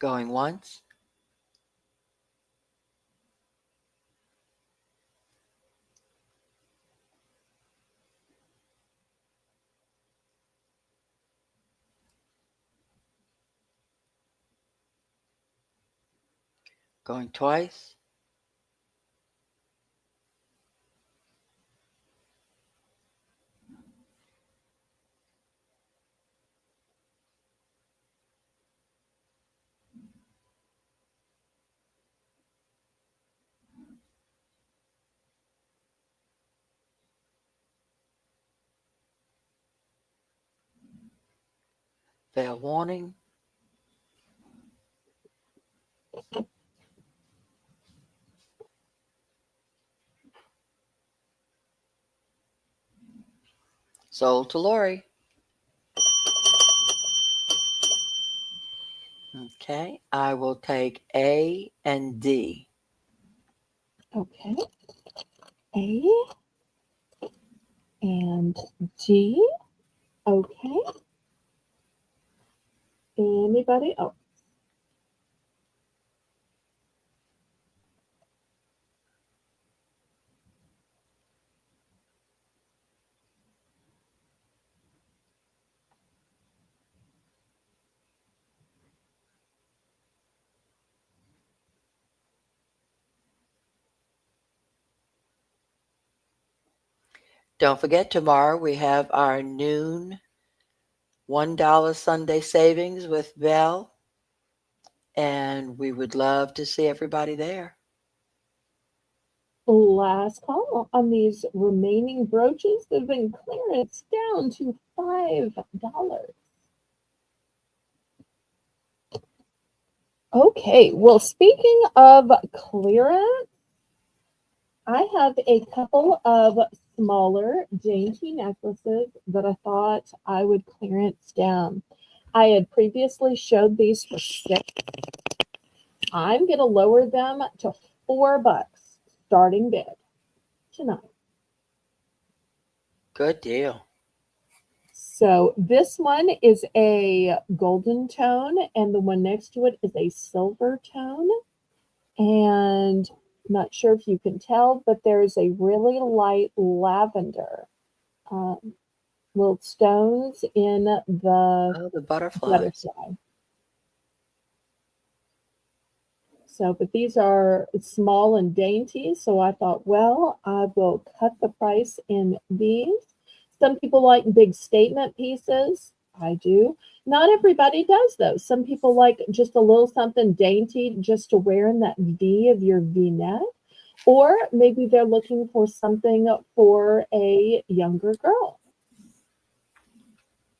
Going once, Going twice. Fair warning. Sold to Lori. Okay, I will take A and D. Okay. A and G. Okay. Anybody else? Don't forget, tomorrow we have our noon $1 Sunday savings with Belle, and we would love to see everybody there. Last call on these remaining brooches that have been clearance down to $5. Okay, well, speaking of clearance, I have a couple of smaller dainty necklaces that I thought I would clearance down. I had previously showed these for 6. I'm going to lower them to $4 starting bid tonight. Good deal. So this one is a golden tone, and the one next to it is a silver tone. And I'm not sure if you can tell, but there's a really light lavender. Um, Little stones in the Oh, the butterflies. butterfly. So, but these are small and dainty. So I thought, well, I will cut the price in these. Some people like big statement pieces. I do. Not everybody does, though. Some people like just a little something dainty just to wear in that V of your V-neck. Or maybe they're looking for something for a younger girl.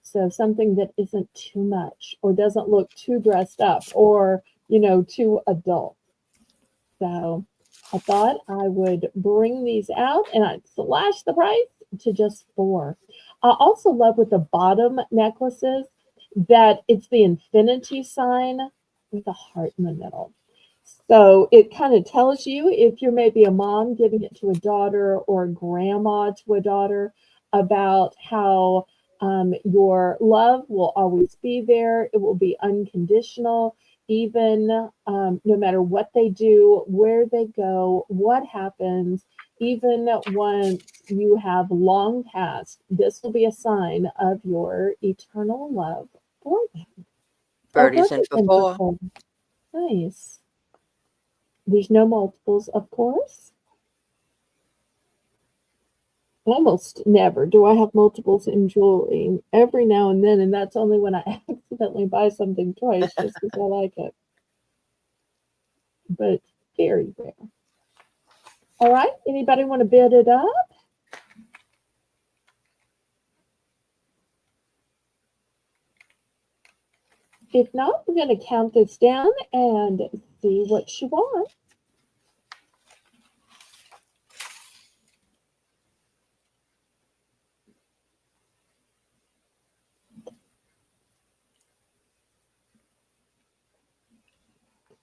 So something that isn't too much or doesn't look too dressed up or, too adult. So I thought I would bring these out and I'd slash the price to just 4. I also love with the bottom necklaces that it's the infinity sign with a heart in the middle. So it kind of tells you if you're maybe a mom giving it to a daughter or a grandma to a daughter about how your love will always be there. It will be unconditional, even no matter what they do, where they go, what happens, even once you have long passed. This will be a sign of your eternal love for them. Oh, Birdie's in Birdie's for in for 4. 4. Nice. There's no multiples, of course. Almost never do I have multiples in jewelry. Every now and then, and that's only when I accidentally buy something twice just because I like it. But very rare. All right, anybody want to bid it up? If not, we're going to count this down and see what she wants.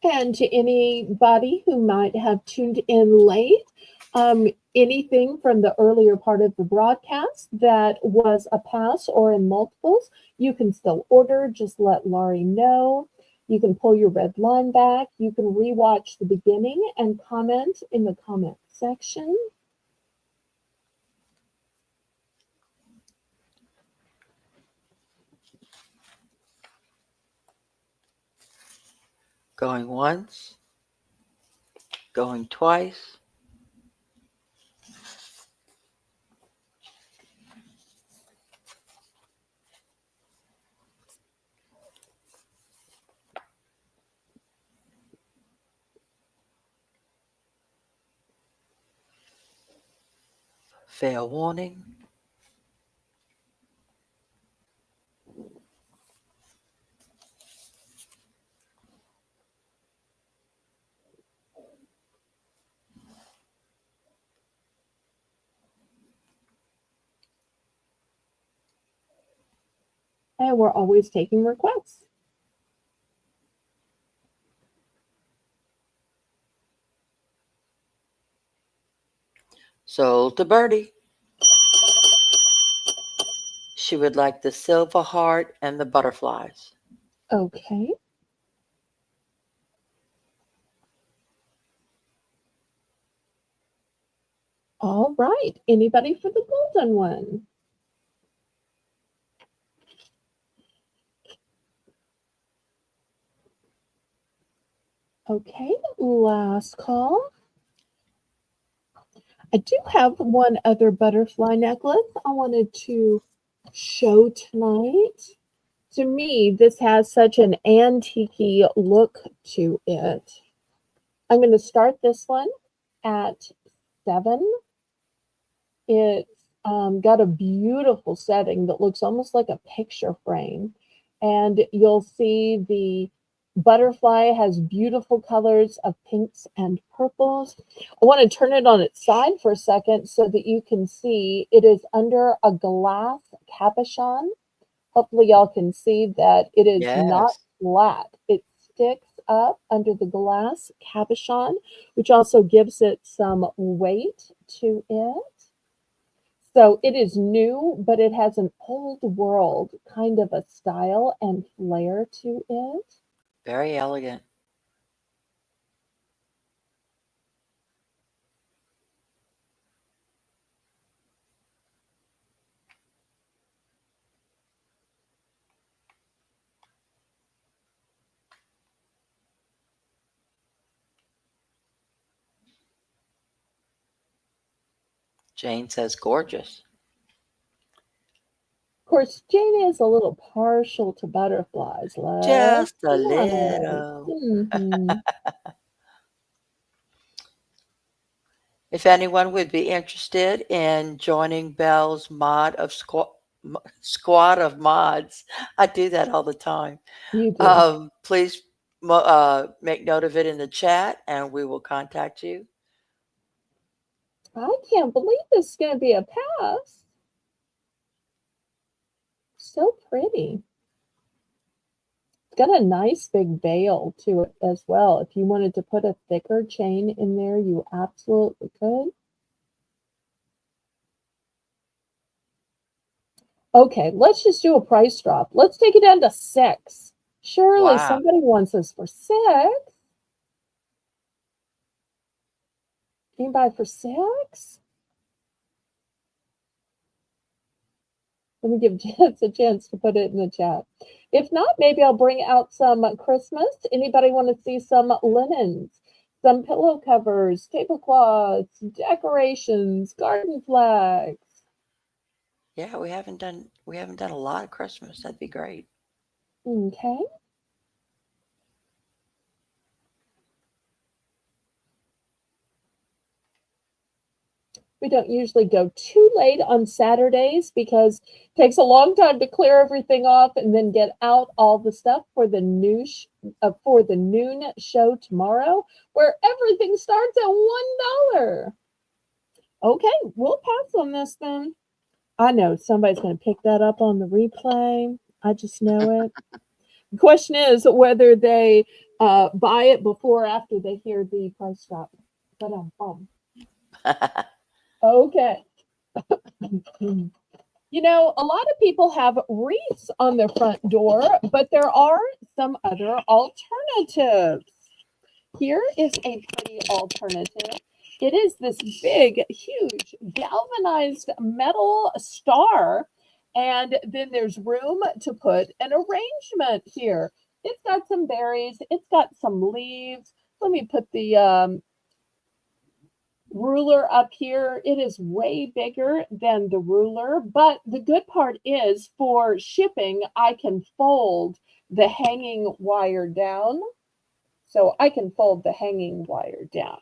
And to anybody who might have tuned in late, anything from the earlier part of the broadcast that was a pass or in multiples, you can still order. Just let Laurie know. You can pull your red line back. You can rewatch the beginning and comment in the comment section. Going once. Going twice. Fair warning. And we're always taking requests. Sold to Birdie. She would like the silver heart and the butterflies. Okay. All right. Anybody for the golden one? Okay, last call. I do have one other butterfly necklace I wanted to show tonight. To me, this has such an antique look to it. I'm going to start this one at 7. It's got a beautiful setting that looks almost like a picture frame. And you'll see the butterfly has beautiful colors of pinks and purples. I want to turn it on its side for a second so that you can see it is under a glass cabochon. Hopefully, y'all can see that it is not Yes. flat. It sticks up under the glass cabochon, which also gives it some weight to it. So it is new, but it has an old world kind of a style and flair to it. Very elegant. Jane says gorgeous. Of course, Jane is a little partial to butterflies. Let's Just a be honest. little. Mhm. If anyone would be interested in joining Belle's squad of mods, I do that all the time. You do. Please make note of it in the chat, and we will contact you. I can't believe this is going to be a pass. So pretty. It's got a nice big veil to it as well. If you wanted to put a thicker chain in there, you absolutely could. Okay, let's just do a price drop. Let's take it down to 6. Surely Wow. somebody wants this for 6. Can you buy for 6? Let me give Jess a chance to put it in the chat. If not, maybe I'll bring out some Christmas. Anybody want to see some linens, some pillow covers, tablecloths, decorations, garden flags? Yeah, we haven't done a lot of Christmas. That'd be great. Okay. We don't usually go too late on Saturdays because it takes a long time to clear everything off and then get out all the stuff for the for the noon show tomorrow, where everything starts at $1. Okay, we'll pass on this then. I know somebody's going to pick that up on the replay. I just know it. The question is whether they buy it before or after they hear the price drop. But okay. You know, a lot of people have wreaths on their front door, but there are some other alternatives. Here is a pretty alternative. It is this big, huge, galvanized metal star, and then there's room to put an arrangement here. It's got some berries, it's got some leaves. Let me put the Ruler up here, it is way bigger than the ruler, but the good part is for shipping, I can fold the hanging wire down. So I can fold the hanging wire down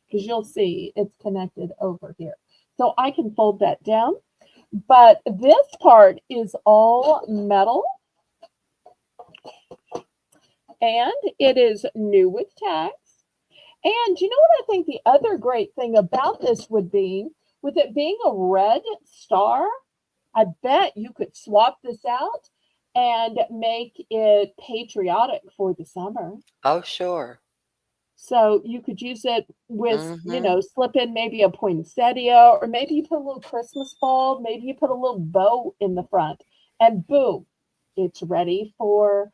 because you'll see it's connected over here. So I can fold that down, but this part is all metal and it is new with tags. And you know what I think the other great thing about this would be, with it being a red star, I bet you could swap this out and make it patriotic for the summer. Oh, sure. So you could use it with, Mm-hmm. slip in maybe a poinsettia, or maybe you put a little Christmas ball, maybe you put a little bow in the front, and boom, it's ready for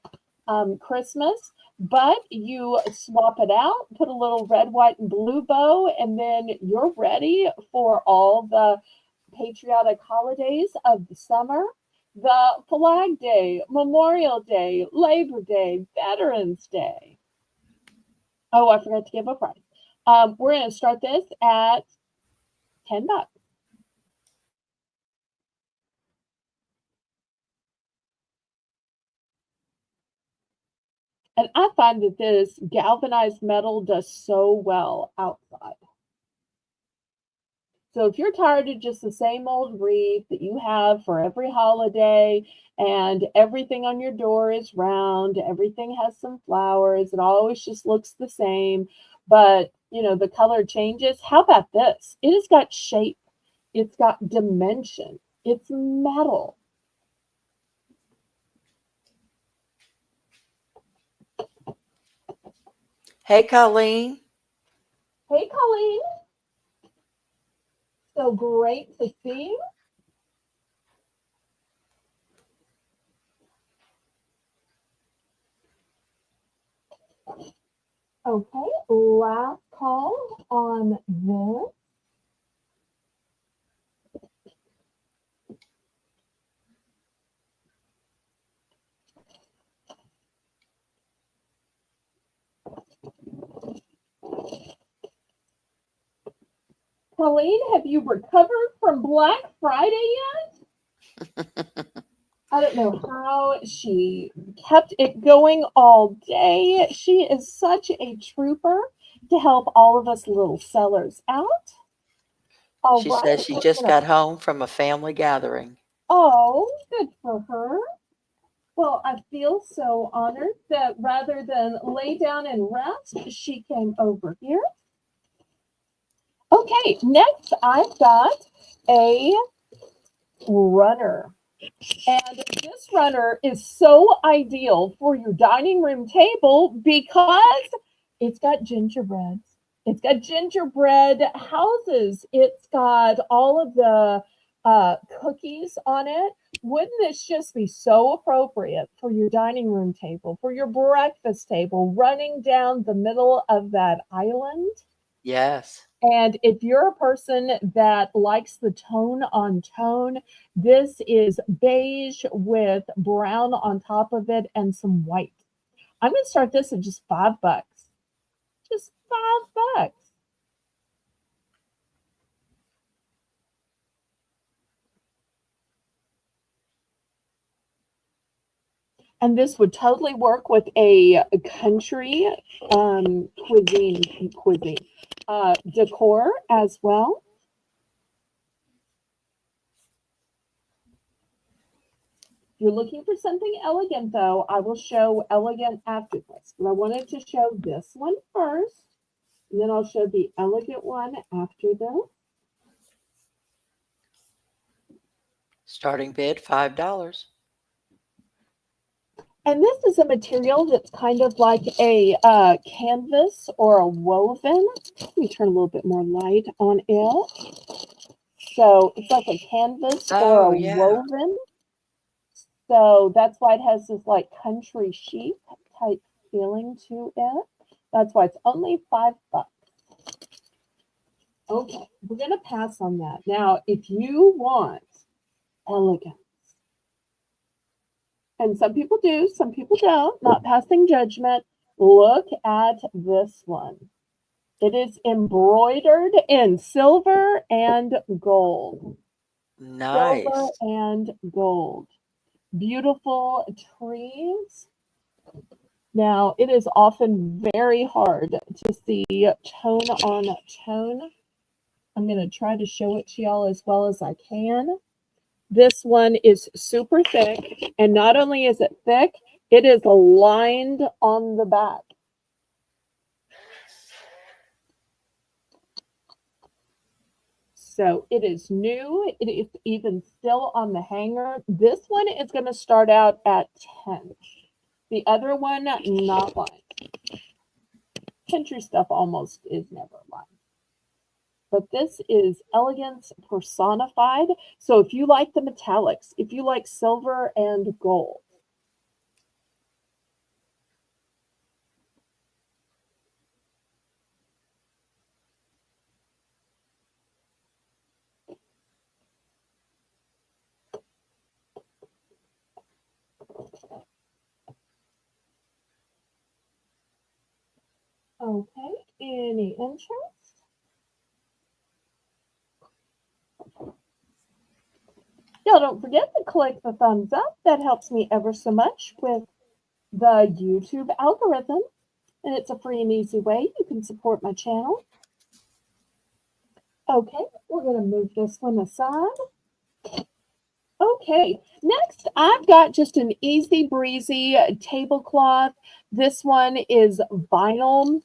Christmas. But you swap it out, put a little red, white, and blue bow, and then you're ready for all the patriotic holidays of the summer. The Flag Day, Memorial Day, Labor Day, Veterans Day. Oh, I forgot to give a price. We're going to start this at $10. And I find that this galvanized metal does so well outside. So if you're tired of just the same old wreath that you have for every holiday and everything on your door is round, everything has some flowers, it always just looks the same, but the color changes. How about this? It has got shape. It's got dimension. It's metal. Hey, Colleen. Hey, Colleen. So great to see you. Okay, last call on this. Colleen, have you recovered from Black Friday yet? I don't know how she kept it going all day. She is such a trooper to help all of us little sellers out. All She says right, she we're just gonna. got home from a family gathering. Oh, good for her. Well, I feel so honored that rather than lay down and rest, she came over here. Okay, next I've got a runner. And this runner is so ideal for your dining room table because it's got gingerbread. It's got gingerbread houses. It's got all of the cookies on it. Wouldn't this just be so appropriate for your dining room table, for your breakfast table, running down the middle of that island? Yes. And if you're a person that likes the tone on tone, this is beige with brown on top of it and some white. I'm going to start this at just $5. Just $5. And this would totally work with a country cuisine decor as well. If you're looking for something elegant, though, I will show elegant after this. But I wanted to show this one first, and then I'll show the elegant one after this. Starting bid $5. And this is a material that's kind of like a canvas or a woven. Let me turn a little bit more light on it. So it's like a canvas or Oh, a yeah. woven. So that's why it has this like country chic type feeling to it. That's why it's only $5. Okay, we're going to pass on that. Now, if you want elegance, and some people do, some people don't, not passing judgment, look at this one. It is embroidered in silver and gold. Silver Nice. and gold. Beautiful trees. Now, it is often very hard to see tone on tone. I'm going to try to show it to y'all as well as I can. This one is super thick, and not only is it thick, it is lined on the back. So it is new. It is even still on the hanger. This one is going to start out at 10. The other one, not lined. Country stuff almost is never lined. But this is elegance personified. So if you like the metallics, if you like silver and gold, okay, any interest? Y'all don't forget to click the thumbs up. That helps me ever so much with the YouTube algorithm. And it's a free and easy way you can support my channel. Okay, we're going to move this one aside. Okay, next I've got just an easy breezy tablecloth. This one is vinyl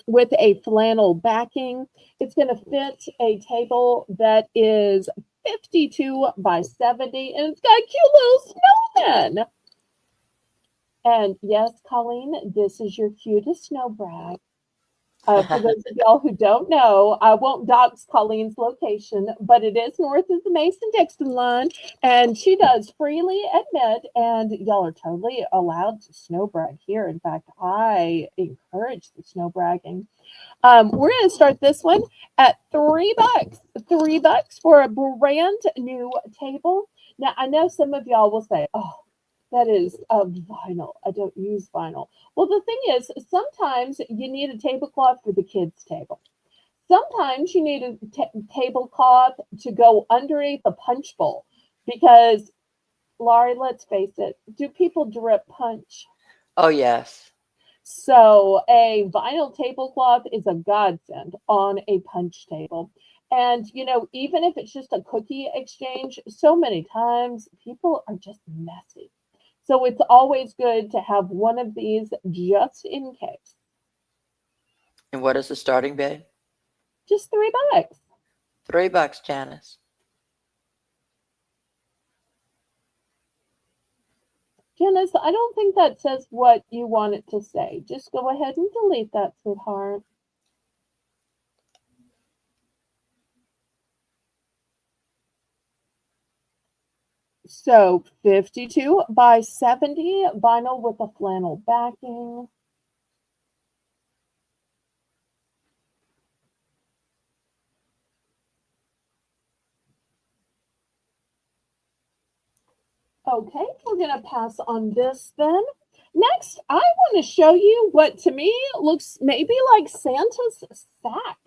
with a flannel backing. It's going to fit a table that is 52 by 70, and it's got a cute little snowman. And yes, Colleen, this is your cutest snow brag. For those of y'all who don't know, I won't dox Colleen's location, but it is north of the Mason-Dixon line, and she does freely admit, and y'all are totally allowed to snow brag here. In fact, I encourage the snow bragging. We're going to start this one at $3. $3 for a brand new table. Now, I know some of y'all will say, oh, that is vinyl. I don't use vinyl. Well, the thing is, sometimes you need a tablecloth for the kids' table. Sometimes you need a tablecloth to go underneath a punch bowl because, Laurie, let's face it, do people drip punch? Oh, yes. So a vinyl tablecloth is a godsend on a punch table. And, you know, even if it's just a cookie exchange, so many times people are just messy. So it's always good to have one of these just in case. And what is the starting bid? Just $3. $3, Janice. Janice, I don't think that says what you want it to say. Just go ahead and delete that, sweetheart. So 52 by 70 vinyl with a flannel backing. Okay, we're going to pass on this then. Next, I want to show you what to me looks maybe like Santa's sack.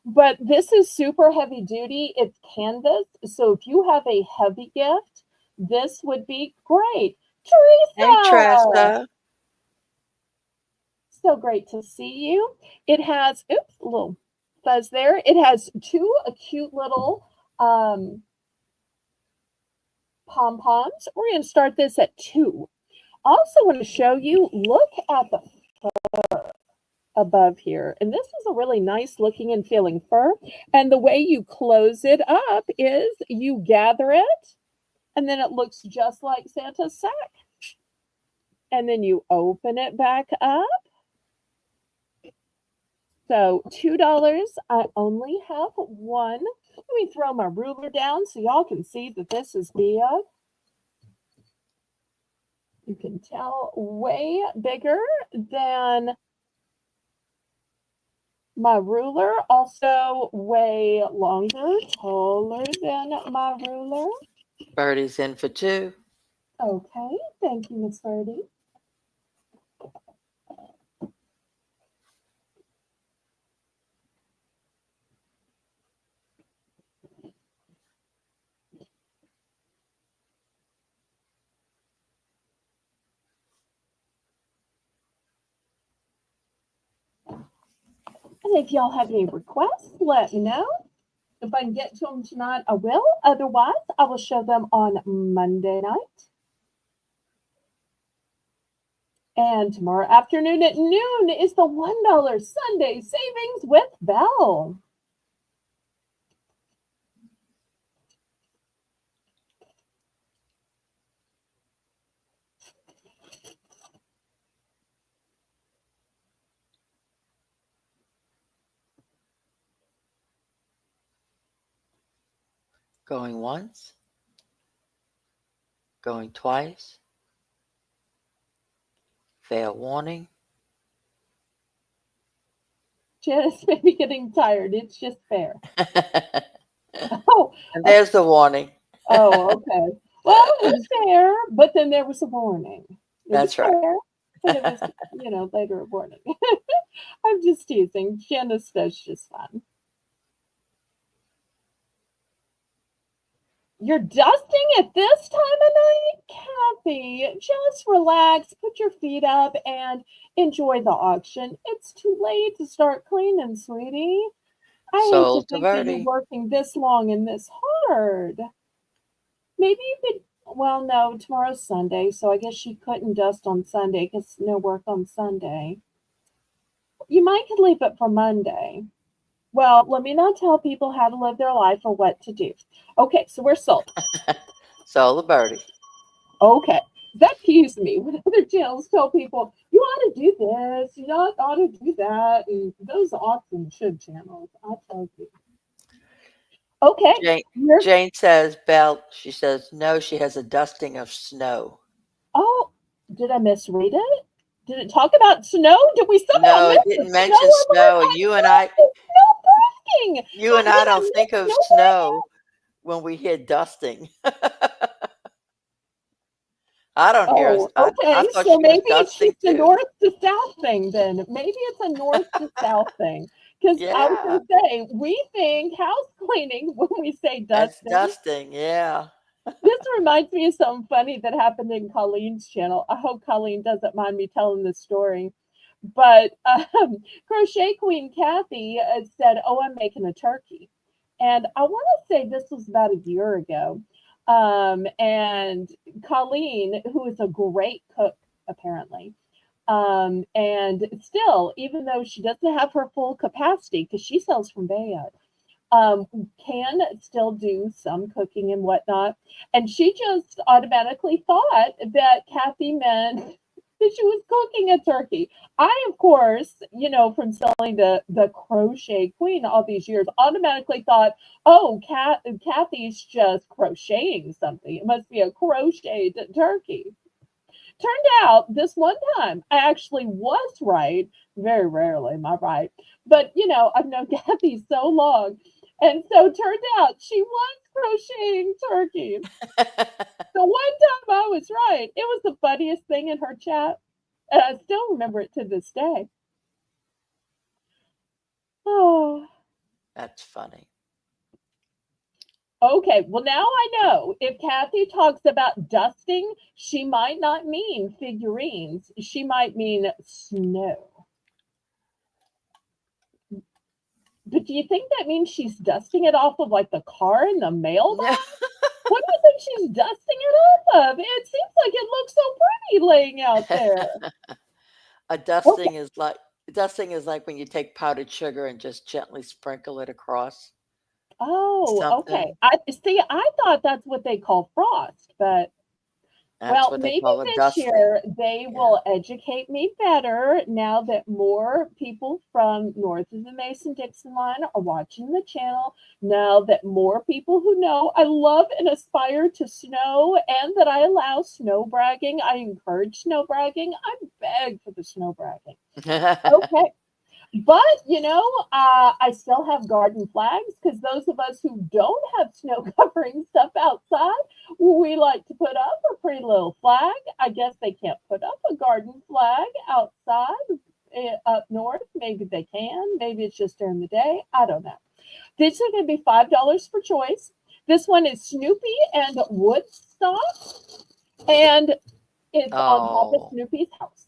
But this is super heavy duty. It's canvas. So if you have a heavy gift, this would be great. Hey, Teresa! Tressa. So great to see you. It has, oops, a little fuzz there. It has two cute little pom-poms. We're going to start this at 2. Also want to show you, look at the fur above here. And this is a really nice looking and feeling fur. And the way you close it up is you gather it, and then it looks just like Santa's sack. And then you open it back up. So $2, I only have one. Let me throw my ruler down so y'all can see that this is big. You can tell way bigger than my ruler, also way longer, taller than my ruler. Birdie's in for 2. Okay, thank you, Miss Birdie. And if y'all have any requests, let me know. If I can get to them tonight, I will. Otherwise, I will show them on Monday night. And tomorrow afternoon at noon is the $1 Sunday Savings with Belle. Going once, going twice, fair warning. Janice may be getting tired. It's just fair. And Oh, there's the warning. okay. Well, it was fair, but then there was a warning. It was That's right. fair, but it was, later a warning. I'm just teasing. Janice does just fun. You're dusting at this time of night? Kathy, just relax, put your feet up, and enjoy the auction. It's too late to start cleaning, sweetie. I hate to Sold to think that you're Verdi. working this long and this hard. Maybe you could, well, no, tomorrow's Sunday, so I guess she couldn't dust on Sunday because no work on Sunday. You might could leave it for Monday. Well, let me not tell people how to live their life or what to do. Okay, so we're sold. Sold to Verdi. Okay. That peeves me when other channels tell people, you ought to do this, you ought to do that. And those often should channels. I tell you. Okay. Jane, You're, Jane says, Belle, she says, no, she has a dusting of snow. oh, did I misread it? Did it talk about snow? Did we somehow No, miss it the didn't snow mention alert snow. on snow breaking? You and I Did I don't miss think of snow breaking? snow when we hear dusting. I don't hear us. Oh, I okay. thought So she was maybe it's dusting just a too. north to south thing then. Maybe it's a north to south thing. Because I was Yeah, going to say, we think house cleaning when we say that's dusting. dusting. Yeah. This reminds me of something funny that happened in Colleen's channel. I hope Colleen doesn't mind me telling this story. But Crochet Queen Kathy said, oh, I'm making a turkey. And I want to say this was about a year ago. And Colleen, who is a great cook, apparently, and still, even though she doesn't have her full capacity, because she sells from Bayard, can still do some cooking and whatnot. And she just automatically thought that Kathy meant that she was cooking a turkey. I, of course, from selling the Crochet Queen all these years, automatically thought, oh, Kathy's just crocheting something. It must be a crocheted turkey. Turned out this one time I actually was right. Very rarely am I right. But I've known Kathy so long. And so it turned out she was crocheting turkeys. The one time I was right, it was the funniest thing in her chat. And I still remember it to this day. Oh, That's funny. okay. Well, now I know if Kathy talks about dusting, she might not mean figurines. She might mean snow. But do you think that means she's dusting it off of like the car in the mailbox? What do you think she's dusting it off of? It seems like it looks so pretty laying out there. A Okay. dusting is like when you take powdered sugar and just gently sprinkle it across Oh, okay. something. I see. I thought that's what they call frost, but That's well, what they maybe call a this dusting. year they Yeah. will educate me better now that more people from north of the Mason-Dixon line are watching the channel. Now that more people who know I love and aspire to snow and that I allow snow bragging. I encourage snow bragging. I beg for the snow bragging. Okay. But I still have garden flags because those of us who don't have snow covering stuff outside, we like to put up a pretty little flag. I guess they can't put up a garden flag outside up north. Maybe they can. Maybe it's just during the day. I don't know. These are going to be $5 for choice. This one is Snoopy and Woodstock, and it's on top of Oh, Snoopy's house.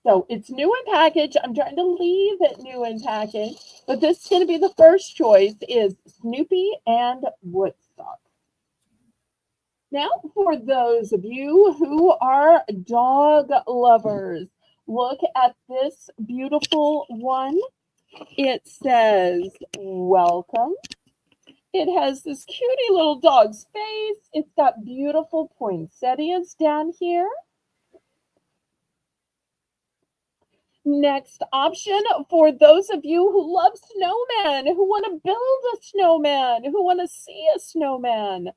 So it's new in package. I'm trying to leave it new in package, but this is going to be the first choice is Snoopy and Woodstock. Now, for those of you who are dog lovers, look at this beautiful one. It says, welcome. It has this cutie little dog's face. It's got beautiful poinsettias down here. Next option for those of you who love snowmen, who want to build a snowman, who want to see a snowman,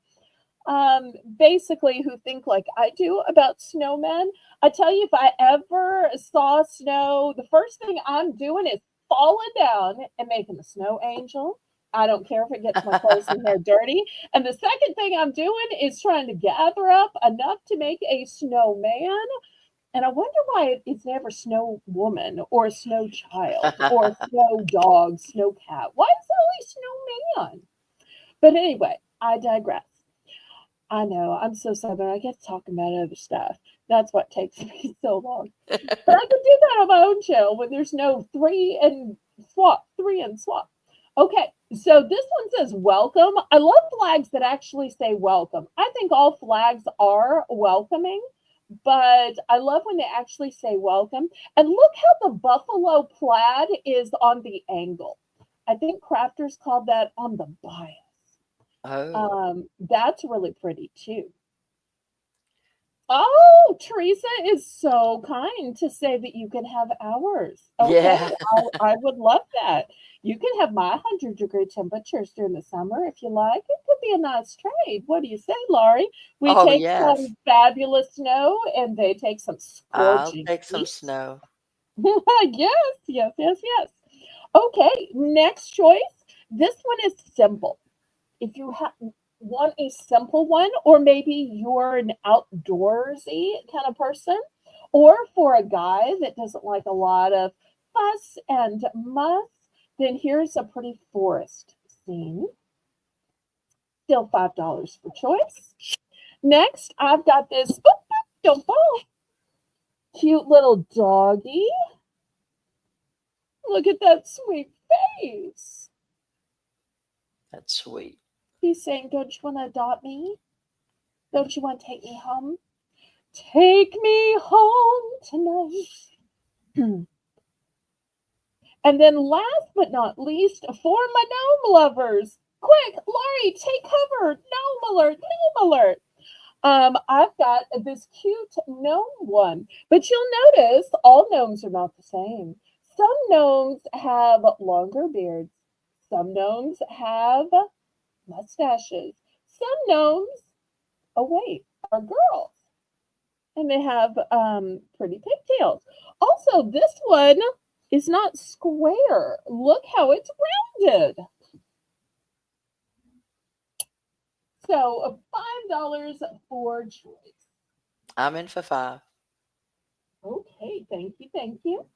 basically who think like I do about snowmen. I tell you, if I ever saw snow, the first thing I'm doing is falling down and making a snow angel. I don't care if it gets my clothes and hair dirty. And the second thing I'm doing is trying to gather up enough to make a snowman. And I wonder why it's never snow woman or snow child or snow dog, snow cat. Why is it always snowman? But anyway, I digress. I know, I'm so southern. I get talking about other stuff. That's what takes me so long. But I can do that on my own channel when there's no three and swap. Okay, so this one says welcome. I love flags that actually say welcome. I think all flags are welcoming, but I love when they actually say welcome. And look how the buffalo plaid is on the angle. I think crafters called that on the bias. Oh, That's really pretty too. Oh, Teresa is so kind to say that you can have ours. Okay, yeah. I would love that. You can have my 100-degree temperatures during the summer if you like. It could be a nice trade. What do you say, Laurie? We Oh, take yes. some fabulous snow and they take some I'll scorching take some heat. snow. Yes, yes, yes, yes. Okay, next choice. This one is simple. If you want a simple one, or maybe you're an outdoorsy kind of person, or for a guy that doesn't like a lot of fuss and muss, then here's a pretty forest scene. Still $5 for choice. Next, I've got this, don't fall, cute little doggy. Look at that sweet face. That's sweet. He's saying, don't you want to adopt me? Don't you want to take me home? Take me home tonight. And then last but not least, for my gnome lovers, quick, Laurie, take cover. Gnome alert, gnome alert. I've got this cute gnome one, but you'll notice all gnomes are not the same. Some gnomes have longer beards. Some gnomes have mustaches. Some gnomes, oh wait, are girls. And they have pretty pigtails. Also, this one is not square. Look how it's rounded. So $5 for choice. I'm in for 5. Okay, thank you, thank you.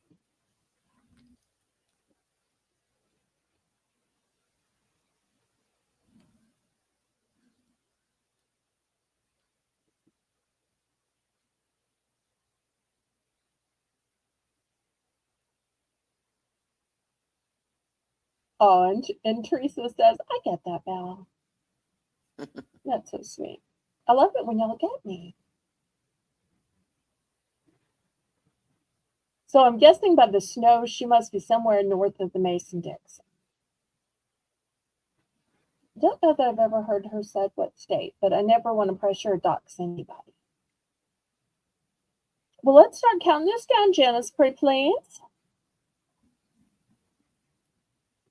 Oh, and Teresa says, I get that, Belle. That's so sweet. I love it when y'all get me. So I'm guessing by the snow, she must be somewhere north of the Mason-Dixon. Don't know that I've ever heard her said what state, but I never want to pressure or dox anybody. Well, let's start counting this down, Janice, pretty please.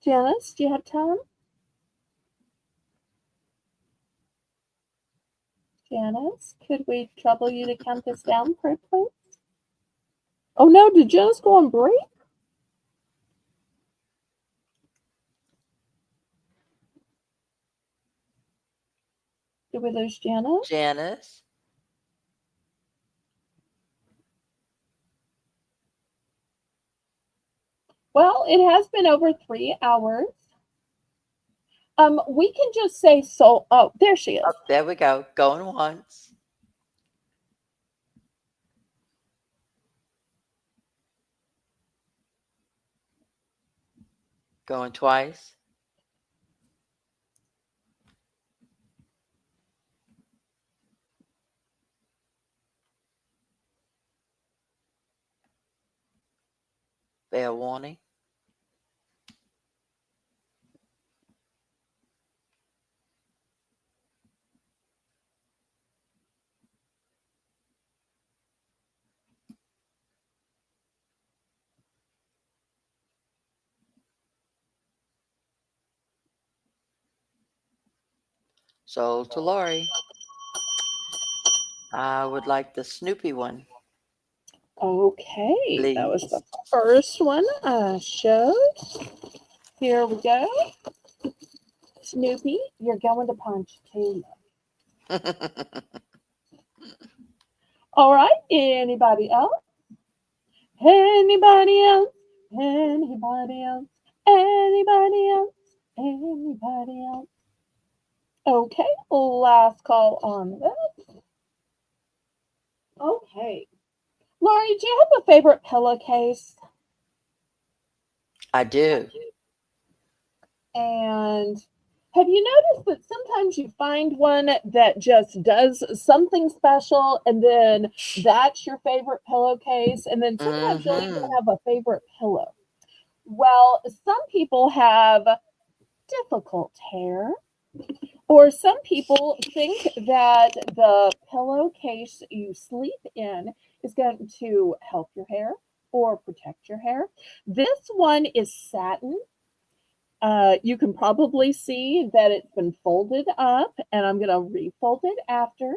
Janice, do you have time? Janice, could we trouble you to count this down, pretty please? Oh no, did Janice go on break? Did we lose Janice? Janice. Well, it has been over 3 hours. We can just say so. Oh, there she is. Oh, there we go. Going once. Going twice. Fair warning. Sold to Lori. I would like the Snoopy one, Okay, that was please. the first one I showed. Here we go. Snoopy, you're going to Ponchatoula. All right, anybody else? Anybody else? Anybody else? Anybody else? Anybody else? Okay, last call on this. Okay. Lori, do you have a favorite pillowcase? I do. And have you noticed that sometimes you find one that just does something special and then that's your favorite pillowcase? And then sometimes you'll even Mm-hmm. have a favorite pillow. Well, some people have difficult hair, or some people think that the pillowcase you sleep in is going to help your hair or protect your hair. This one is satin. You can probably see that it's been folded up, and I'm going to refold it after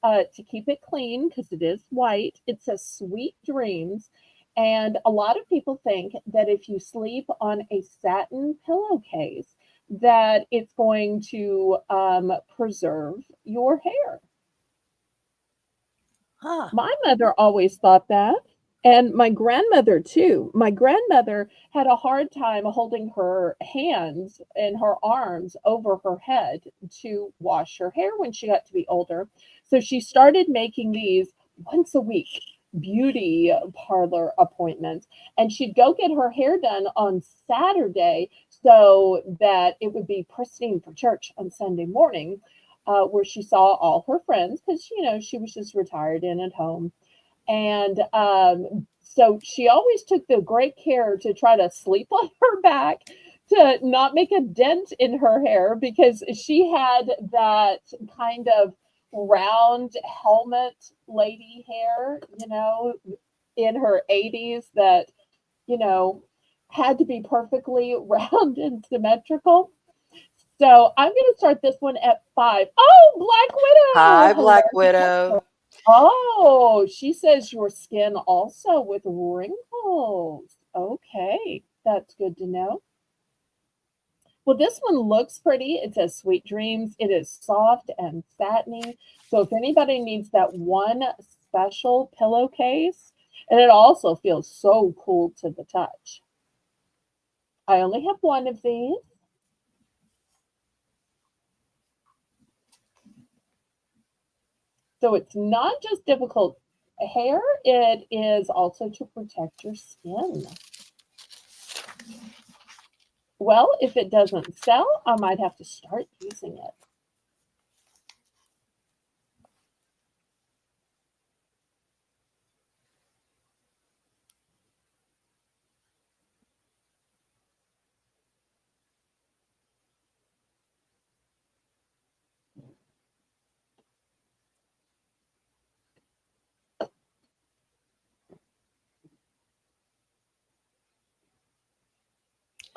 to keep it clean because it is white. It says Sweet Dreams. And a lot of people think that if you sleep on a satin pillowcase, that it's going to preserve your hair. Huh. My mother always thought that. And my grandmother, too. My grandmother had a hard time holding her hands and her arms over her head to wash her hair when she got to be older. So she started making these once a week beauty parlor appointments. And she'd go get her hair done on Saturday so that it would be pristine for church on Sunday morning, where she saw all her friends because, she was just retired in at home. And so she always took the great care to try to sleep on her back to not make a dent in her hair because she had that kind of round helmet lady hair, in her 80s that, you know, had to be perfectly round and symmetrical. So I'm going to start this one at 5. Oh, Black Widow. Hi, Black Hello. Widow. Oh, she says your skin also with wrinkles. Okay, that's good to know. Well, this one looks pretty. It says Sweet Dreams. It is soft and satiny. So if anybody needs that one special pillowcase, and it also feels so cool to the touch. I only have one of these. So it's not just difficult hair, it is also to protect your skin. Well, if it doesn't sell, I might have to start using it.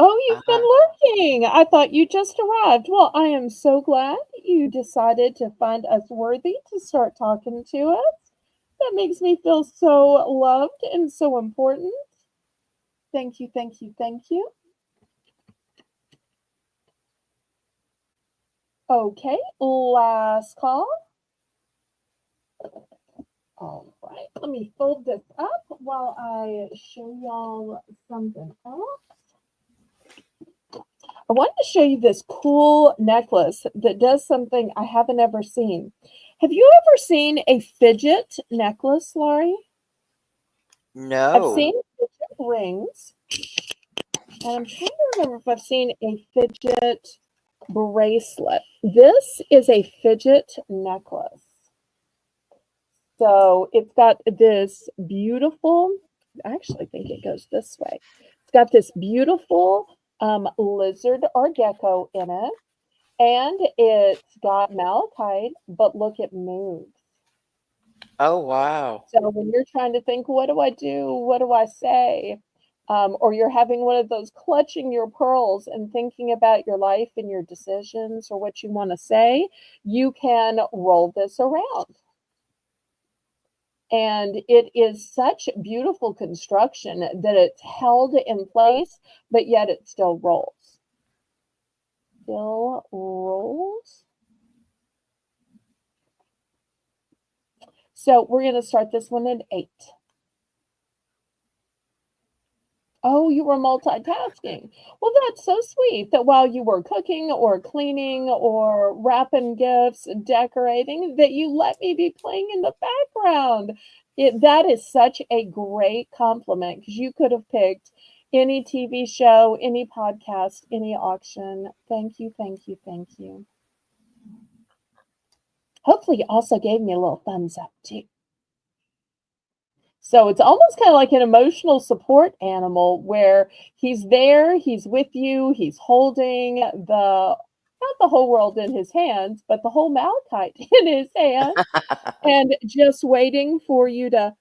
Oh, you've Uh, been lurking. I thought you just arrived. Well, I am so glad you decided to find us worthy to start talking to us. That makes me feel so loved and so important. Thank you, thank you, thank you. Okay, last call. All right, let me fold this up while I show y'all something else. I wanted to show you this cool necklace that does something I haven't ever seen. Have you ever seen a fidget necklace, Laurie? I've no. seen fidget rings, And I'm trying to remember if I've seen a fidget bracelet. This is a fidget necklace. So it's got this beautiful, I actually think it goes this way. It's got this beautiful lizard or gecko in it, and it's got malachite, but look, it moves. Oh, wow. So when you're trying to think, what do I do? What do I say? Or you're having one of those clutching your pearls and thinking about your life and your decisions or what you want to say, you can roll this around. And it is such beautiful construction that it's held in place, but yet it still rolls. Still rolls. So we're going to start this one at 8. Oh, you were multitasking. Well, that's so sweet that while you were cooking or cleaning or wrapping gifts, decorating, that you let me be playing in the background. That is such a great compliment because you could have picked any TV show, any podcast, any auction. Thank you, thank you, thank you. Hopefully, you also gave me a little thumbs up too. So it's almost kind of like an emotional support animal where he's there, he's with you, he's holding not the whole world in his hands, but the whole malachite in his hand, and just waiting for you to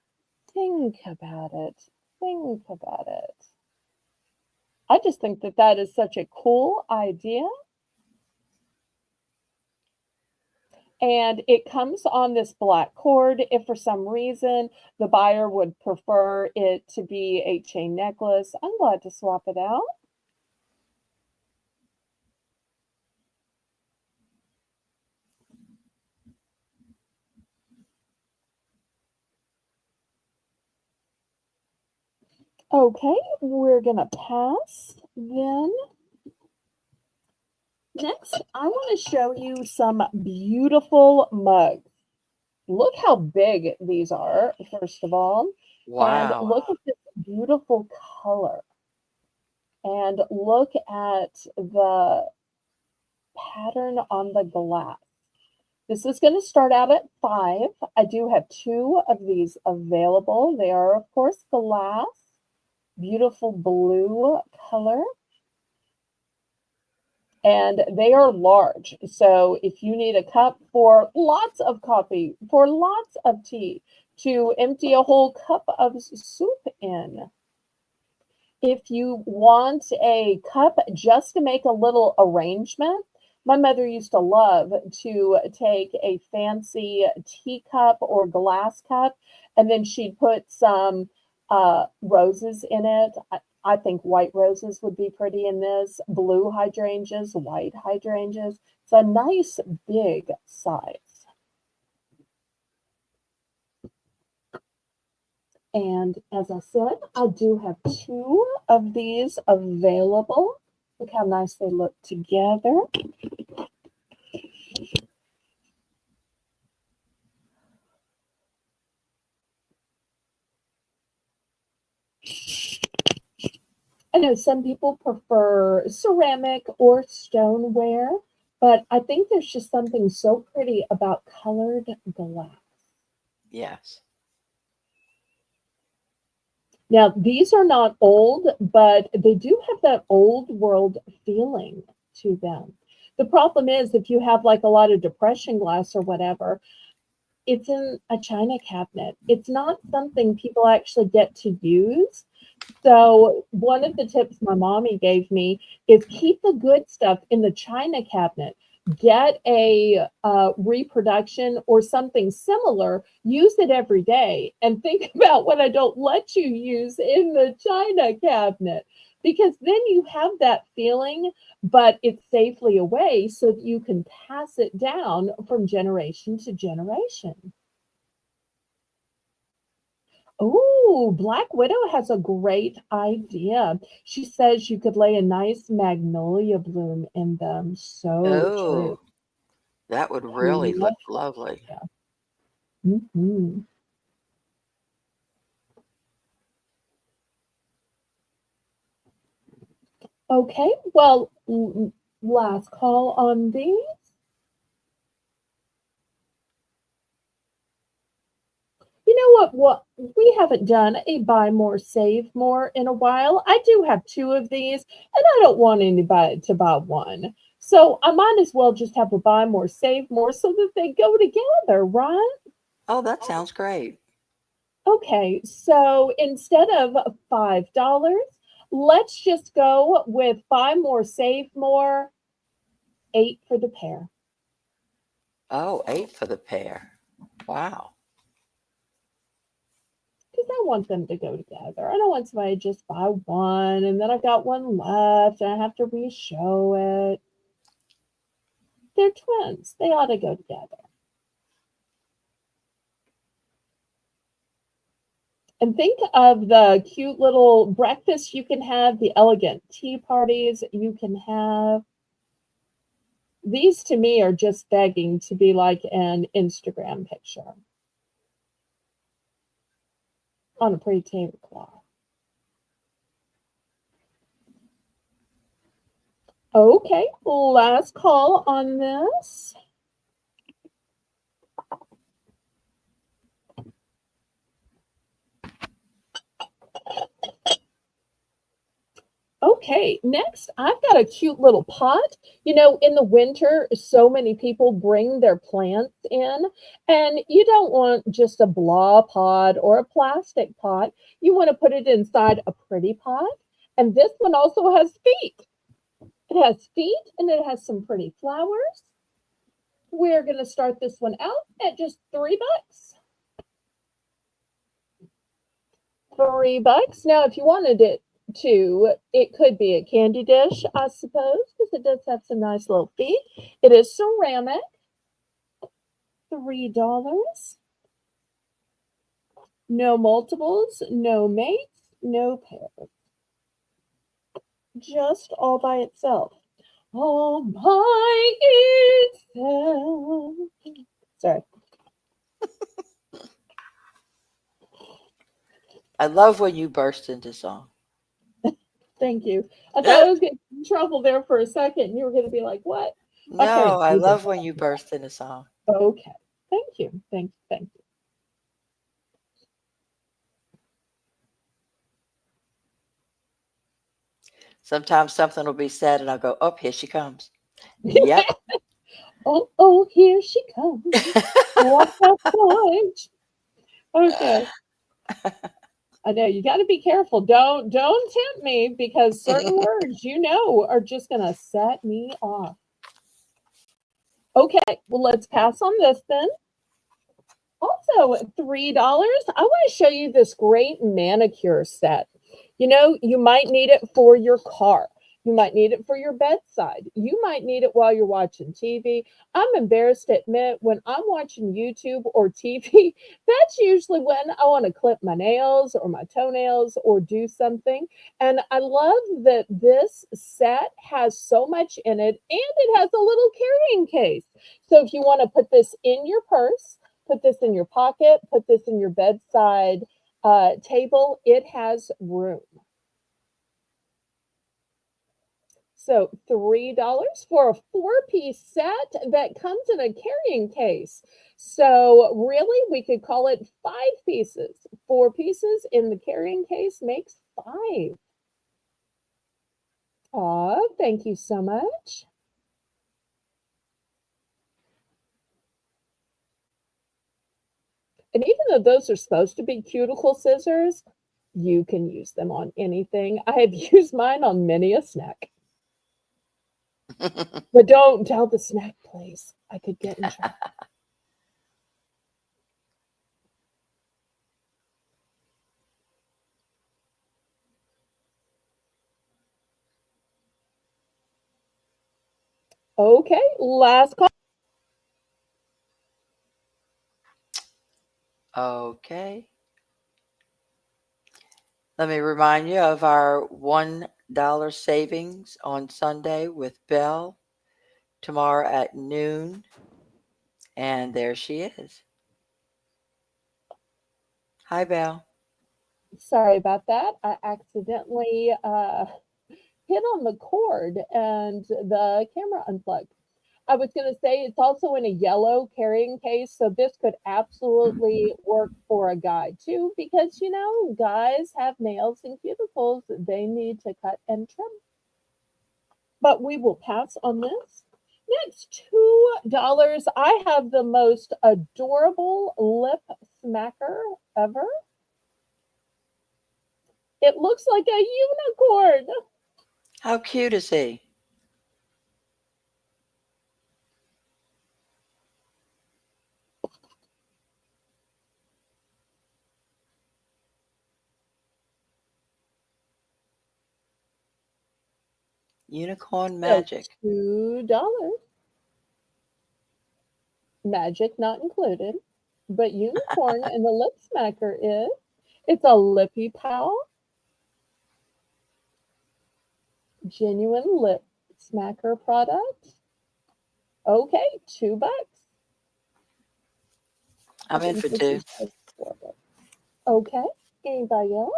think about it. Think about it. I just think that that is such a cool idea. And it comes on this black cord. If for some reason the buyer would prefer it to be a chain necklace, I'm glad to swap it out. Okay, we're gonna pass then. Next, I want to show you some beautiful mugs. Look how big these are, first of all, and Wow. look at this beautiful color. And look at the pattern on the glass. This is going to start out at 5. I do have 2 of these available. They are, of course, glass, beautiful blue color, and they are large. So if you need a cup for lots of coffee, for lots of tea, to empty a whole cup of soup in, if you want a cup just to make a little arrangement, my mother used to love to take a fancy teacup or glass cup, and then she'd put some roses in it. I think white roses would be pretty in this, blue hydrangeas, white hydrangeas. It's a nice big size. And as I said, I do have 2 of these available. Look how nice they look together. I know some people prefer ceramic or stoneware, but I think there's just something so pretty about colored glass. Yes. Now, these are not old, but they do have that old world feeling to them. The problem is if you have like a lot of depression glass or whatever, it's in a china cabinet. It's not something people actually get to use. So one of the tips my mommy gave me is keep the good stuff in the china cabinet. Get a reproduction or something similar. Use it every day, and think about what I don't let you use in the china cabinet, because then you have that feeling, but it's safely away so that you can pass it down from generation to generation. Oh, Black Widow has a great idea. She says you could lay a nice magnolia bloom in them. So true. Oh, that would really look Precious. lovely. Yeah. Mhm. Okay, well, last call on these. You know what? What we haven't done a buy more, save more in a while. I do have two of these, and I don't want anybody to buy one. So I might as well just have a buy more, save more so that they go together, right? Oh, that sounds great. Okay, so instead of $5, let's just go with buy more, save more, eight for the pair. Oh, eight for the pair. Wow. Because I want them to go together. I don't want somebody to just buy one and then I've got one left and I have to re-show it. They're twins. They ought to go together. And think of the cute little breakfast you can have, the elegant tea parties you can have. These to me are just begging to be like an Instagram picture on a pretty tablecloth. Okay, last call on this. Okay, next I've got a cute little pot. You know, in the winter, so many people bring their plants in, and you don't want just a blah pot or a plastic pot. You want to put it inside a pretty pot. And this one also has feet. It has feet and it has some pretty flowers. We're going to start this one out at just $3. $3. Now, if you wanted it to, it could be a candy dish, I suppose, because it does have some nice little feet. It is ceramic. $3. No multiples, no mates, no pairs. Just all by itself. All by itself. Sorry. I love when you burst into song. Thank you. I thought I was getting in trouble there for a second. You were going to be like, what? I No, can't I do love when you that. burst into song. Okay. Thank you. Thank you. Thank you. Sometimes something will be said and I'll go, oh, here she comes. Yep. Oh, oh, here she comes. Walk that point. Okay. I know you got to be careful. Don't tempt me because certain words are just going to set me off. Okay, well let's pass on this then. Also, $3. I want to show you this great manicure set. You know, you might need it for your car. You might need it for your bedside. You might need it while you're watching TV. I'm embarrassed to admit when I'm watching YouTube or TV, that's usually when I want to clip my nails or my toenails or do something. And I love that this set has so much in it and it has a little carrying case. So if you want to put this in your purse, put this in your pocket, put this in your bedside table. It has room. So $3 for a four-piece set that comes in a carrying case. So really, we could call it five pieces. Four pieces in the carrying case makes five. Aw, thank you so much. And even though those are supposed to be cuticle scissors, you can use them on anything. I have used mine on many a snack. But don't tell the snack place. I could get in trouble. Okay, last call. Okay. Let me remind you of our $1 savings on Sunday with Belle tomorrow at noon. And there she is. Hi, Belle. Sorry about that. I accidentally hit on the cord and the camera unplugged. I was going to say it's also in a yellow carrying case, so this could absolutely work for a guy too, because guys have nails and cuticles they need to cut and trim. But we will pass on this. Next, $2. I have the most adorable lip smacker ever. It looks like a unicorn. How cute is he? Unicorn So magic. $2. Magic not included. But unicorn and the lip smacker is. It's a lippy pal. Genuine lip smacker product. Okay, $2. I I'm in think for this two. is just $4. Okay. Anybody else?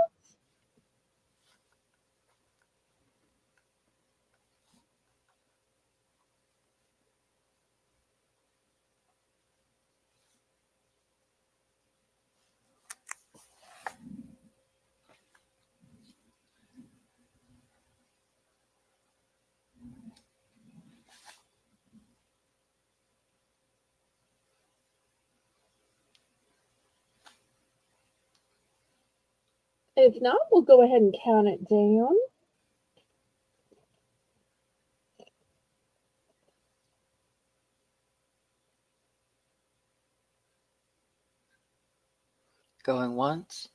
If not, we'll go ahead and count it down. Going once.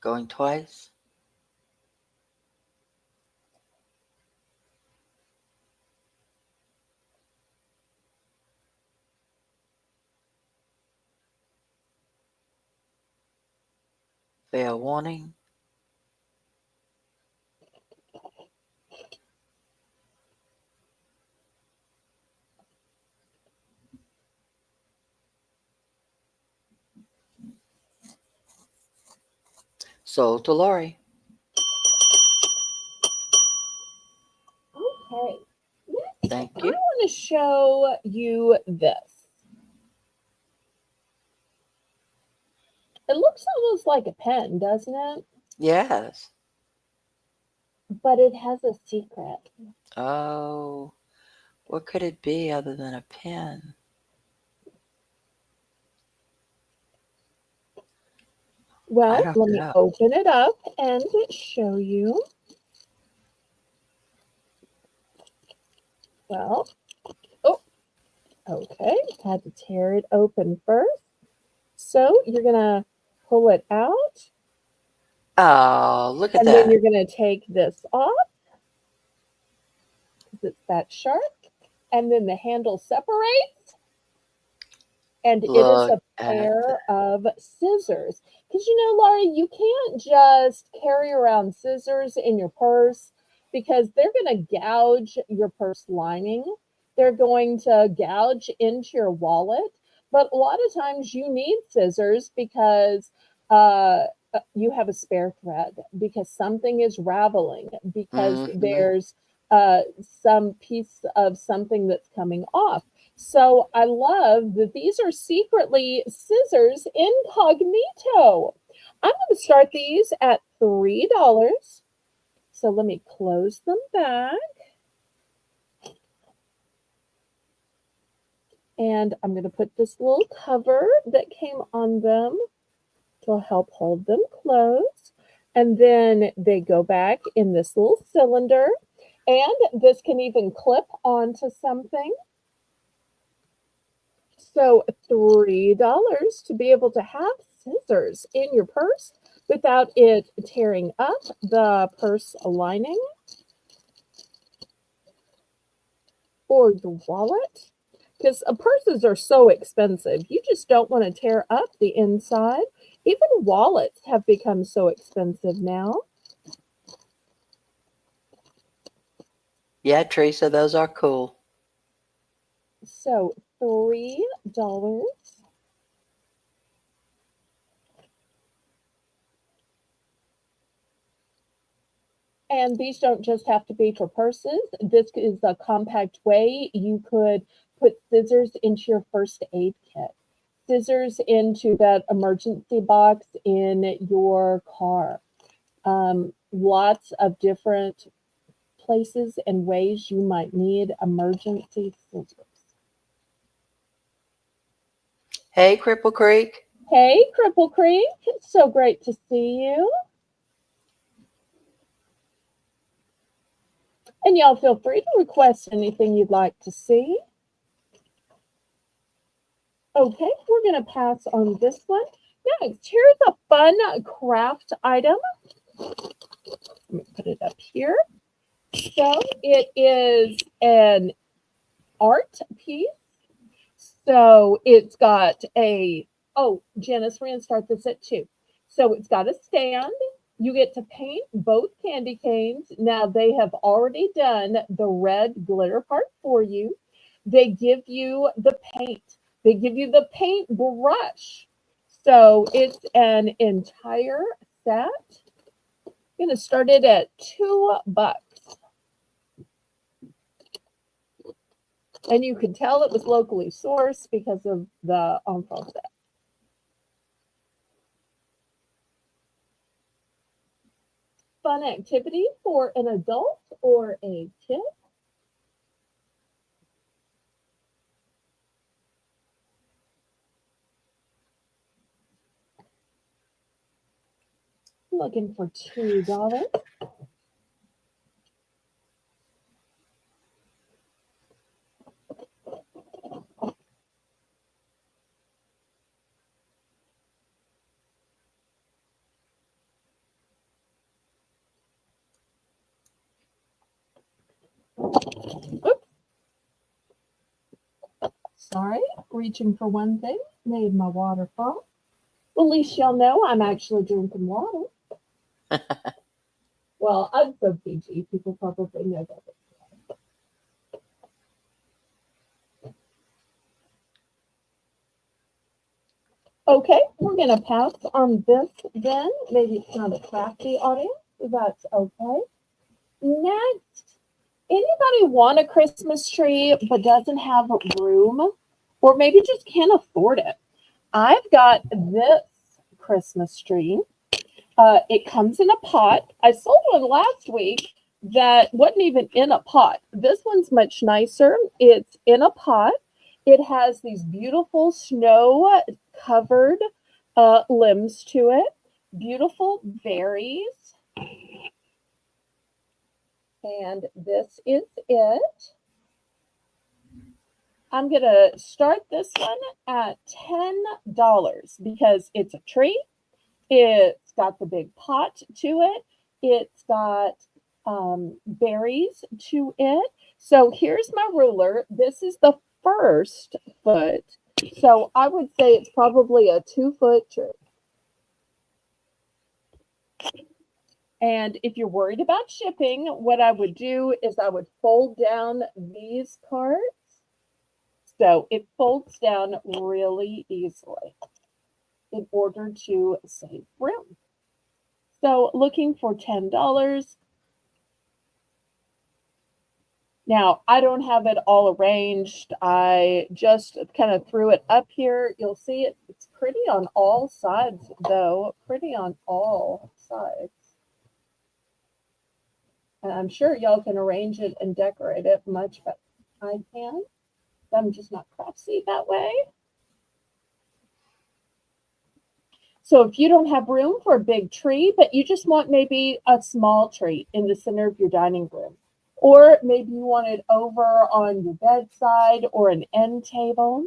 Going twice. Fair warning. Sold to Lori. Okay. Next, Thank I you. want to show you this. It looks almost like a pen, doesn't it? Yes. But it has a secret. Oh, what could it be other than a pen? I Well, don't let me know. open it up and show you. Well, oh, okay. Had to tear it open first. So you're going to pull it out, Oh, look at and then that. you're going to take this off because it's that sharp. And then the handle separates, and it is Look a at pair that. of scissors. Because Laurie, you can't just carry around scissors in your purse because they're going to gouge your purse lining. They're going to gouge into your wallet. But a lot of times you need scissors because you have a spare thread, because something is raveling, because Mm-hmm. there's some piece of something that's coming off. So I love that these are secretly scissors incognito. I'm going to start these at $3. So let me close them back. And I'm going to put this little cover that came on them to help hold them closed. And then they go back in this little cylinder. And this can even clip onto something. So $3 to be able to have scissors in your purse without it tearing up the purse lining or your wallet. Because purses are so expensive. You just don't want to tear up the inside. Even wallets have become so expensive now. Yeah, Teresa, those are cool. So $3. And these don't just have to be for purses. This is a compact way you could put scissors into your first aid kit, scissors into that emergency box in your car. Lots of different places and ways you might need emergency scissors. Hey, Cripple Creek. Hey, Cripple Creek, it's so great to see you. And y'all feel free to request anything you'd like to see. Okay, we're going to pass on this one. Next, here's a fun craft item. Let me put it up here. So it is an art piece. So it's got oh, Janice, we're going to start this at 2. So it's got a stand. You get to paint both candy canes. Now they have already done the red glitter part for you. They give you the paint. They give you the paint brush. So it's an entire set. I'm going to start it at $2. And you can tell it was locally sourced because of the enfant set. Fun activity for an adult or a kid. Looking for $2. Oops. Sorry, reaching for one thing, made my water fall. Well, at least y'all know I'm actually drinking water. Well, I'm so PG, people probably know that. Okay, we're going to pass on this then. Maybe it's not a crafty audience, so that's okay. Next, anybody want a Christmas tree but doesn't have room? Or maybe just can't afford it? I've got this Christmas tree. It comes in a pot. I sold one last week that wasn't even in a pot. This one's much nicer. It's in a pot. It has these beautiful snow covered limbs to it, beautiful berries. And this is it. I'm going to start this one at $10 because it's a tree. It's got the big pot to it. It's got berries to it. So here's my ruler. This is the first foot. So I would say it's probably a 2-foot tree. And if you're worried about shipping, what I would do is I would fold down these parts. So it folds down really easily in order to save room. So looking for $10. Now, I don't have it all arranged. I just kind of threw it up here. You'll see it. It's pretty on all sides, though. Pretty on all sides. And I'm sure y'all can arrange it and decorate it much better than I can. I'm just not craftsy that way. So if you don't have room for a big tree, but you just want maybe a small tree in the center of your dining room, or maybe you want it over on your bedside or an end table.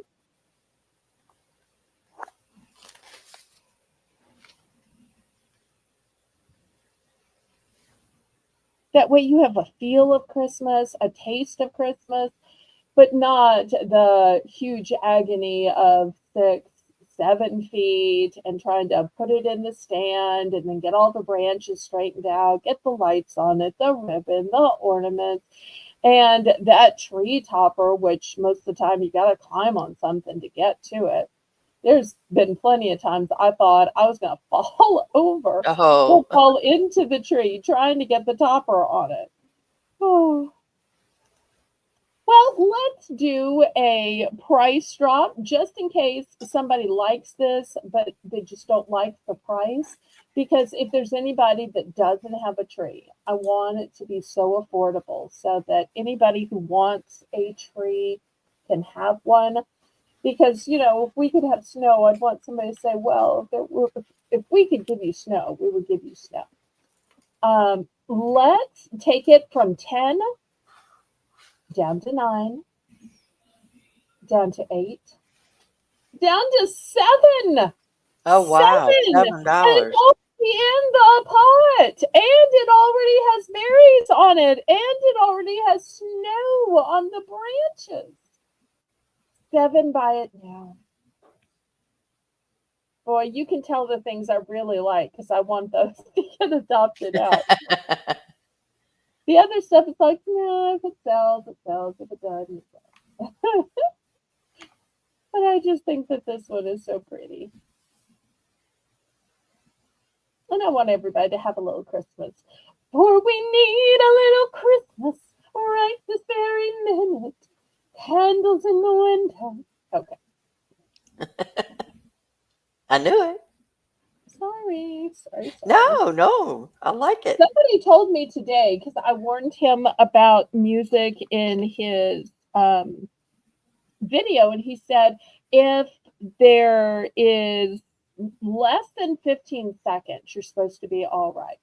That way you have a feel of Christmas, a taste of Christmas, but not the huge agony of 6, 7 feet and trying to put it in the stand and then get all the branches straightened out, get the lights on it, the ribbon, the ornaments, and that tree topper, which most of the time you got to climb on something to get to it. There's been plenty of times I thought I was going to fall over or Oh, fall into the tree trying to get the topper on it. Oh. Well, let's do a price drop just in case somebody likes this, but they just don't like the price. Because if there's anybody that doesn't have a tree, I want it to be so affordable so that anybody who wants a tree can have one. Because, if we could have snow, I'd want somebody to say, well, if we could give you snow, we would give you snow. Let's take it from 10 down to 9, down to 8, down to 7. oh wow, 7. And it's $7. already in the pot. And it already has berries on it. And it already has snow on the branches. 7, buy it now. Boy, you can tell the things I really like because I want those to get adopted out. The other stuff is like, no, if it sells, it sells. If it doesn't, it sells. But I just think that this one is so pretty. And I want everybody to have a little Christmas. For we need a little Christmas right this very minute. Candles in the window. Okay. I knew it. Sorry. No, I like it. Somebody told me today, because I warned him about music in his video, and he said if there is less than 15 seconds, you're supposed to be all right.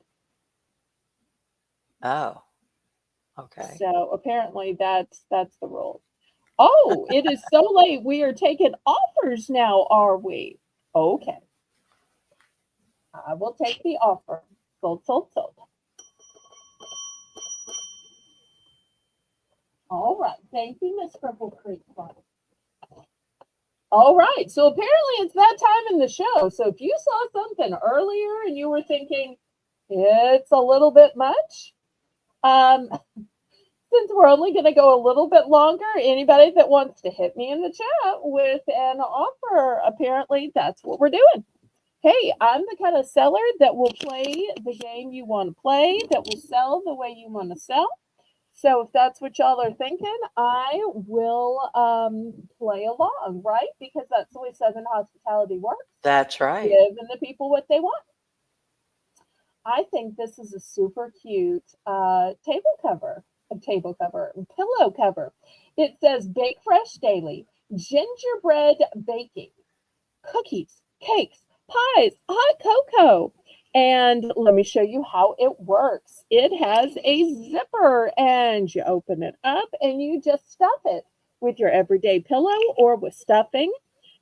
Oh, okay. So apparently that's the rule. Oh, it is so late. We are taking offers now, are we? Okay. I will take the offer. Sold, sold, sold. All right. Thank you, Miss Purple Creek Farm. All right. So apparently it's that time in the show. So if you saw something earlier and you were thinking it's a little bit much, since we're only going to go a little bit longer, anybody that wants to hit me in the chat with an offer, apparently that's what we're doing. Hey, I'm the kind of seller that will play the game you want to play, that will sell the way you want to sell. So if that's what y'all are thinking, I will play along, right? Because that's the way Southern hospitality works. That's right. Giving the people what they want. I think this is a super cute pillow cover. It says Bake Fresh Daily, gingerbread baking, cookies, cakes, pies, hot cocoa. And let me show you how it works. It has a zipper, and you open it up and you just stuff it with your everyday pillow or with stuffing.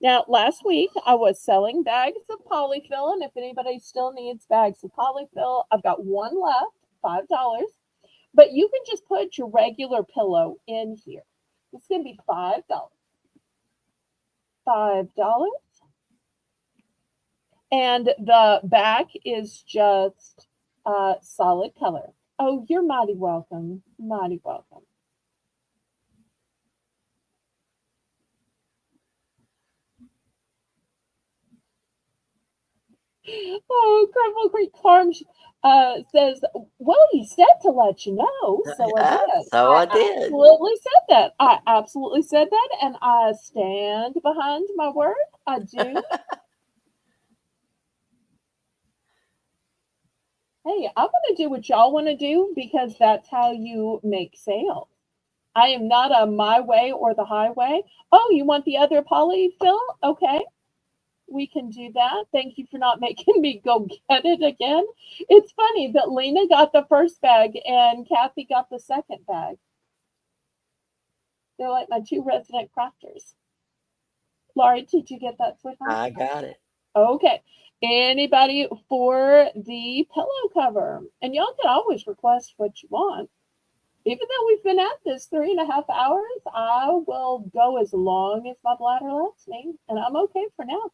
Now, last week I was selling bags of polyfill, and if anybody still needs bags of polyfill, I've got one left, $5. But you can just put your regular pillow in here. It's going to be $5. $5. And the back is just solid color. Oh, you're mighty welcome. Mighty welcome. Oh, Crumble Creek Farms says, well, you said to let you know, so I did. So I did. Absolutely said that. I absolutely said that, and I stand behind my word. I do. Hey, I want to do what y'all want to do because that's how you make sales. I am not a my way or the highway. Oh, you want the other polyfill? Okay, we can do that. Thank you for not making me go get it again. It's funny that Lena got the first bag and Kathy got the second bag. They're like my two resident crafters. Laurie, did you get that sweetheart? I got it. Okay. Anybody for the pillow cover? And y'all can always request what you want. Even though we've been at this 3.5 hours, I will go as long as my bladder lets me, and I'm okay for now.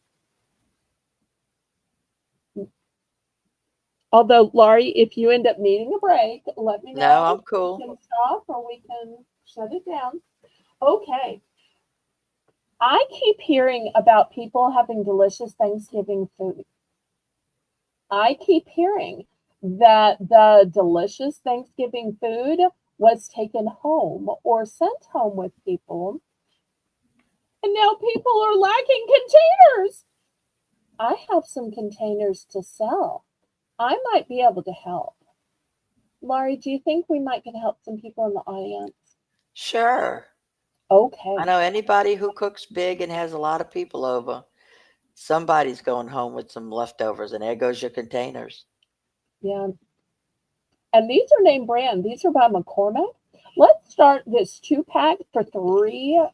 Although, Laurie, if you end up needing a break, let me know. No, I'm cool. We can stop or we can shut it down. Okay. I keep hearing about people having delicious Thanksgiving food. I keep hearing that the delicious Thanksgiving food was taken home or sent home with people, and now people are lacking containers. I have some containers to sell. I might be able to help. Laurie, do you think we might could help some people in the audience? Sure. I Okay. know anybody who cooks big and has a lot of people over, somebody's going home with some leftovers, and there goes your containers. Yeah. And these are name brand. These are by McCormick. Let's start this 2-pack for $3.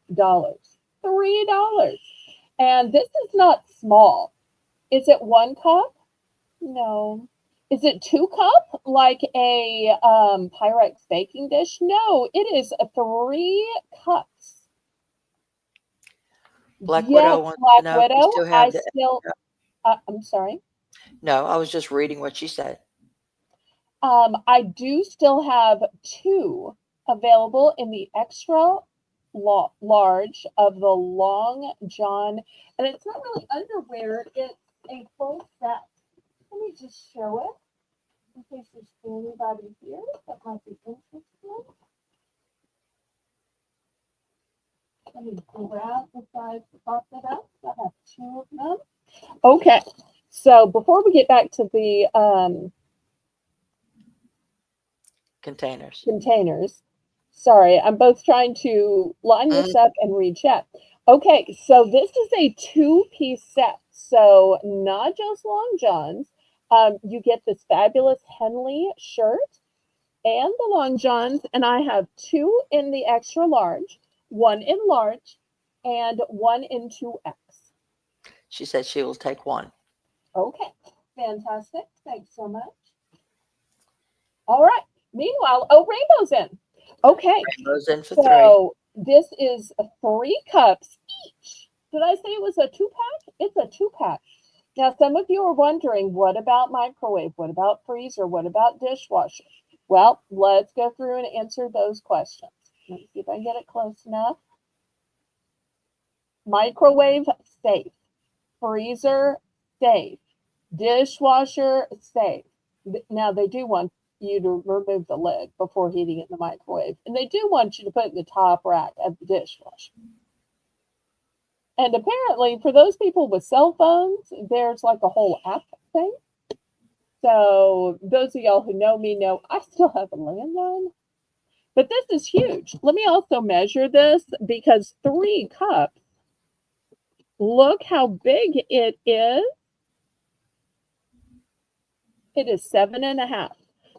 $3. And this is not small. Is it 1 cup? No. Is it 2 cup like a Pyrex baking dish? No, it is 3 cups. Black Yes, Widow wants to Black know if you Widow. still have the. I'm sorry. No, I was just reading what she said. I do still have 2 available in the extra large of the Long John, and it's not really underwear, it's a full set. Let me just show it in case there's anybody here that might be interested. Let me grab the size of it up. I have 2 of them. Okay, so before we get back to the Containers. containers. Sorry, I'm both trying to line Mm, this up and read chat. Okay, so this is a 2-piece set. So not just Long Johns. You get this fabulous Henley shirt and the Long Johns, and I have 2 in the extra large, 1 in large, and 1 in 2X. she said she will take one. Okay, fantastic. Thanks so much. All right. Meanwhile, oh, Rainbow's in. Okay, Rainbows in for 3. so this is 3 cups each. Did I say it was a 2-pack? It's a 2-pack. Now, some of you are wondering, what about microwave? What about freezer? What about dishwasher? Well, let's go through and answer those questions. Let me see if I can get it close enough. Microwave, safe. Freezer, safe. Dishwasher, safe. Now, they do want you to remove the lid before heating it in the microwave. And they do want you to put it in the top rack of the dishwasher. And apparently, for those people with cell phones, there's like a whole app thing. So, those of y'all who know me know I still have a landline. But this is huge. Let me also measure this because 3 cups, look how big it is. It is 7.5.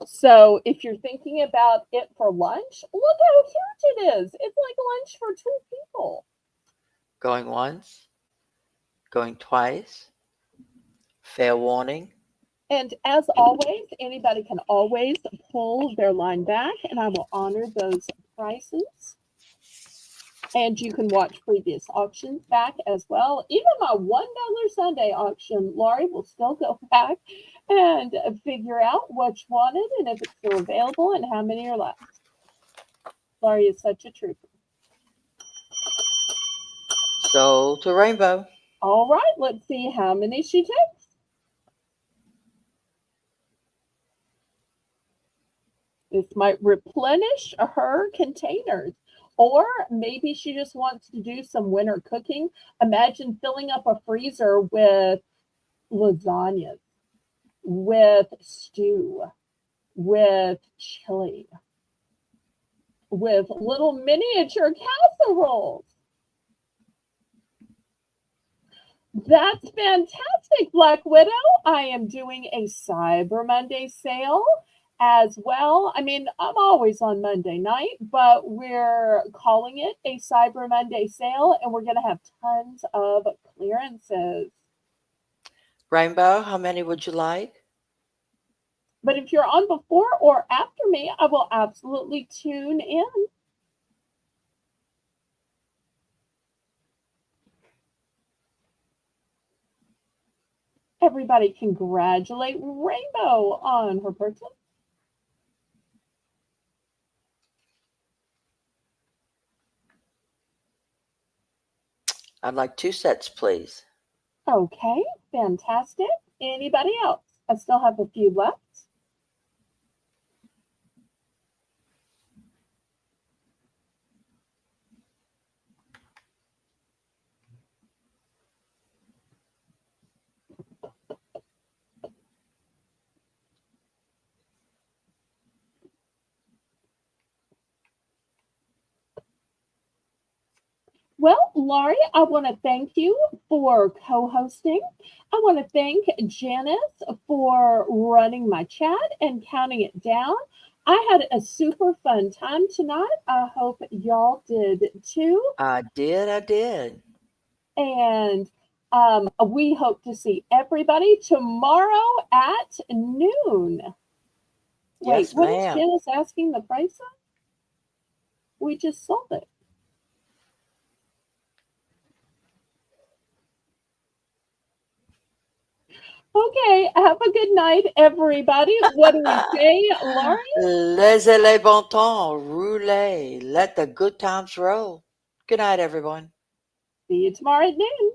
So if you're thinking about it for lunch, look how huge it is. It's like lunch for 2 people. Going once, going twice. Fair warning. And as always, anybody can always pull their line back, and I will honor those prices. And you can watch previous auctions back as well. Even my $1 Sunday auction, Laurie will still go back and figure out what's wanted and if it's still available and how many are left. Laurie is such a trooper. Sold to Rainbow. All right, let's see how many she takes. This might replenish her containers. Or maybe she just wants to do some winter cooking. Imagine filling up a freezer with lasagnas, with stew, with chili, with little miniature casseroles. That's fantastic, Black Widow. I am doing a Cyber Monday sale as well. I mean, I'm always on Monday night, but we're calling it a Cyber Monday sale, and we're going to have tons of clearances. Rainbow, how many would you like? But if you're on before or after me, I will absolutely tune in. Everybody congratulate Rainbow on her purchase. I'd like 2 sets, please. Okay, fantastic. Anybody else? I still have a few left. Well, Laurie, I want to thank you for co hosting. I want to thank Janice for running my chat and counting it down. I had a super fun time tonight. I hope y'all did too. I did. And we hope to see everybody tomorrow at noon. Wait, Yes, what is ma'am. Janice asking the price of? We just sold it. Okay, have a good night, everybody. What do we say, Laurie? Laissez les bon temps rouler. Let the good times roll. Good night, everyone. See you tomorrow at noon.